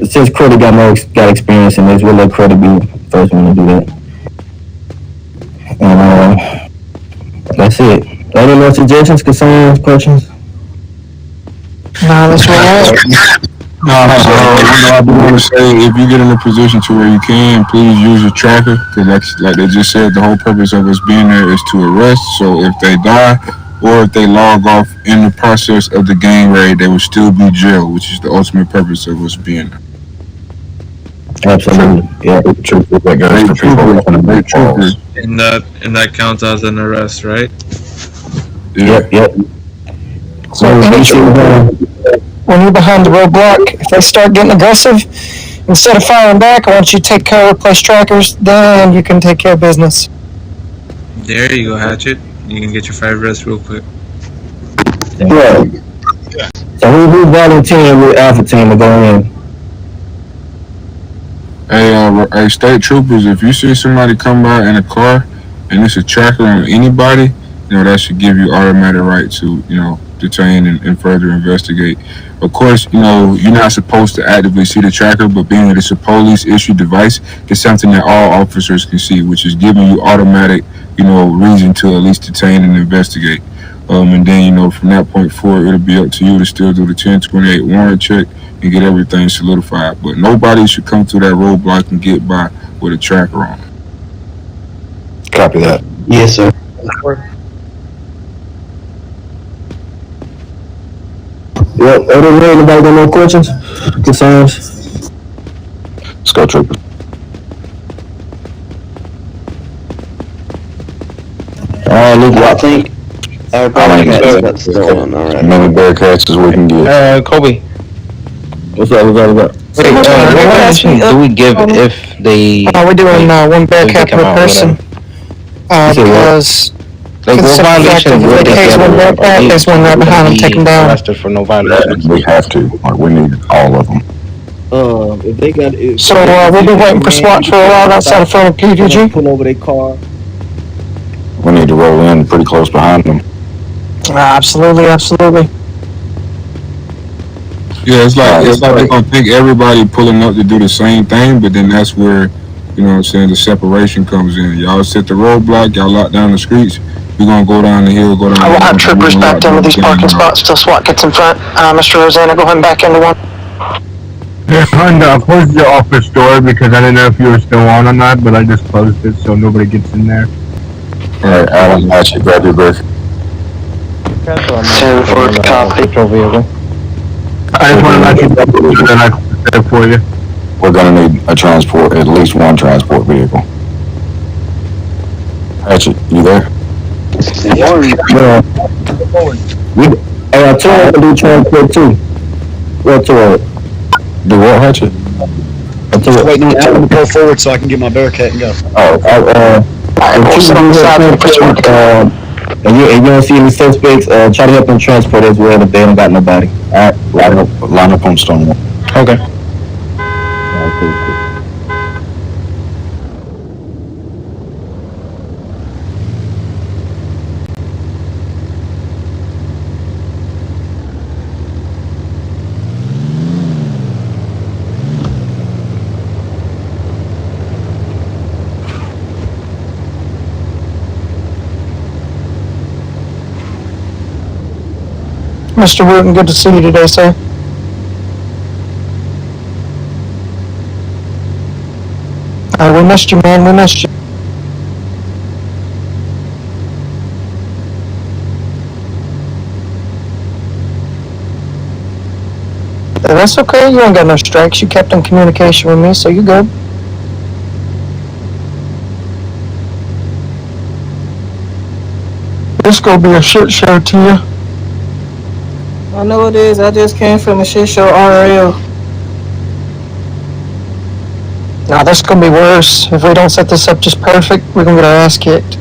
Since Credit got experience in this, we'll let Credit be the first one to do that. And that's it. Any more suggestions, concerns, questions? No, that's right. I do want to say, if you get in a position to where you can, please use your tracker, because like they just said, the whole purpose of us being there is to arrest. So if they die or if they log off in the process of the gang raid, they will still be jailed, which is the ultimate purpose of us being there. Absolutely, yeah. And that counts as an arrest, right? Yep. So when you're behind the roadblock, if they start getting aggressive, instead of firing back, I want you to take cover, place trackers, then you can take care of business. There you go, Hatchet. You can get your 5 rests real quick. Yeah. So who volunteering with Alpha Team to go in? Hey, state troopers, if you see somebody come by in a car and it's a tracker on anybody, that should give you automatic right to, detain and further investigate. Of course, you're not supposed to actively see the tracker, but being that it's a police-issued device, it's something that all officers can see, which is giving you automatic, reason to at least detain and investigate. And then, from that point forward, it'll be up to you to still do the 1028 warrant check and get everything solidified. But nobody should come through that roadblock and get by with a tracker on. Copy that. Yes, sir. Yep, other than anybody got no questions? Concerns? Let's go, troopers. Luke, I think everybody got that's going on, alright. Many Bearcats as we can get. Kobe. What's up? Wait, what mission do we give if they? We're doing one Bearcat per person. Because like what violation would they get? There's one right behind them, take them down. Arrested for no violation. We have to. We need all of them. If they got it. So we'll be waiting for SWAT for a while outside of front of PVG. Pull over their car. We need to roll in pretty close behind them. Absolutely. Yeah, it's like they're gonna think everybody pulling up to do the same thing, but then that's where, the separation comes in. Y'all set the roadblock, y'all lock down the streets. We're gonna go down the hill, go down. I will have troopers backed into these parking spots till SWAT gets in front. Mr. Rosanna, go ahead and back into one. Yeah, I closed the office door because I didn't know if you were still on or not, but I just closed it so nobody gets in there. Alright, Alan, Hatchet, grab your brick. 10-4 copy. I just want to let you know so that I can set it for you. We're gonna need a transport, at least one transport vehicle. Hatchet, you there? Yeah. I told him to do transport too. What to it? Do what, Hatchet? Waiting on Alan to go forward so I can get my Bearcat and go. And you don't see any suspects, try to help them transport as well if they don't got nobody. Alright, line up on Stonewall. Okay. Alright, cool. Mr. Wooten, good to see you today, sir. We missed you, man. We missed you. That's okay. You ain't got no strikes. You kept in communication with me, so you good. This gonna be a shit show to you. I know it is. I just came from a shit show RL. Nah, this is gonna be worse. If we don't set this up just perfect, we're gonna get our ass kicked.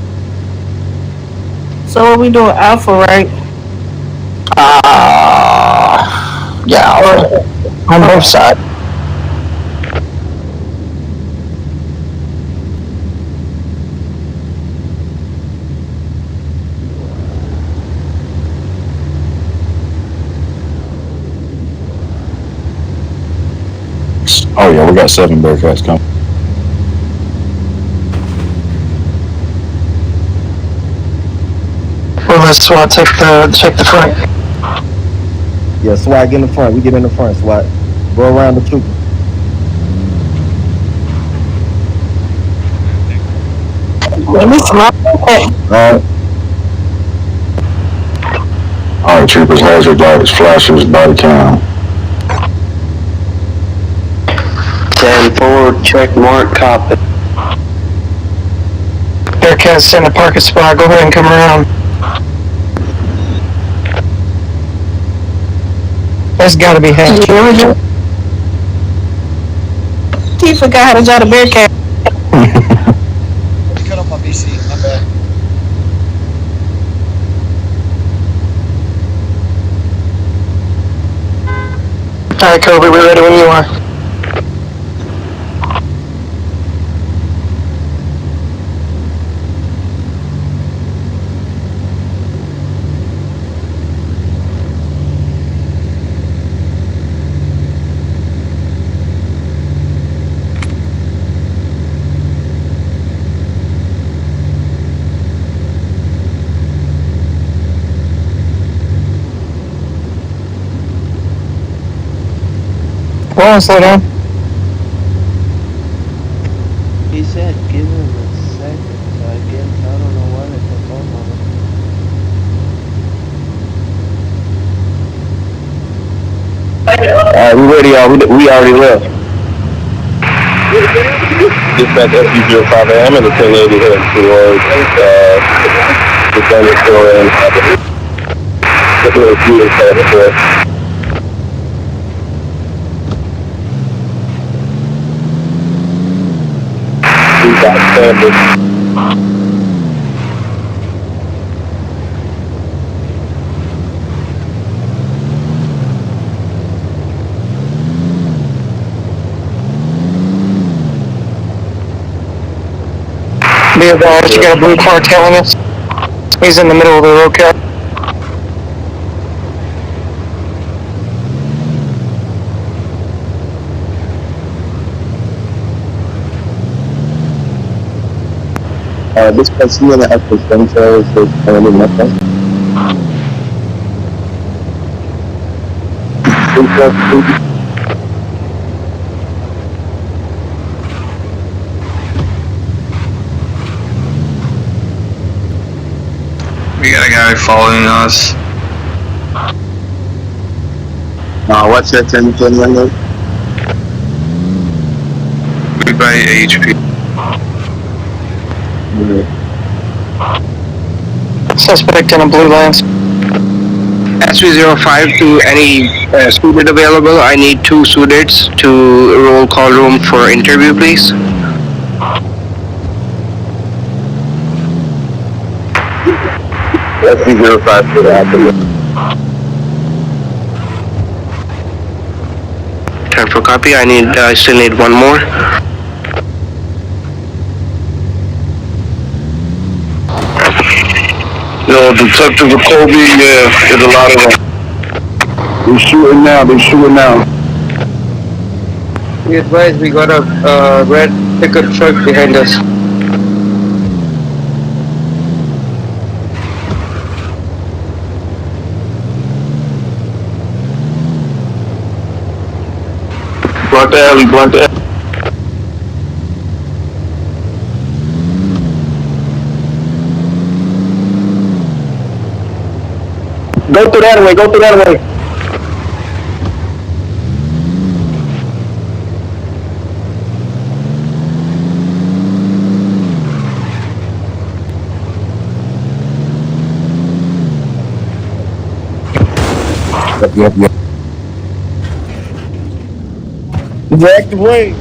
So what we doing? Alpha, right? Yeah, on both sides. Oh yeah, we got 7 Bearcats coming. Well, let's SWAT take the front. Yeah, SWAT, get in the front. We get in the front, SWAT. Go around the trooper. Let me SWAT. Alright, troopers, hazard lights, flashers, body cam. 10-4, check mark, copy. Bearcats in a parking spot. Go ahead and come around. That's gotta be Hank. He forgot how to draw the Bearcat. Cut off my PC. My bad. Alright, Kobe, we're ready when you are. Go on, slow down. He said give him a second, so I guess I don't know why they took off on him. Alright, we ready, y'all. We already left. Dispatch SU-05, I'm in the 1080 heading towards the Thunder Store and looking at a few inside the door. We got standard. Be advised, you got a blue car tailing us. He's in the middle of the road cut. This person in the after themselves is currently nothing. We got a guy following us. What's that 1010 window? We by HP. Suspect in a blue Lance. SU-05 to any student available. I need 2 students to roll call room for interview, please. SU-05 to the afternoon. Time for copy. I still need 1 more. Yo, Detective Kobe, yeah, there's a lot of them. They shooting now. We advise we got a red pickup truck behind us. Blunt alley. Go through that way. Yep. Active way.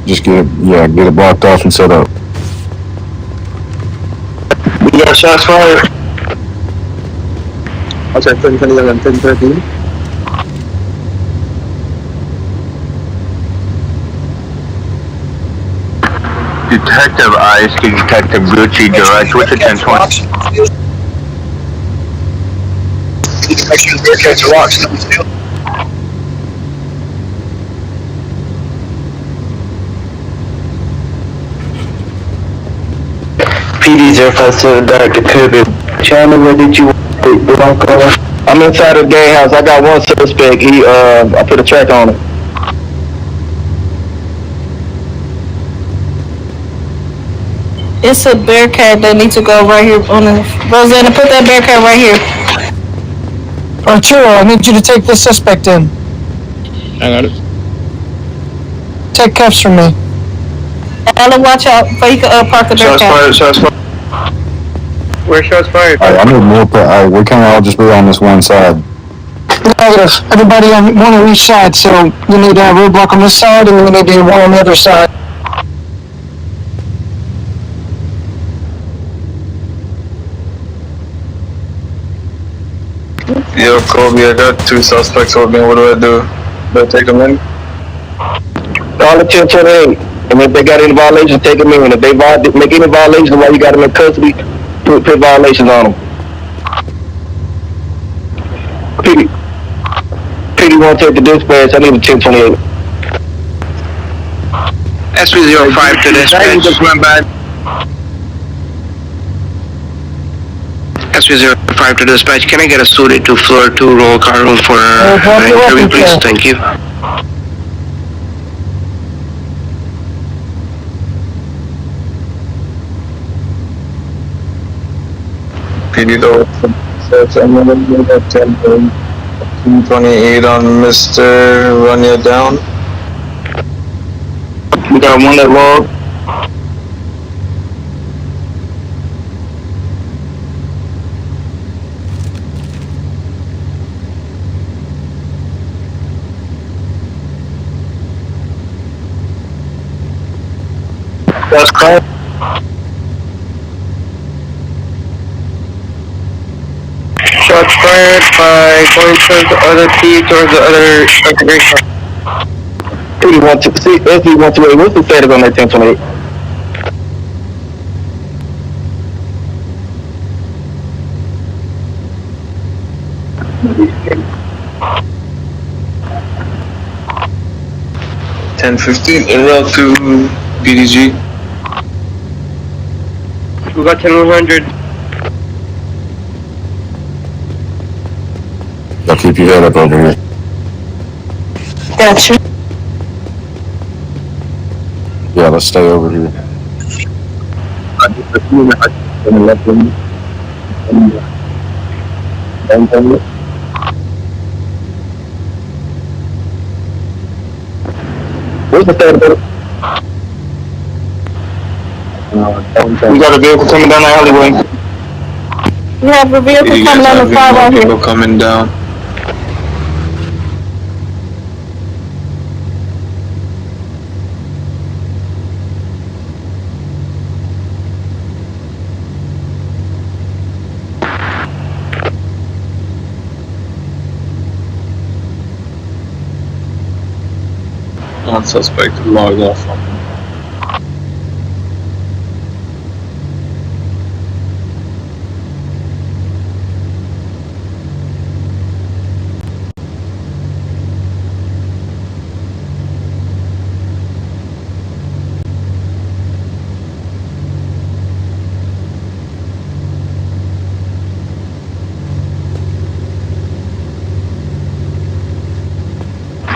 Just get it blocked off and set up. We got shots fired. Okay, 10-11, 10-13. Detective Ice to Detective Gucci, direct with the 1020. Make sure the Bearcats are rocks. PD-057, Dr. Kirby. Chairman, where did you belong? I'm inside the gay house. I got 1 suspect. I put a track on it. It's a Bearcat that needs to go right here on the... Rosanna, put that Bearcat right here. Arturo, I need you to take this suspect in. I got it. Take cuffs from me. Ella, watch out before you can park the Shots Bearcat. fired, shots fired. Where's shots fired? I need more. We can't all just be on this one side. Negative. Everybody on one on each side. So you need a roadblock on this side, and you need one on the other side. Yo, Kobe, I got 2 suspects over me. What do I do? Do I take them in? All the 1028. And if they got any violations, take them in. If they make any violations while you got them in custody, put violations on them. PD won't take the dispatch. I need a 1028. SV05 to dispatch. Just went back. SV05 to dispatch. Can I get a suited to floor 2 roll car room for interview, please? Thank you. PD though, I'm gonna get a 10-28 on Mr. Run You Down. We got one that log. That's correct. Shots fired by going towards the other P, towards the other integration. PD wants to see SV128. What's the status on that 1028? $10-15 en route to BDG. We got 10-100. Y'all keep your head up over here. Gotcha. Yeah, let's stay over here. What's the status of it? We got a vehicle coming down the alleyway. We have a vehicle coming down the 5 out here. People coming down. One suspect logged off on me.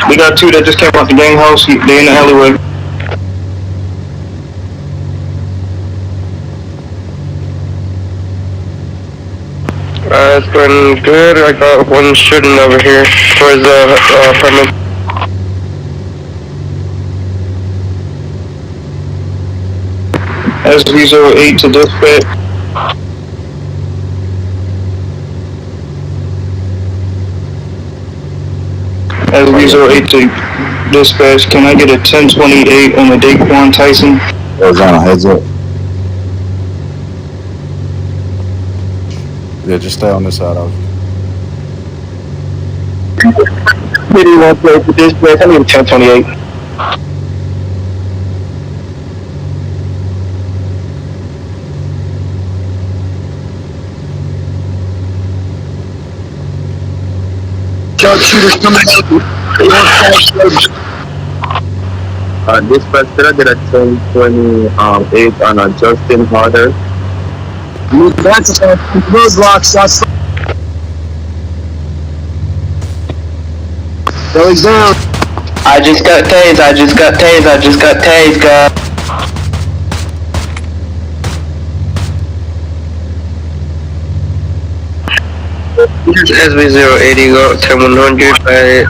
We got 2 that just came out the gang house. They in the alleyway. It's been good. I got one shooting over here towards the apartment. SV08 to dispatch. SV08 to dispatch. Can I get a 1028 on the Daquan Tyson? Arizona, heads up. Yeah, just stay on this side of it. PD won't play for dispatch. I need a 1028. Sharpshooters coming out. Dispatch, could I get a 1028 on a Justin Harder? That's a roadblock, shots. Going down. I just got tased, guys. Here's SV080, go 10100 by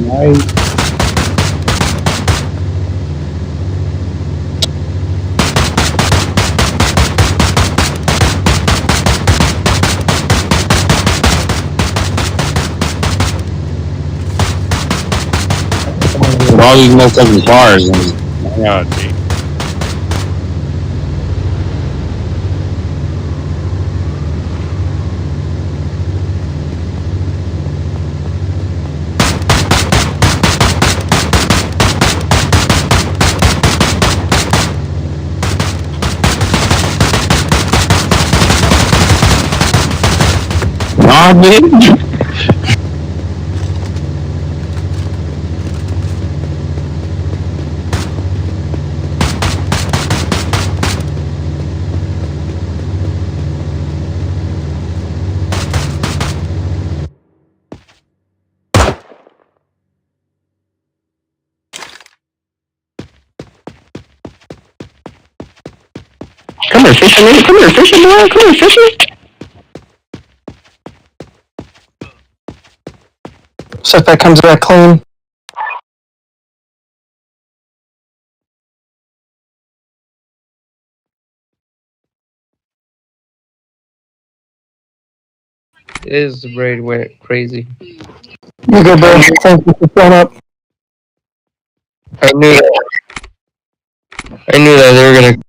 With all these motherfucking cars and yeah, dude. Nah, man. Come here, fisherman. Come here, fisherman. Come here, fisherman. So if that comes back clean. It is very wet, crazy. You good, bro? Thank you for showing up. I knew that they were gonna